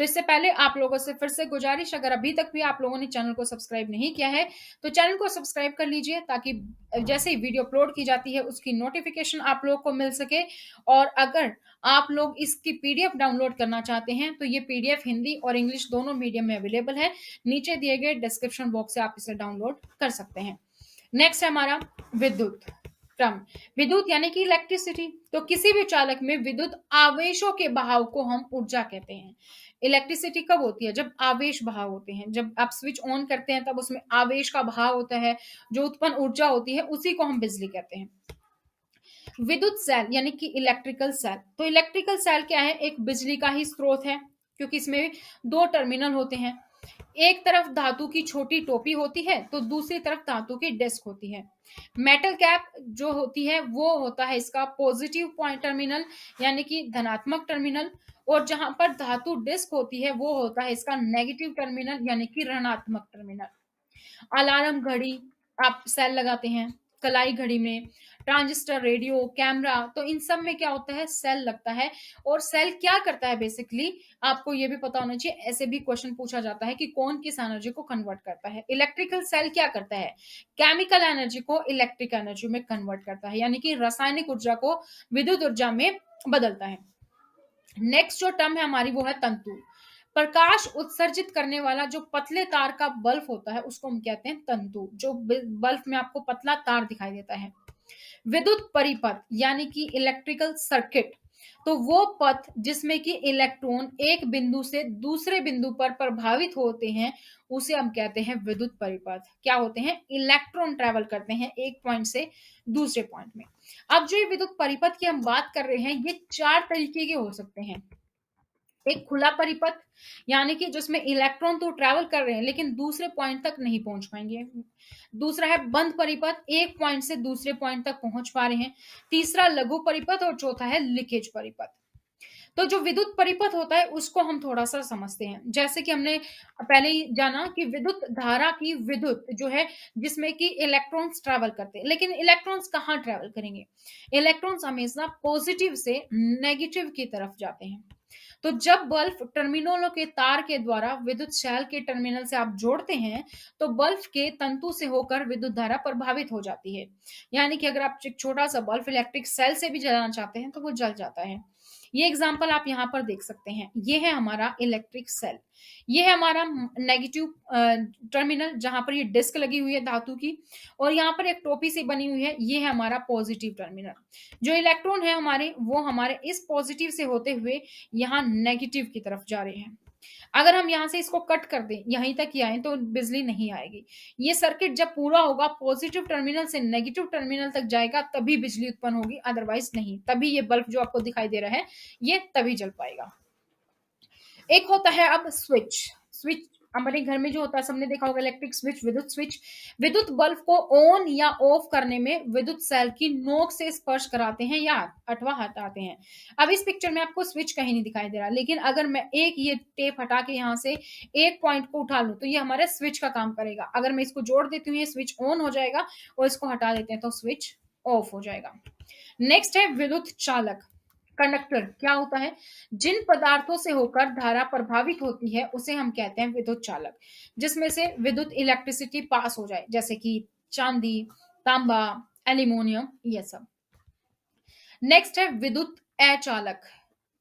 तो इससे पहले आप लोगों से फिर से गुजारिश, अगर अभी तक भी आप लोगों ने चैनल को सब्सक्राइब नहीं किया है तो चैनल को सब्सक्राइब कर लीजिए, ताकि जैसे ही वीडियो अपलोड की जाती है उसकी नोटिफिकेशन आप लोगों को मिल सके। और अगर आप लोग इसकी पीडीएफ डाउनलोड करना चाहते हैं तो ये पीडीएफ हिंदी और इंग्लिश दोनों मीडियम में अवेलेबल है। नीचे दिए गए डिस्क्रिप्शन बॉक्स से आप इसे डाउनलोड कर सकते हैं। नेक्स्ट है हमारा विद्युत टर्म। विद्युत यानी कि इलेक्ट्रिसिटी। तो किसी भी चालक में विद्युत आवेशों के बहाव को हम ऊर्जा कहते हैं। इलेक्ट्रिसिटी कब होती है? जब आवेश बहाव होते हैं। जब आप स्विच ऑन करते हैं तब उसमें आवेश का बहाव होता है, जो उत्पन्न ऊर्जा होती है उसी को हम बिजली कहते हैं। विद्युत सेल यानी कि इलेक्ट्रिकल सेल। तो इलेक्ट्रिकल सेल क्या है? एक बिजली का ही स्रोत है, क्योंकि इसमें दो टर्मिनल होते हैं। एक तरफ धातु की छोटी टोपी होती है तो दूसरी तरफ धातु की डिस्क होती है। मेटल कैप जो होती है वो होता है इसका पॉजिटिव पॉइंट टर्मिनल यानी कि धनात्मक टर्मिनल, और जहां पर धातु डिस्क होती है वो होता है इसका नेगेटिव टर्मिनल यानी कि ऋणात्मक टर्मिनल। अलार्म घड़ी आप सेल लगाते हैं, कलाई घड़ी में, ट्रांजिस्टर, रेडियो, कैमरा, तो इन सब में क्या होता है? सेल लगता है। और सेल क्या करता है बेसिकली, आपको ये भी पता होना चाहिए। ऐसे भी क्वेश्चन पूछा जाता है कि कौन किस एनर्जी को कन्वर्ट करता है। इलेक्ट्रिकल सेल क्या करता है? केमिकल एनर्जी को इलेक्ट्रिक एनर्जी में कन्वर्ट करता है, यानी कि रासायनिक ऊर्जा को विद्युत ऊर्जा में बदलता है। नेक्स्ट जो टर्म है हमारी वो है तंतु। प्रकाश उत्सर्जित करने वाला जो पतले तार का बल्ब होता है उसको हम कहते हैं तंतु। जो बल्ब में आपको पतला तार दिखाई देता है। विद्युत परिपथ यानी कि इलेक्ट्रिकल सर्किट। तो वो पथ जिसमें कि इलेक्ट्रॉन एक बिंदु से दूसरे बिंदु पर प्रभावित होते हैं उसे हम कहते हैं विद्युत परिपथ। क्या होते हैं? इलेक्ट्रॉन ट्रेवल करते हैं एक पॉइंट से दूसरे पॉइंट में। अब जो ये विद्युत परिपथ की हम बात कर रहे हैं ये चार तरीके के हो सकते हैं। एक खुला परिपथ यानी कि जिसमें इलेक्ट्रॉन तो ट्रैवल कर रहे हैं लेकिन दूसरे पॉइंट तक नहीं पहुंच पाएंगे। दूसरा है बंद परिपथ, एक पॉइंट से दूसरे पॉइंट तक पहुंच पा रहे हैं। तीसरा लघु परिपथ और चौथा है लीकेज परिपथ। तो जो विद्युत परिपथ होता है उसको हम थोड़ा सा समझते हैं। जैसे कि हमने पहले ही जाना कि विद्युत धारा की विद्युत जो है जिसमें कि इलेक्ट्रॉन्स ट्रैवल करते हैं, लेकिन इलेक्ट्रॉन्स कहाँ ट्रैवल करेंगे? इलेक्ट्रॉन्स हमेशा पॉजिटिव से नेगेटिव की तरफ जाते हैं। तो जब बल्ब टर्मिनलों के तार के द्वारा विद्युत शैल के टर्मिनल से आप जोड़ते हैं तो बल्ब के तंतु से होकर विद्युत धारा प्रभावित हो जाती है। यानी कि अगर आप एक छोटा सा बल्ब इलेक्ट्रिक सेल से भी जलाना चाहते हैं तो वो जल जाता है। ये एग्जांपल आप यहाँ पर देख सकते हैं। ये है हमारा इलेक्ट्रिक सेल, ये है हमारा नेगेटिव टर्मिनल जहां पर ये डिस्क लगी हुई है धातु की, और यहाँ पर एक टोपी सी बनी हुई है, ये है हमारा पॉजिटिव टर्मिनल। जो इलेक्ट्रॉन है हमारे वो हमारे इस पॉजिटिव से होते हुए यहाँ नेगेटिव की तरफ जा रहे हैं। अगर हम यहाँ से इसको कट कर दें यहीं तक ही आए तो बिजली नहीं आएगी। ये सर्किट जब पूरा होगा पॉजिटिव टर्मिनल से नेगेटिव टर्मिनल तक जाएगा तभी बिजली उत्पन्न होगी, अदरवाइज नहीं। तभी ये बल्ब जो आपको दिखाई दे रहा है ये तभी जल पाएगा। एक होता है अब स्विच। स्विच हमारे घर में जो होता है सबने देखा होगा, इलेक्ट्रिक स्विच, विद्युत स्विच। विद्युत बल्ब को ऑन या ऑफ करने में विद्युत सेल की नोक से स्पर्श कराते हैं या अथवा हटाते हैं। अब इस पिक्चर में आपको स्विच कहीं नहीं दिखाई दे रहा, लेकिन अगर मैं एक ये टेप हटा के यहाँ से एक पॉइंट को उठा लूं तो ये हमारे स्विच का काम करेगा। अगर मैं इसको जोड़ देती हूँ ये स्विच ऑन हो जाएगा, और इसको हटा देते हैं तो स्विच ऑफ हो जाएगा। नेक्स्ट है विद्युत चालक, कंडक्टर। क्या होता है? जिन पदार्थों से होकर धारा प्रभावित होती है उसे हम कहते हैं विद्युत चालक, जिसमें से विद्युत इलेक्ट्रिसिटी पास हो जाए, जैसे कि चांदी, तांबा, एल्यूमिनियम, ये सब। नेक्स्ट है विद्युत अचालक,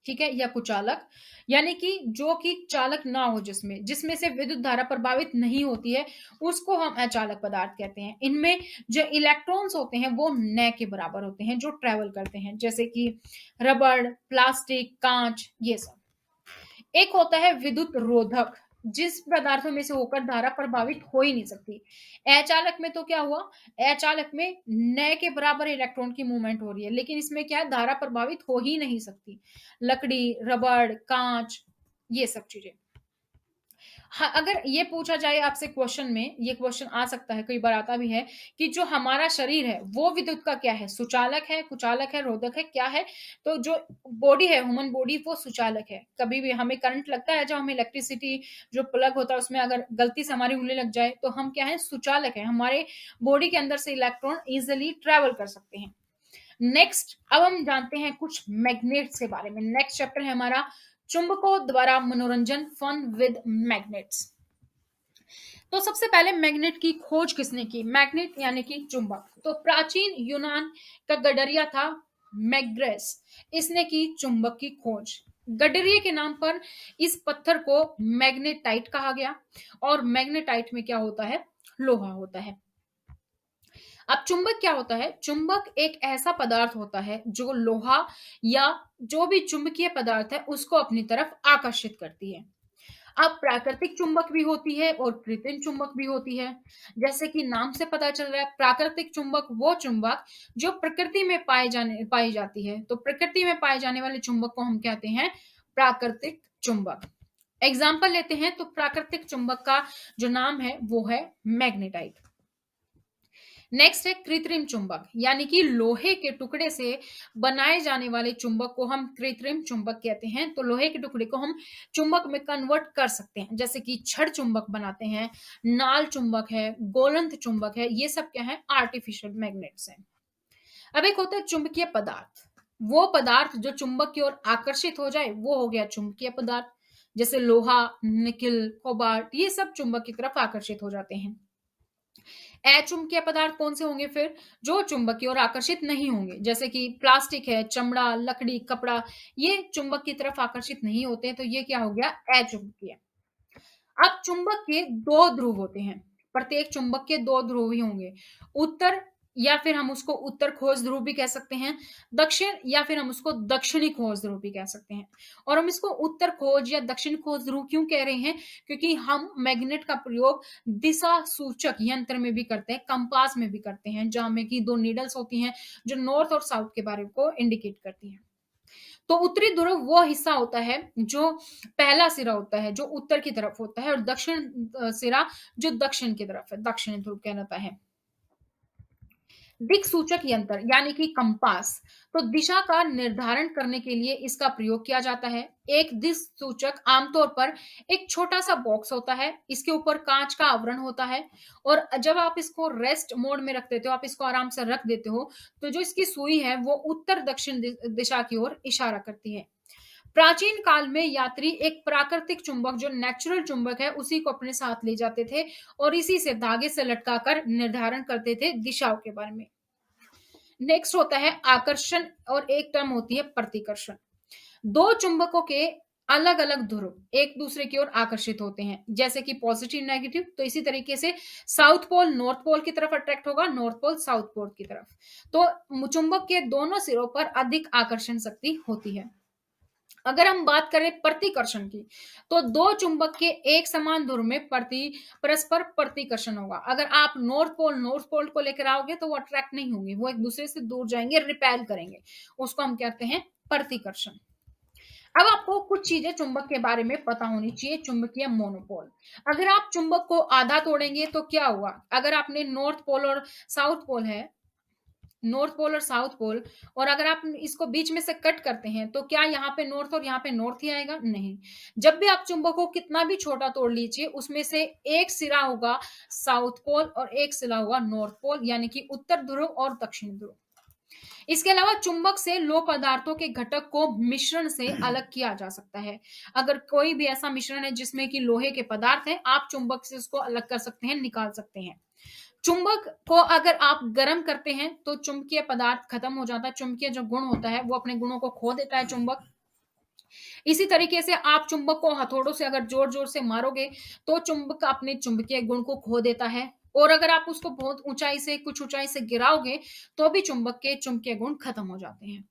ठीक है, या कुचालक, यानी कि जो कि चालक ना हो, जिसमें जिसमें से विद्युत धारा प्रभावित नहीं होती है उसको हम अचालक पदार्थ कहते हैं। इनमें जो इलेक्ट्रॉन्स होते हैं वो न के बराबर होते हैं जो ट्रेवल करते हैं, जैसे कि रबड़, प्लास्टिक, कांच, ये सब। एक होता है विद्युत रोधक, जिस पदार्थों में से होकर धारा प्रभावित हो ही नहीं सकती। अचालक में तो क्या हुआ? अचालक में न के बराबर इलेक्ट्रॉन की मूवमेंट हो रही है, लेकिन इसमें क्या है? धारा प्रभावित हो ही नहीं सकती। लकड़ी, रबड़, कांच, ये सब चीजें। हाँ, अगर ये पूछा जाए आपसे क्वेश्चन में, ये क्वेश्चन आ सकता है, कई बार आता भी है कि जो हमारा शरीर है वो विद्युत का क्या है? सुचालक है, कुचालक है, रोधक है, क्या है? तो जो बॉडी है, ह्यूमन बॉडी, वो सुचालक है। कभी भी हमें करंट लगता है, जब हमें इलेक्ट्रिसिटी जो प्लग होता है उसमें अगर गलती से हमारी उंगली लग जाए तो हम क्या है? सुचालक है। हमारे बॉडी के अंदर से इलेक्ट्रॉन इजिली ट्रेवल कर सकते हैं। नेक्स्ट अब हम जानते हैं कुछ मैग्नेट्स के बारे में। नेक्स्ट चैप्टर है हमारा चुंबकों द्वारा मनोरंजन, फन विद मैग्नेट्स। तो सबसे पहले मैग्नेट की खोज किसने की? मैग्नेट यानी कि चुंबक। तो प्राचीन यूनान का गडरिया था मैग्रेस, इसने की चुंबक की खोज। गडरिया के नाम पर इस पत्थर को मैग्नेटाइट कहा गया, और मैग्नेटाइट में क्या होता है? लोहा होता है। अब चुंबक क्या होता है? चुंबक एक ऐसा पदार्थ होता है जो लोहा या जो भी चुंबकीय पदार्थ है उसको अपनी तरफ आकर्षित करती है। अब प्राकृतिक चुंबक भी होती है और कृत्रिम चुंबक भी होती है। जैसे कि नाम से पता चल रहा है, प्राकृतिक चुंबक वो चुंबक जो प्रकृति में पाई जाती है। तो प्रकृति में पाए जाने वाले चुंबक को हम कहते हैं प्राकृतिक चुंबक। एग्जाम्पल लेते हैं, तो प्राकृतिक चुंबक का जो नाम है वो है मैग्नेटाइट। नेक्स्ट है कृत्रिम चुंबक, यानी कि लोहे के टुकड़े से बनाए जाने वाले चुंबक को हम कृत्रिम चुंबक कहते हैं। तो लोहे के टुकड़े को हम चुंबक में कन्वर्ट कर सकते हैं, जैसे कि छड़ चुंबक बनाते हैं, नाल चुंबक है, गोलंत चुंबक है, ये सब क्या है? आर्टिफिशियल मैग्नेट्स हैं। अब एक होता है चुंबकीय पदार्थ। वो पदार्थ जो चुंबक की ओर आकर्षित हो जाए वो हो गया चुंबकीय पदार्थ। जैसे लोहा, निकिल, कोबाल्ट, ये सब चुंबक की तरफ आकर्षित हो जाते हैं। अचुंबकीय पदार्थ कौन से होंगे फिर? जो चुंबक की ओर आकर्षित नहीं होंगे, जैसे कि प्लास्टिक है, चमड़ा, लकड़ी, कपड़ा, ये चुंबक की तरफ आकर्षित नहीं होते, तो ये क्या हो गया? अचुंबकीय। अब चुंबक के दो ध्रुव होते हैं, प्रत्येक चुंबक के दो ध्रुव ही होंगे। उत्तर, या फिर हम उसको उत्तर खोज ध्रुव भी कह सकते हैं, दक्षिण, या फिर हम उसको दक्षिणी खोज ध्रुव भी कह सकते हैं। और हम इसको उत्तर खोज या दक्षिण खोज ध्रुव क्यों कह रहे हैं? क्योंकि हम मैग्नेट का प्रयोग दिशा सूचक यंत्र में भी करते हैं, कंपास में भी करते हैं, जहां में की दो नीडल्स होती हैं जो नॉर्थ और साउथ के बारे को इंडिकेट करती हैं। तो उत्तरी ध्रुव वो हिस्सा होता है जो पहला सिरा होता है, जो उत्तर की तरफ होता है, और दक्षिण सिरा जो दक्षिण की तरफ है, दक्षिण ध्रुव कहलाता है। दिक सूचक यंत्र यानी कि कंपास, तो दिशा का निर्धारण करने के लिए इसका प्रयोग किया जाता है। एक दिश सूचक आमतौर पर एक छोटा सा बॉक्स होता है, इसके ऊपर कांच का आवरण होता है, और जब आप इसको रेस्ट मोड में रख देते हो, आप इसको आराम से रख देते हो, तो जो इसकी सुई है वो उत्तर दक्षिण दिशा की ओर इशारा करती है। प्राचीन काल में यात्री एक प्राकृतिक चुंबक, जो नेचुरल चुंबक है, उसी को अपने साथ ले जाते थे और इसी से धागे से लटकाकर निर्धारण करते थे दिशाओं के बारे में। नेक्स्ट होता है आकर्षण, और एक टर्म होती है प्रतिकर्षण। दो चुंबकों के अलग अलग ध्रुव एक दूसरे की ओर आकर्षित होते हैं, जैसे कि पॉजिटिव, नेगेटिव। तो इसी तरीके से साउथ पोल नॉर्थ पोल की तरफ अट्रैक्ट होगा, नॉर्थ पोल साउथ पोल की तरफ। तो चुंबक के दोनों सिरों पर अधिक आकर्षण शक्ति होती है। अगर हम बात करें प्रतिकर्षण की, तो दो चुंबक के एक समान ध्रुव में परस्पर प्रतिकर्षण होगा। अगर आप नॉर्थ पोल को लेकर आओगे तो वो अट्रैक्ट नहीं होंगे, वो एक दूसरे से दूर जाएंगे, रिपेल करेंगे, उसको हम कहते हैं प्रतिकर्षण। अब आपको कुछ चीजें चुंबक के बारे में पता होनी चाहिए। चुंबकीय मोनोपोल, अगर आप चुंबक को आधा तोड़ेंगे तो क्या हुआ? अगर आपने नॉर्थ पोल और साउथ पोल, और अगर आप इसको बीच में से कट करते हैं तो क्या यहाँ पे नॉर्थ और यहाँ पे नॉर्थ ही आएगा? नहीं। जब भी आप चुंबक को कितना भी छोटा तोड़ लीजिए, उसमें से एक सिरा होगा साउथ पोल और एक सिरा होगा नॉर्थ पोल, यानी कि उत्तर ध्रुव और दक्षिण ध्रुव। इसके अलावा चुंबक से लौह पदार्थों के घटक को मिश्रण से अलग किया जा सकता है। अगर कोई भी ऐसा मिश्रण है जिसमें कि लोहे के पदार्थ है, आप चुंबक से उसको अलग कर सकते हैं, निकाल सकते हैं। चुंबक को अगर आप गर्म करते हैं तो चुंबकीय पदार्थ खत्म हो जाता है, चुंबकीय जो गुण होता है वो अपने गुणों को खो देता है चुंबक। इसी तरीके से आप चुंबक को हथौड़ों से अगर जोर जोर से मारोगे तो चुंबक अपने चुंबकीय गुण को खो देता है, और अगर आप उसको बहुत ऊंचाई से, कुछ ऊंचाई से गिराओगे तो भी चुंबक के चुंबकीय गुण खत्म हो जाते हैं।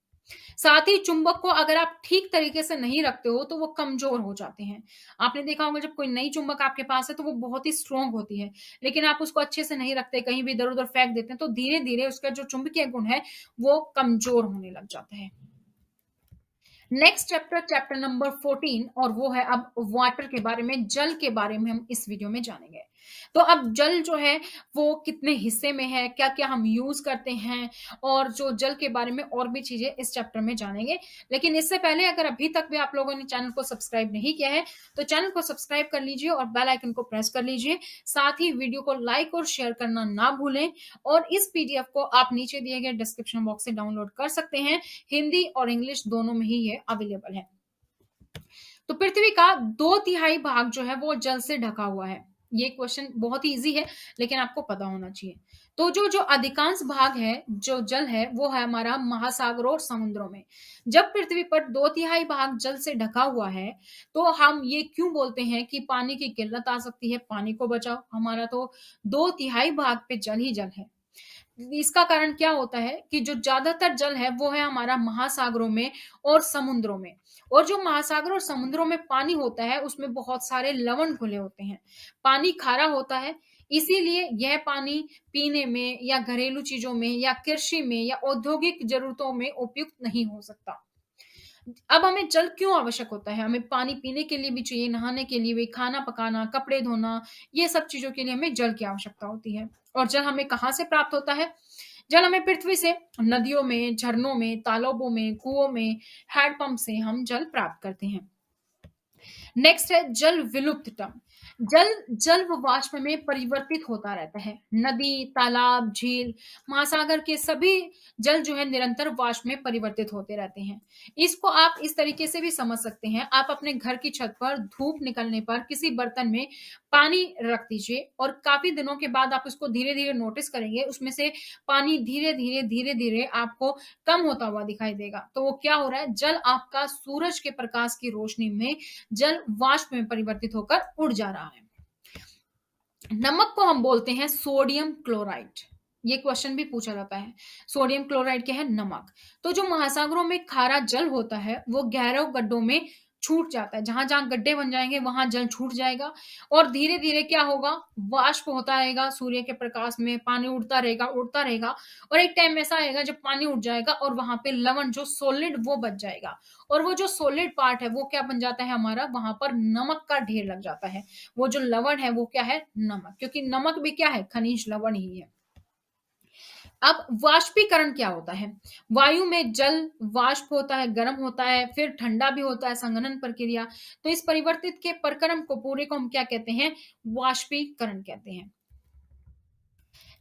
साथ ही चुंबक को अगर आप ठीक तरीके से नहीं रखते हो तो वो कमजोर हो जाते हैं। आपने देखा होगा जब कोई नई चुंबक आपके पास है तो वो बहुत ही स्ट्रांग होती है, लेकिन आप उसको अच्छे से नहीं रखते, कहीं भी इधर उधर फेंक देते हैं, तो धीरे धीरे उसका जो चुंबकीय गुण है वो कमजोर होने लग जाता है। नेक्स्ट चैप्टर, चैप्टर नंबर 14, और वो है अब वाटर के बारे में, जल के बारे में हम इस वीडियो में जानेंगे। तो अब जल जो है वो कितने हिस्से में है, क्या क्या हम यूज करते हैं, और जो जल के बारे में और भी चीजें इस चैप्टर में जानेंगे। लेकिन इससे पहले अगर अभी तक भी आप लोगों ने चैनल को सब्सक्राइब नहीं किया है तो चैनल को सब्सक्राइब कर लीजिए और बेल आइकन को प्रेस कर लीजिए। साथ ही वीडियो को लाइक और शेयर करना ना भूलें, और इस पीडीएफ को आप नीचे दिए गए डिस्क्रिप्शन बॉक्स से डाउनलोड कर सकते हैं। हिंदी और इंग्लिश दोनों में ही ये अवेलेबल है। तो पृथ्वी का 2/3 भाग जो है वो जल से ढका हुआ है। ये क्वेश्चन बहुत ही इजी है, लेकिन आपको पता होना चाहिए। तो जो जो अधिकांश भाग है, जो जल है, वो है हमारा महासागरों और समुद्रों में। जब पृथ्वी पर 2/3 भाग जल से ढका हुआ है, तो हम ये क्यों बोलते हैं कि पानी की किल्लत आ सकती है, पानी को बचाओ। हमारा तो 2/3 भाग पे जल ही जल है। इसका कारण क्या होता है कि जो ज्यादातर जल है वो है हमारा महासागरों में और समुद्रों में। और जो महासागर और समुद्रों में पानी होता है उसमें बहुत सारे लवण घुले होते हैं। पानी खारा होता है, इसीलिए यह पानी पीने में या घरेलू चीजों में या कृषि में या औद्योगिक जरूरतों में उपयुक्त नहीं हो सकता। अब हमें जल क्यों आवश्यक होता है? हमें पानी पीने के लिए भी चाहिए, नहाने के लिए भी, खाना पकाना, कपड़े धोना, ये सब चीजों के लिए हमें जल की आवश्यकता होती है। और जल हमें कहाँ से प्राप्त होता है? जल हमें पृथ्वी से, नदियों में, झरनों में, तालाबों में, कुओं में, हैंडपंप से हम जल प्राप्त करते हैं। नेक्स्ट है जल विलुप्त टर्म। जल जल व वाष्प में परिवर्तित होता रहता है। नदी, तालाब, झील, महासागर के सभी जल जो है निरंतर वाष्प में परिवर्तित होते रहते हैं। इसको आप इस तरीके से भी समझ सकते हैं। आप अपने घर की छत पर धूप निकलने पर किसी बर्तन में पानी रख दीजिए और काफी दिनों के बाद आप उसको धीरे धीरे नोटिस करेंगे, उसमें से पानी धीरे धीरे आपको कम होता हुआ दिखाई देगा। तो वो क्या हो रहा है? जल आपका सूरज के प्रकाश की रोशनी में जल वाष्प में परिवर्तित होकर उड़ जा रहा है। नमक को हम बोलते हैं सोडियम क्लोराइड। ये क्वेश्चन भी पूछा जाता है। सोडियम क्लोराइड क्या है? नमक। तो जो महासागरों में खारा जल होता है वो गहरे गड्ढों में छूट जाता है। जहां जहां गड्ढे बन जाएंगे वहां जल छूट जाएगा और धीरे धीरे क्या होगा? वाष्प होता रहेगा सूर्य के प्रकाश में, पानी उड़ता रहेगा और एक टाइम ऐसा आएगा जब पानी उड़ जाएगा और वहां पे लवण जो सॉलिड वो बच जाएगा। और वो जो सॉलिड पार्ट है वो क्या बन जाता है हमारा? वहां पर नमक का ढेर लग जाता है। वो जो लवण है वो क्या है? नमक। क्योंकि नमक भी क्या है? खनिज लवण ही है। अब वाष्पीकरण क्या होता है? वायु में जल वाष्प होता है, गर्म होता है, फिर ठंडा भी होता है, संघनन प्रक्रिया। तो इस परिवर्तित के प्रक्रम को पूरे को हम क्या कहते हैं? वाष्पीकरण कहते हैं।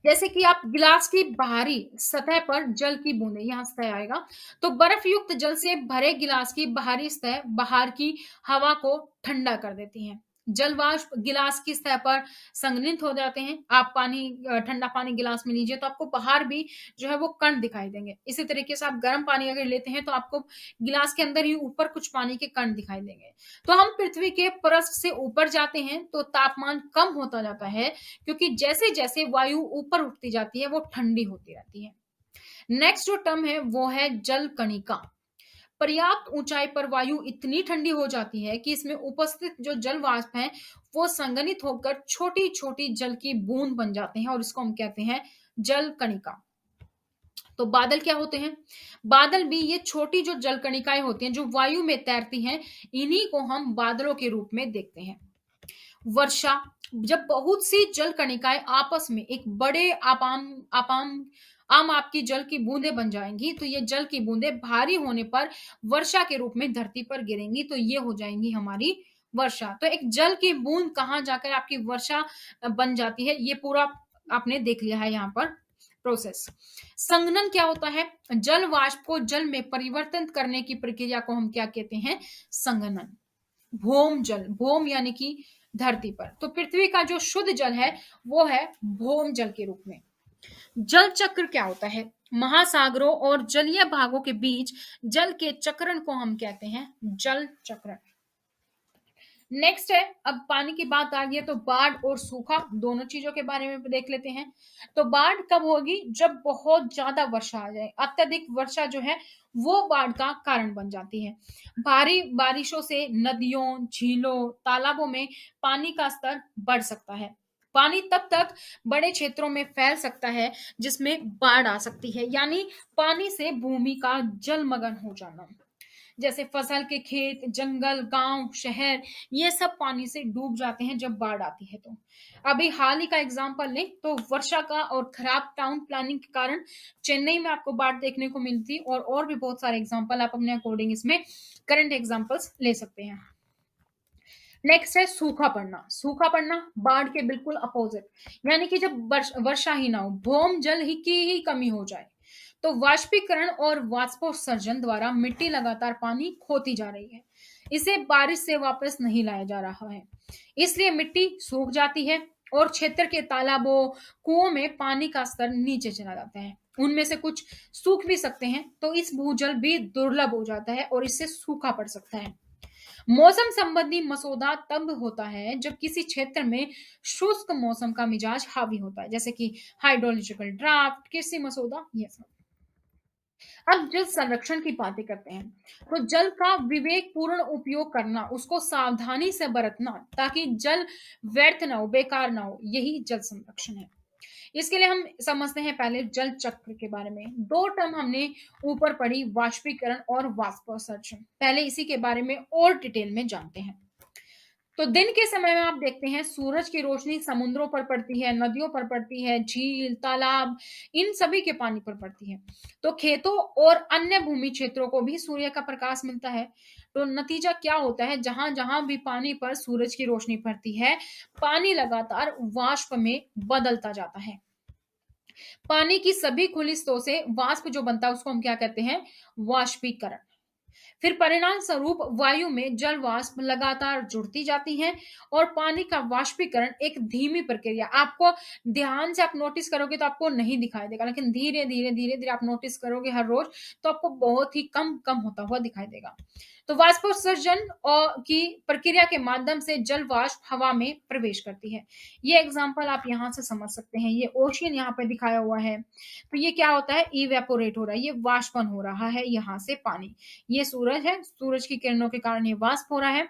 जैसे कि आप गिलास की बाहरी सतह पर जल की बूंदें, यहां सतह आएगा, तो बर्फ युक्त जल से भरे गिलास की बाहरी सतह बाहर की हवा को ठंडा कर देती है। जल वाष्प गिलास की सतह पर संघनित हो जाते हैं। आप पानी ठंडा पानी गिलास में लीजिए तो आपको बाहर भी जो है वो कण दिखाई देंगे। इसी तरीके से आप गर्म पानी अगर लेते हैं तो आपको गिलास के अंदर ही ऊपर कुछ पानी के कण दिखाई देंगे। तो हम पृथ्वी के पृष्ठ से ऊपर जाते हैं तो तापमान कम होता जाता है, क्योंकि जैसे जैसे वायु ऊपर उठती जाती है वो ठंडी होती रहती है। नेक्स्ट जो टर्म है वो है जल कणिका। पर्याप्त ऊंचाई पर वायु इतनी ठंडी हो जाती है कि इसमें उपस्थित जो जल वाष्प है वो संघनित होकर छोटी छोटी जल की बूंद बन जाते हैं और इसको हम कहते हैं जल कणिका। तो बादल क्या होते हैं? बादल भी ये छोटी जो जल कणिकाएं होती हैं जो वायु में तैरती हैं, इन्हीं को हम बादलों के रूप में देखते हैं। वर्षा, जब बहुत सी जल कणिकाएं आपस में एक बड़े आपाम आपाम आम आपकी जल की बूंदें बन जाएंगी, तो ये जल की बूंदें भारी होने पर वर्षा के रूप में धरती पर गिरेंगी, तो ये हो जाएंगी हमारी वर्षा। तो एक जल की बूंद कहाँ जाकर आपकी वर्षा बन जाती है, ये पूरा आपने देख लिया है यहाँ पर प्रोसेस। संघनन क्या होता है? जल वाष्प को जल में परिवर्तन करने की प्रक्रिया को हम क्या कहते हैं? संघनन। भौम जल, भौम यानी कि धरती पर, तो पृथ्वी का जो शुद्ध जल है वो है भौम जल के रूप में। जल चक्र क्या होता है? महासागरों और जलीय भागों के बीच जल के चक्रण को हम कहते हैं जल चक्रण। नेक्स्ट है, अब पानी की बात आ गई है तो बाढ़ और सूखा दोनों चीजों के बारे में देख लेते हैं। तो बाढ़ कब होगी? जब बहुत ज्यादा वर्षा आ जाए। अत्यधिक वर्षा जो है वो बाढ़ का कारण बन जाती है। भारी बारिशों से नदियों, झीलों, तालाबों में पानी का स्तर बढ़ सकता है। पानी तब तक बड़े क्षेत्रों में फैल सकता है जिसमें बाढ़ आ सकती है, यानी पानी से भूमि का जलमग्न हो जाना। जैसे फसल के खेत, जंगल, गांव, शहर, ये सब पानी से डूब जाते हैं जब बाढ़ आती है। तो अभी हाल ही का एग्जांपल लें तो वर्षा का और खराब टाउन प्लानिंग के कारण चेन्नई में आपको बाढ़ देखने को मिलती, और भी बहुत सारे एग्जांपल आप अपने अकॉर्डिंग इसमें करंट एग्जांपल्स ले सकते हैं। नेक्स्ट है सूखा पड़ना। सूखा पड़ना बाढ़ के बिल्कुल अपोजिट, यानी कि जब वर्षा ही ना हो, भौम जल ही की ही कमी हो जाए। तो वाष्पीकरण और वाष्पोत्सर्जन द्वारा मिट्टी लगातार पानी खोती जा रही है। इसे बारिश से वापस नहीं लाया जा रहा है। इसलिए मिट्टी सूख जाती है और क्षेत्र के तालाबों, कुओं में पानी का स्तर नीचे चला जाता है। उनमें से कुछ सूख भी सकते हैं, तो इस भूजल भी दुर्लभ हो जाता है और इससे सूखा पड़ सकता है। मौसम संबंधी मसौदा तब होता है जब किसी क्षेत्र में शुष्क मौसम का मिजाज हावी होता है, जैसे कि हाइड्रोलॉजिकल ड्राफ्ट, कृषि मसौदा, ये सब। अब जल संरक्षण की बातें करते हैं। तो जल का विवेक पूर्ण उपयोग करना, उसको सावधानी से बरतना, ताकि जल व्यर्थ ना हो, बेकार ना हो, यही जल संरक्षण है। इसके लिए हम समझते हैं पहले जल चक्र के बारे में। दो टर्म हमने ऊपर पढ़ी, वाष्पीकरण और वाष्पोत्सर्जन। पहले इसी के बारे में और डिटेल में जानते हैं। तो दिन के समय में आप देखते हैं सूरज की रोशनी समुद्रों पर पड़ती है, नदियों पर पड़ती है, झील, तालाब, इन सभी के पानी पर पड़ती है। तो खेतों और अन्य भूमि क्षेत्रों को भी सूर्य का प्रकाश मिलता है। तो नतीजा क्या होता है, जहां जहां भी पानी पर सूरज की रोशनी पड़ती है, पानी लगातार वाष्प में बदलता जाता है। पानी की सभी खुली स्तों से वाष्प जो बनता है उसको हम क्या कहते हैं, वाष्पीकरण। फिर परिणाम स्वरूप वायु में जल वाष्प लगातार जुड़ती जाती हैं और पानी का वाष्पीकरण एक धीमी प्रक्रिया, आपको ध्यान से आप नोटिस करोगे तो आपको नहीं दिखाई देगा, लेकिन धीरे धीरे धीरे धीरे आप नोटिस करोगे हर रोज, तो आपको बहुत ही कम कम होता हुआ दिखाई देगा। तो वाष्पोत्सर्जन और की प्रक्रिया के माध्यम से जल वाष्प हवा में प्रवेश करती है। ये एग्जांपल आप यहाँ से समझ सकते हैं। ये ओशियन यहाँ पे दिखाया हुआ है। तो ये क्या होता है, इवेपोरेट हो रहा है, ये वाष्पन हो रहा है यहाँ से पानी। ये सूरज है, सूरज की किरणों के कारण ये वाष्प हो रहा है।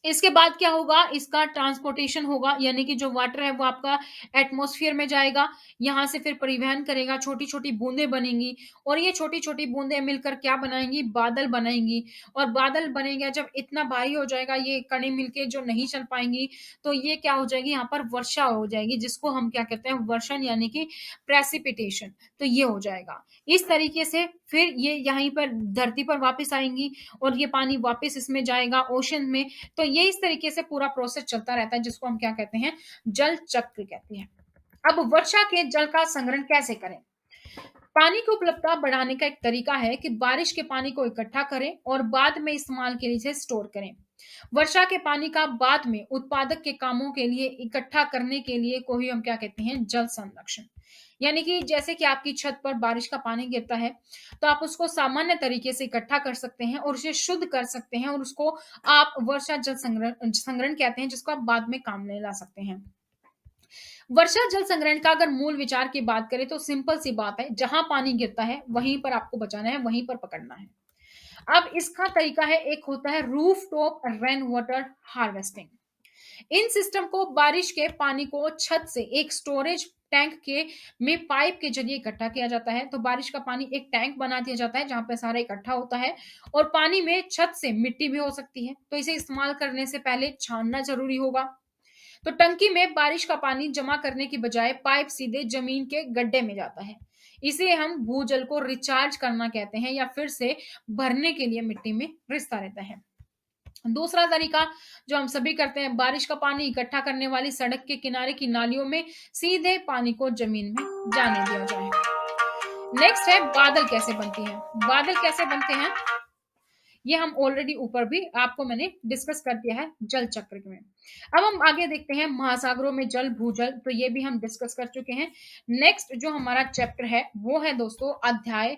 इसके बाद क्या होगा, इसका ट्रांसपोर्टेशन होगा, यानी कि जो वाटर है वो आपका एटमॉस्फेयर में जाएगा, यहां से फिर परिवहन करेगा, छोटी छोटी बूंदें बनेंगी और ये छोटी छोटी बूंदें मिलकर क्या बनाएंगी, बादल बनाएंगी। और बादल बनेगा जब इतना भारी हो जाएगा, ये कणें मिलके जो नहीं चल पाएंगी, तो ये क्या हो जाएगी, यहाँ पर वर्षा हो जाएगी, जिसको हम क्या कहते हैं, वर्षण, यानी कि प्रेसिपिटेशन। तो ये हो जाएगा इस तरीके से। फिर ये यहीं पर धरती पर वापस आएंगी और ये पानी वापस इसमें जाएगा ओशन में। तो ये इस तरीके से पूरा प्रोसेस चलता रहता है, जिसको हम क्या कहते हैं, जल चक्र कहते हैं। अब वर्षा के जल का संग्रहण कैसे करें। पानी की उपलब्धता बढ़ाने का एक तरीका है कि बारिश के पानी को इकट्ठा करें और बाद में इस्तेमाल के लिए स्टोर करें। वर्षा के पानी का बाद में उत्पादक के कामों के लिए इकट्ठा करने के लिए को ही हम क्या कहते हैं, जल संरक्षण। यानी कि जैसे कि आपकी छत पर बारिश का पानी गिरता है, तो आप उसको सामान्य तरीके से इकट्ठा कर सकते हैं और उसे शुद्ध कर सकते हैं, और उसको आप वर्षा जल संग्रहण संग्रहण कहते हैं, जिसको आप बाद में काम में ला सकते हैं। वर्षा जल संग्रहण का अगर मूल विचार की बात करें तो सिंपल सी बात है, जहां पानी गिरता है वहीं पर आपको बचाना है, वहीं पर पकड़ना है। अब इसका तरीका है, एक होता है roof top rain water harvesting. इन सिस्टम को बारिश के पानी को छत से एक स्टोरेज टैंक के में पाइप के जरिए इकट्ठा किया जाता है। तो बारिश का पानी एक टैंक बना दिया जाता है जहां पे सारा इकट्ठा होता है, और पानी में छत से मिट्टी भी हो सकती है, तो इसे इस्तेमाल करने से पहले छानना जरूरी होगा। तो टंकी में बारिश का पानी जमा करने की बजाय पाइप सीधे जमीन के गड्ढे में जाता है। इसे हम भूजल को रिचार्ज करना कहते हैं, या फिर से भरने के लिए मिट्टी में रिसता रहता है। दूसरा तरीका जो हम सभी करते हैं, बारिश का पानी इकट्ठा करने वाली सड़क के किनारे की नालियों में सीधे पानी को जमीन में जाने दिया जाए। नेक्स्ट है बादल कैसे बनती है। बादल कैसे बनते हैं ये हम ऑलरेडी ऊपर भी आपको मैंने डिस्कस कर दिया है जल चक्र में। अब हम आगे देखते हैं महासागरों में जल भूजल, तो ये भी हम डिस्कस कर चुके हैं। नेक्स्ट जो हमारा चैप्टर है वो है दोस्तों अध्याय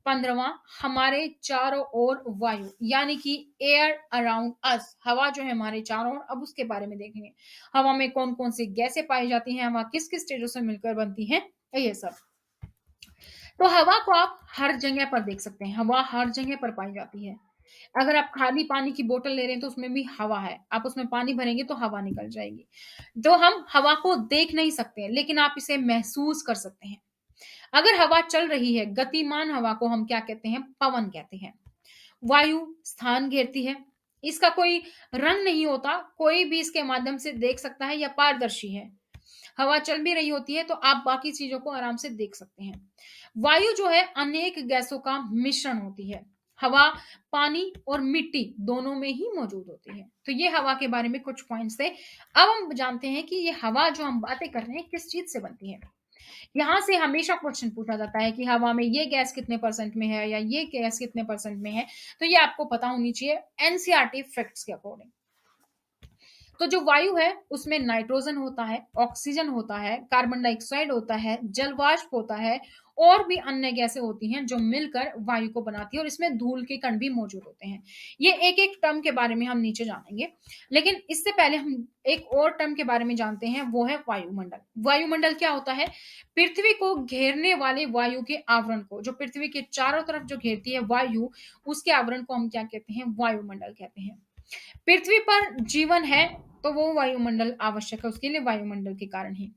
15वां, हमारे चारों ओर वायु, यानी कि एयर अराउंड अस, हवा जो है हमारे चारों ओर। अब उसके बारे में देखेंगे, हवा में कौन कौन सी गैसें पाई जाती हैं, हवा किस किस चीजों से मिलकर बनती है, ये सब। तो हवा को आप हर जगह पर देख सकते हैं, हवा हर जगह पर पाई जाती है। अगर आप खाली पानी की बोतल ले रहे हैं तो उसमें भी हवा है, आप उसमें पानी भरेंगे तो हवा निकल जाएगी। तो हम हवा को देख नहीं सकते, लेकिन आप इसे महसूस कर सकते हैं। अगर हवा चल रही है, गतिमान हवा को हम क्या कहते हैं, पवन कहते हैं। वायु स्थान घेरती है, इसका कोई रंग नहीं होता, कोई भी इसके माध्यम से देख सकता है, या पारदर्शी है। हवा चल भी रही होती है तो आप बाकी चीजों को आराम से देख सकते हैं। वायु जो है अनेक गैसों का मिश्रण होती है। हवा पानी और मिट्टी दोनों में ही मौजूद होती है। तो ये हवा के बारे में कुछ पॉइंट्स थे। अब हम जानते हैं कि ये हवा जो हम बातें कर रहे हैं किस चीज से बनती है। यहाँ से हमेशा क्वेश्चन पूछा जाता है कि हवा में ये गैस कितने परसेंट में है या ये गैस कितने परसेंट में है, तो ये आपको पता होनी चाहिए एनसीईआरटी फैक्ट्स के अकॉर्डिंग। तो जो वायु है उसमें नाइट्रोजन होता है, ऑक्सीजन होता है, कार्बन डाइऑक्साइड होता है, जल वाष्प होता है और भी अन्य गैसें होती हैं जो मिलकर वायु को बनाती है, और इसमें धूल के कण भी मौजूद होते हैं। ये एक एक टर्म के बारे में हम नीचे जानेंगे, लेकिन इससे पहले हम एक और टर्म के बारे में जानते हैं, वो है वायुमंडल। वायुमंडल क्या होता है? पृथ्वी को घेरने वाले वायु के आवरण को, जो पृथ्वी के चारों तरफ जो घेरती है वायु, उसके आवरण को हम क्या कहते हैं? वायुमंडल कहते हैं। पृथ्वी पर जीवन है तो वो वायुमंडल आवश्यक है, उसके लिए वायुमंडल के कारण ही।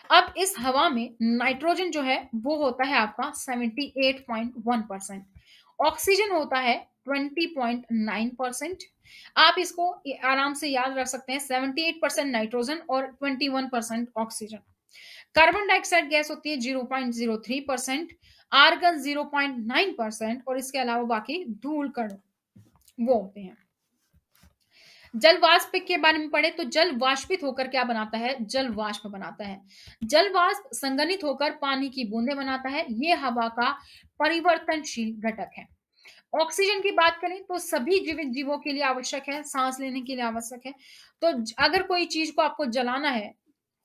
अब इस हवा में नाइट्रोजन जो है वो होता है आपका 78.1%, ऑक्सीजन होता है 20.9%। आप इसको आराम से याद रख सकते हैं, 78% नाइट्रोजन और 21% ऑक्सीजन। कार्बन डाइऑक्साइड गैस होती है 0.03%, आर्गन 0.9%, और इसके अलावा बाकी धूल कण वो होते हैं। जल वाष्प के बारे में पढ़े तो जल वाष्पित होकर क्या बनाता है? जल वाष्प बनाता है। जल वाष्प संघनित होकर पानी की बूंदें बनाता है। ये हवा का परिवर्तनशील घटक है। ऑक्सीजन की बात करें तो सभी जीवित जीवों के लिए आवश्यक है, सांस लेने के लिए आवश्यक है। तो अगर कोई चीज को आपको जलाना है,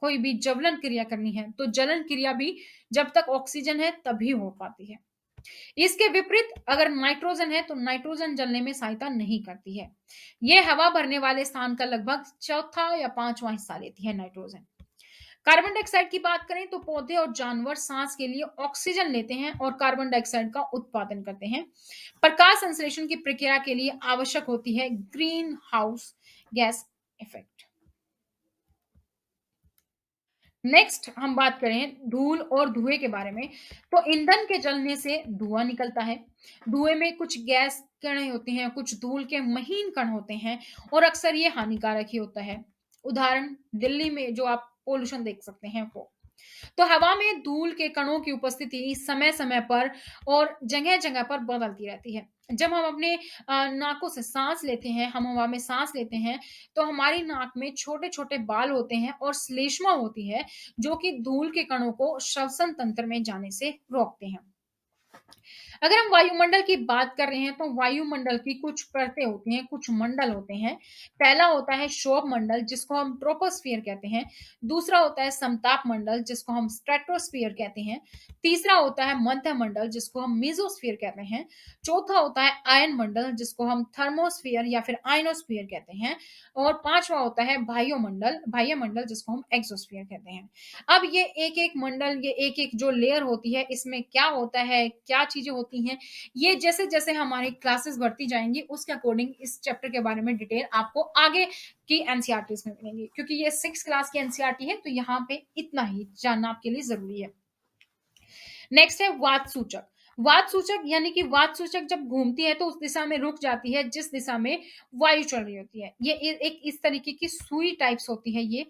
कोई भी ज्वलन क्रिया करनी है, तो जलन क्रिया भी जब तक ऑक्सीजन है तभी हो पाती है। इसके विपरीत अगर नाइट्रोजन है तो नाइट्रोजन जलने में सहायता नहीं करती है। यह हवा भरने वाले स्थान का लगभग चौथा या पांचवा हिस्सा लेती है नाइट्रोजन। कार्बन डाइऑक्साइड की बात करें तो पौधे और जानवर सांस के लिए ऑक्सीजन लेते हैं और कार्बन डाइऑक्साइड का उत्पादन करते हैं। प्रकाश संश्लेषण की प्रक्रिया के लिए आवश्यक होती है green house gas effect. Next हम बात करें धूल और धुएं के बारे में, तो ईंधन के जलने से धुआं निकलता है। धुएं में कुछ गैस कण होते हैं, कुछ धूल के महीन कण होते हैं, और अक्सर ये हानिकारक ही होता है। उदाहरण दिल्ली में जो आप पोल्यूशन देख सकते हैं वो। तो हवा में धूल के कणों की उपस्थिति समय समय पर और जगह जगह पर बदलती रहती है। जब हम अपने नाकों से सांस लेते हैं, हम हवा में सांस लेते हैं, तो हमारी नाक में छोटे छोटे बाल होते हैं और श्लेष्मा होती है, जो कि धूल के कणों को श्वसन तंत्र में जाने से रोकते हैं। अगर हम वायुमंडल की बात कर रहे हैं तो वायुमंडल की कुछ परतें होती हैं, कुछ मंडल होते हैं। पहला होता है शोभ मंडल, जिसको हम ट्रोपोस्फियर कहते हैं। दूसरा होता है समताप मंडल, जिसको हम स्ट्रेटोस्फियर कहते हैं। तीसरा होता है मध्य मंडल, जिसको हम मीजोस्फियर कहते हैं। चौथा होता है आयन मंडल, जिसको हम थर्मोस्फियर या फिर आयनोस्फियर कहते हैं। और पांचवा होता है बाह्य मंडल, जिसको हम एक्सोस्फियर कहते हैं। अब ये एक एक मंडल, ये एक एक जो लेयर होती है, इसमें क्या होता है, क्या चीजें होती हैं, ये जैसे जैसे हमारी क्लासेस बढ़ती जाएंगी उसके अकॉर्डिंग इस चैप्टर के बारे में डिटेल आपको आगे की एनसीईआरटी में मिलेंगी, क्योंकि ये 6 क्लास की एनसीईआरटी है, तो यहाँ पे इतना ही जानना आपके लिए जरूरी है। नेक्स्ट है वात सूचक। वात सूचक यानी कि वात सूचक जब घूमती है तो उस दिशा में रुक जाती है जिस दिशा में वायु चल रही होती है। ये एक इस तरीके की सुई टाइप्स होती है, ये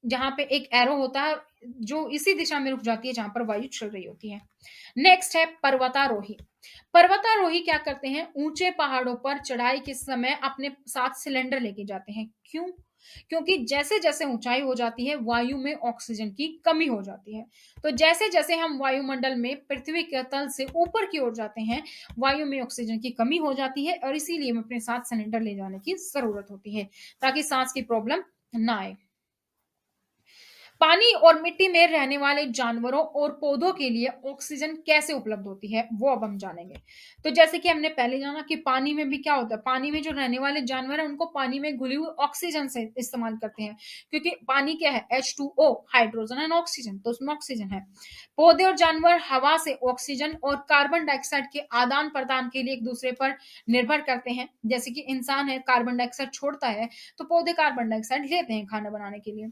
जहां पे एक एरो होता है जो इसी दिशा में रुक जाती है जहां पर वायु चल रही होती है। नेक्स्ट है पर्वतारोही। पर्वतारोही क्या करते हैं? ऊंचे पहाड़ों पर चढ़ाई के समय अपने साथ सिलेंडर लेके जाते हैं। क्यों? क्योंकि जैसे जैसे ऊंचाई हो जाती है वायु में ऑक्सीजन की कमी हो जाती है। तो जैसे जैसे हम वायुमंडल में पृथ्वी के तल से ऊपर की ओर जाते हैं वायु में ऑक्सीजन की कमी हो जाती है, और इसीलिए हमें अपने साथ सिलेंडर ले जाने की जरूरत होती है ताकि सांस की प्रॉब्लम ना आए। पानी और मिट्टी में रहने वाले जानवरों और पौधों के लिए ऑक्सीजन कैसे उपलब्ध होती है वो अब हम जानेंगे। तो जैसे कि हमने पहले जाना कि पानी में भी क्या होता है, पानी में जो रहने वाले जानवर हैं उनको पानी में घुली हुई ऑक्सीजन से इस्तेमाल करते हैं, क्योंकि पानी क्या है? H2O, हाइड्रोजन एंड ऑक्सीजन, तो उसमें ऑक्सीजन है। पौधे और जानवर हवा से ऑक्सीजन और कार्बन डाइऑक्साइड के आदान प्रदान के लिए एक दूसरे पर निर्भर करते हैं। जैसे कि इंसान है, कार्बन डाइऑक्साइड छोड़ता है, तो पौधे कार्बन डाइऑक्साइड लेते हैं खाना बनाने के लिए।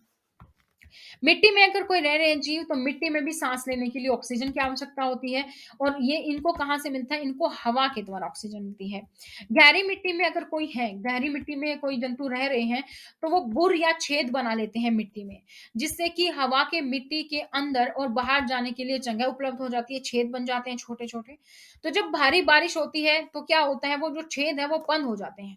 मिट्टी में अगर कोई रह रहे हैं जीव, तो मिट्टी में भी सांस लेने के लिए ऑक्सीजन की आवश्यकता होती है, और ये इनको कहां से मिलता है? इनको हवा के द्वारा ऑक्सीजन मिलती है। गहरी मिट्टी में अगर कोई है, गहरी मिट्टी में कोई जंतु रह रहे हैं, तो वो बुर या छेद बना लेते हैं मिट्टी में, जिससे कि हवा के मिट्टी के अंदर और बाहर जाने के लिए जगह उपलब्ध हो जाती है, छेद बन जाते हैं छोटे छोटे। तो जब भारी बारिश होती है तो क्या होता है? वो जो छेद है वो बंद हो जाते हैं,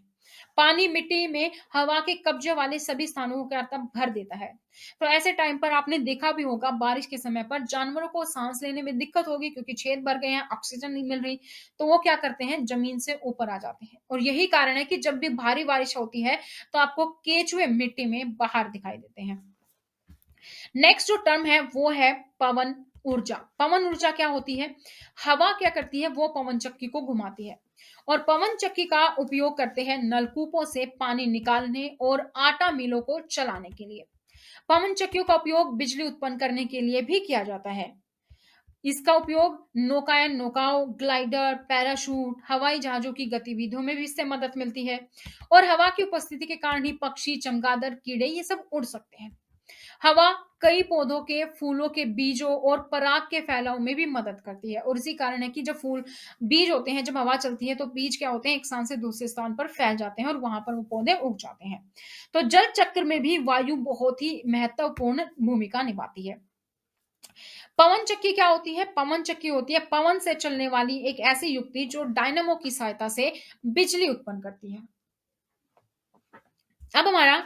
पानी मिट्टी में हवा के कब्जे वाले सभी स्थानों को क्या करता है, भर देता है। तो ऐसे टाइम पर आपने देखा भी होगा बारिश के समय पर जानवरों को सांस लेने में दिक्कत होगी क्योंकि छेद भर गए हैं, ऑक्सीजन नहीं मिल रही, तो वो क्या करते हैं, जमीन से ऊपर आ जाते हैं। और यही कारण है कि जब भी भारी बारिश होती है तो आपको केचुए मिट्टी में बाहर दिखाई देते हैं। नेक्स्ट जो टर्म है वो है पवन ऊर्जा। पवन ऊर्जा क्या होती है? हवा क्या करती है, वो पवन चक्की को घुमाती है और पवन चक्की का उपयोग करते हैं नलकूपों से पानी निकालने और आटा मिलों को चलाने के लिए। पवन चक्कियों का उपयोग बिजली उत्पन्न करने के लिए भी किया जाता है। इसका उपयोग नौकायन नौकाओं, ग्लाइडर, पैराशूट, हवाई जहाजों की गतिविधियों में भी इससे मदद मिलती है। और हवा की उपस्थिति के कारण ही पक्षी, चमगादड़, कीड़े ये सब उड़ सकते हैं। हवा कई पौधों के फूलों के बीजों और पराग के फैलाव में भी मदद करती है और इसी कारण है कि जब फूल बीज होते हैं, जब हवा चलती है तो बीज क्या होते हैं, एक स्थान से दूसरे स्थान पर फैल जाते हैं और वहां पर वो पौधे उग जाते हैं। तो जल चक्र में भी वायु बहुत ही महत्वपूर्ण भूमिका निभाती है। पवन चक्की क्या होती है? पवन चक्की होती है पवन से चलने वाली एक ऐसी युक्ति जो डायनामो की सहायता से बिजली उत्पन्न करती है। अब हमारा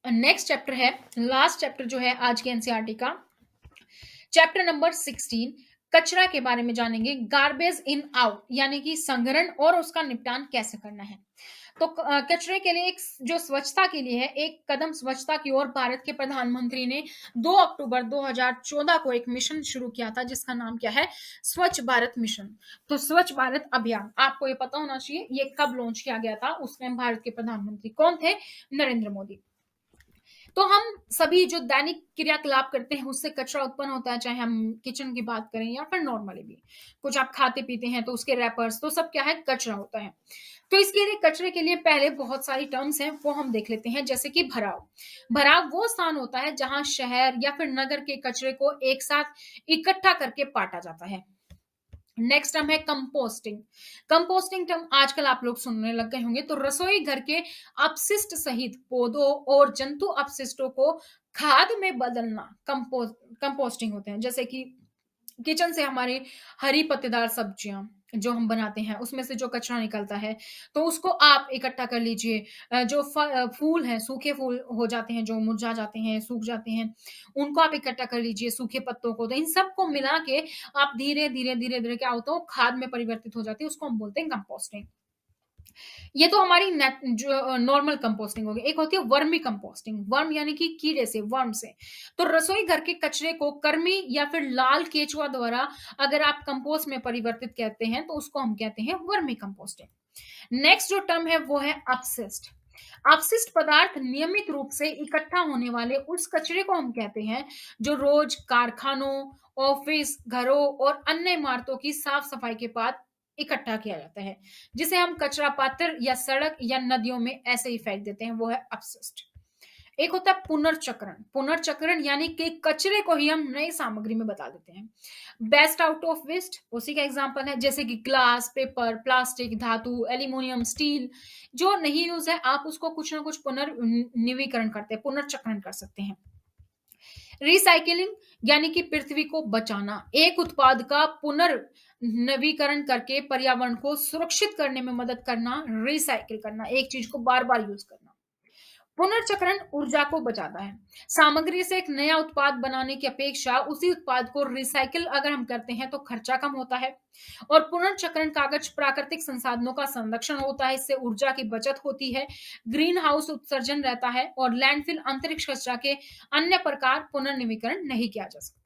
नेक्स्ट चैप्टर है, लास्ट चैप्टर जो है आज के एनसीईआरटी का, चैप्टर नंबर 16, कचरा के बारे में जानेंगे। गार्बेज इन आउट यानी कि संग्रहण और उसका निपटान कैसे करना है। तो कचरे के लिए एक जो स्वच्छता के लिए है, एक कदम स्वच्छता की ओर भारत के प्रधानमंत्री ने 2 अक्टूबर 2014 को एक मिशन शुरू किया था जिसका नाम क्या है, स्वच्छ भारत मिशन। तो स्वच्छ भारत अभियान आपको ये पता होना चाहिए ये कब लॉन्च किया गया था। उस टाइम भारत के प्रधानमंत्री कौन थे? नरेंद्र मोदी। तो हम सभी जो दैनिक क्रियाकलाप करते हैं उससे कचरा उत्पन्न होता है, चाहे हम किचन की बात करें या फिर नॉर्मली भी कुछ आप खाते पीते हैं तो उसके रैपर्स, तो सब क्या है, कचरा होता है। तो इसके लिए कचरे के लिए पहले बहुत सारी टर्म्स हैं वो हम देख लेते हैं, जैसे कि भराव। भराव वो स्थान होता है जहां शहर या फिर नगर के कचरे को एक साथ इकट्ठा करके पाटा जाता है। नेक्स्ट टर्म है कंपोस्टिंग। कंपोस्टिंग टर्म आजकल आप लोग सुनने लग गए होंगे। तो रसोई घर के अपशिष्ट सहित पौधों और जंतु अपशिष्टों को खाद में बदलना कंपोस्टिंग होते हैं। जैसे कि किचन से हमारी हरी पत्तेदार सब्जियां जो हम बनाते हैं उसमें से जो कचरा निकलता है तो उसको आप इकट्ठा कर लीजिए। जो फूल हैं, सूखे फूल हो जाते हैं जो मुरझा जाते हैं, सूख जाते हैं, उनको आप इकट्ठा कर लीजिए, सूखे पत्तों को। तो इन सबको मिला के आप धीरे धीरे धीरे धीरे क्या होता है, खाद में परिवर्तित हो जाती है, उसको हम बोलते हैं कंपोस्टिंग। ये तो हमारी जो नॉर्मल कंपोस्टिंग होगी। एक होती है वर्मी कंपोस्टिंग। वर्म यानी कि कीड़े से, वर्म से। तो रसोई घर के कचरे को कर्मी या फिर लाल केचुआ द्वारा अगर आप कंपोस्ट में परिवर्तित करते हैं तो उसको हम कहते हैं वर्मी कंपोस्टिंग। नेक्स्ट जो टर्म है वो है अपशिष्ट। अपशिष्ट पदार्थ नियमित रूप से इकट्ठा होने वाले उस कचरे को हम कहते हैं जो रोज कारखानों, ऑफिस, घरों और अन्य इमारतों की साफ सफाई के बाद इकट्ठा किया जाता है, जिसे हम कचरा पात्र या सड़क या नदियों में ऐसे ही फेंक देते हैं, वो है अपशिष्ट। एक होता है पुनर्चक्रण। पुनर्चक्रण यानी कि कचरे को ही हम नई सामग्री में बदल देते हैं। बेस्ट आउट ऑफ वेस्ट उसी का एग्जांपल है, जैसे कि ग्लास, पेपर, प्लास्टिक, धातु, एल्यूमिनियम, स्टील जो नहीं यूज है आप उसको कुछ ना कुछ पुनर्नवीकरण करते हैं, पुनर्चक्रण कर सकते हैं। रिसाइकिलिंग यानी कि पृथ्वी को बचाना, एक उत्पाद का पुनर्नवीकरण करके पर्यावरण को सुरक्षित करने में मदद करना, रिसाइकिल करना, एक चीज को बार बार यूज करना। पुनर्चक्रण ऊर्जा को बचाता है। सामग्री से एक नया उत्पाद बनाने की अपेक्षा उसी उत्पाद को रिसाइकिल अगर हम करते हैं तो खर्चा कम होता है। और पुनर्चक्रण कागज प्राकृतिक संसाधनों का संरक्षण होता है, इससे ऊर्जा की बचत होती है, ग्रीन हाउस उत्सर्जन रहता है और लैंडफिल अंतरिक्ष कचरा के अन्य प्रकार पुनर्नवीकरण नहीं किया जा सकता।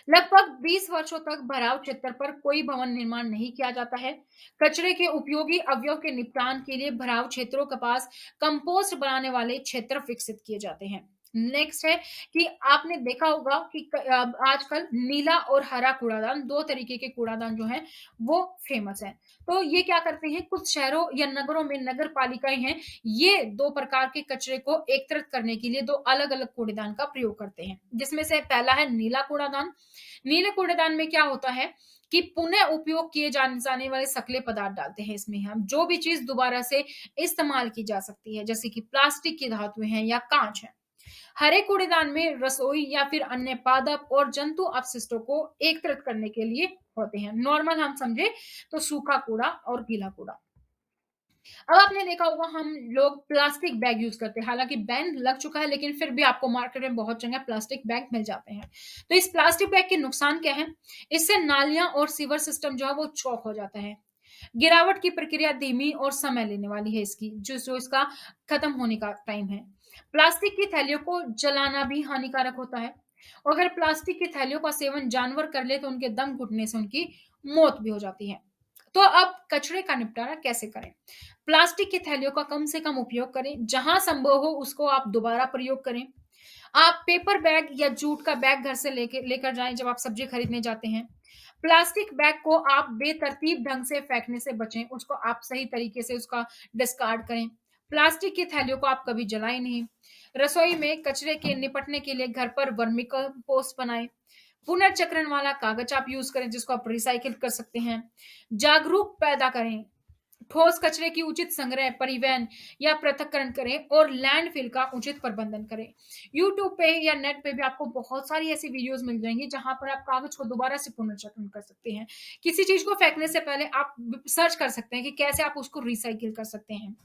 लगभग 20 वर्षों तक भराव क्षेत्र पर कोई भवन निर्माण नहीं किया जाता है। कचरे के उपयोगी अवयव के निपटान के लिए भराव क्षेत्रों के पास कंपोस्ट बनाने वाले क्षेत्र विकसित किए जाते हैं। नेक्स्ट है कि आपने देखा होगा कि आजकल नीला और हरा कूड़ादान, दो तरीके के कूड़ादान जो हैं वो फेमस है। तो ये क्या करते हैं, कुछ शहरों या नगरों में नगर पालिकाएं हैं, ये दो प्रकार के कचरे को एकत्रित करने के लिए दो अलग अलग कूड़ेदान का प्रयोग करते हैं, जिसमें से पहला है नीला कूड़ादान। नीले कूड़ेदान में क्या होता है कि पुनः उपयोग किए जाने वाले सकले पदार्थ डालते हैं इसमें, हम जो भी चीज दोबारा से इस्तेमाल की जा सकती है, जैसे कि प्लास्टिक की धातुएं हैं या कांच है। हरे कूड़ेदान में रसोई या फिर अन्य पादप और जंतु अपशिष्टों को एकत्रित करने के लिए होते हैं। नॉर्मल हम समझे तो सूखा कूड़ा और गीला कूड़ा। अब आपने देखा होगा हम लोग प्लास्टिक बैग यूज़ करते हैं, हालाँकि बैन लग चुका है लेकिन फिर भी आपको मार्केट में बहुत जगह प्लास्टिक बैग मिल जाते हैं। तो इस प्लास्टिक बैग के नुकसान क्या हैं? इससे नालियाँ और सीवर सिस्टम जो है वो चौक हो जाता है। गिरावट की प्रक्रिया धीमी और समय लेने वाली है इसकी, जो इसका खत्म होने का टाइम है। प्लास्टिक की थैलियों को जलाना भी हानिकारक होता है। और अगर प्लास्टिक की थैलियों का सेवन जानवर कर ले तो उनके दम घुटने से उनकी मौत भी हो जाती है। तो अब कचरे का निपटारा कैसे करें? प्लास्टिक की थैलियों का कम से कम उपयोग करें, जहां संभव हो उसको आप दोबारा प्रयोग करें। आप पेपर बैग या जूट का बैग घर से लेकर जाएं जब आप सब्जी खरीदने जाते हैं। प्लास्टिक बैग को आप बेतरतीब ढंग से फेंकने से बचें, उसको आप सही तरीके से उसका डिस्कार्ड करें। प्लास्टिक की थैलियों को आप कभी जलाएं नहीं। रसोई में कचरे के निपटने के लिए घर पर वर्मी कंपोस्ट बनाएं। पुनर्चक्रण वाला कागज आप यूज करें जिसको आप रिसाइकिल कर सकते हैं। जागरूक पैदा करें, ठोस कचरे की उचित संग्रह, परिवहन या पृथक्करण करें और लैंडफिल का उचित प्रबंधन करें। यूट्यूब पे या नेट पे भी आपको बहुत सारी ऐसी वीडियोस मिल जाएंगी जहां पर आप कागज को दोबारा से पुनर्चक्रण कर सकते हैं। किसी चीज को फेंकने से पहले आप सर्च कर सकते हैं कि कैसे आप उसको रिसाइकिल कर सकते हैं।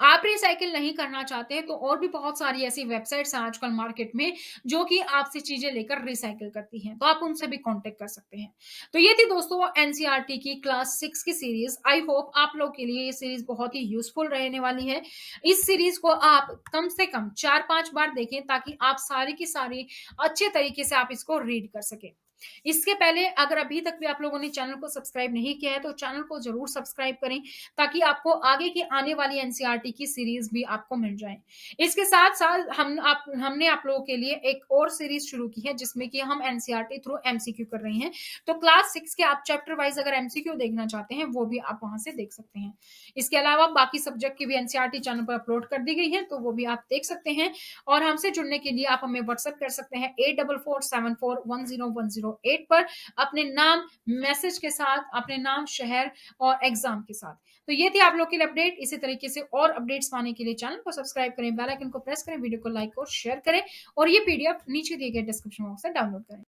आप रिसाइकिल नहीं करना चाहते हैं तो और भी बहुत सारी ऐसी वेबसाइट्स हैं आजकल मार्केट में जो कि आपसे चीजें लेकर रिसाइकिल करती हैं, तो आप उनसे भी कांटेक्ट कर सकते हैं। तो ये थी दोस्तों एनसीईआरटी की क्लास 6 की सीरीज। आई होप आप लोग के लिए ये सीरीज बहुत ही यूजफुल रहने वाली है। इस सीरीज को आप कम से कम 4-5 बार देखें ताकि आप सारी की सारी अच्छे तरीके से आप इसको रीड कर सकें। इसके पहले अगर अभी तक भी आप लोगों ने चैनल को सब्सक्राइब नहीं किया है तो चैनल को जरूर सब्सक्राइब करें ताकि आपको आगे की आने वाली एनसीईआरटी की सीरीज भी आपको मिल जाए। इसके साथ साथ हमने आप लोगों के लिए एक और सीरीज शुरू की है जिसमें कि हम एनसीईआरटी थ्रू एमसीक्यू कर रहे हैं। तो क्लास 6 के आप चैप्टर वाइज अगर एमसीक्यू देखना चाहते हैं वो भी आप वहां से देख सकते हैं। इसके अलावा बाकी सब्जेक्ट की भी एनसीईआरटी चैनल पर अपलोड कर दी गई है तो वो भी आप देख सकते हैं। और हमसे जुड़ने के लिए आप हमें व्हाट्सएप कर सकते हैं 8447410108 पर अपने नाम मैसेज के साथ, अपने नाम, शहर और एग्जाम के साथ। तो ये थी आप लोग के लिए अपडेट। इसी तरीके से और अपडेट्स पाने के लिए चैनल को सब्सक्राइब करें, बेल आइकन को प्रेस करें, वीडियो को लाइक और शेयर करें और ये पीडीएफ नीचे दिए गए डिस्क्रिप्शन बॉक्स से डाउनलोड करें।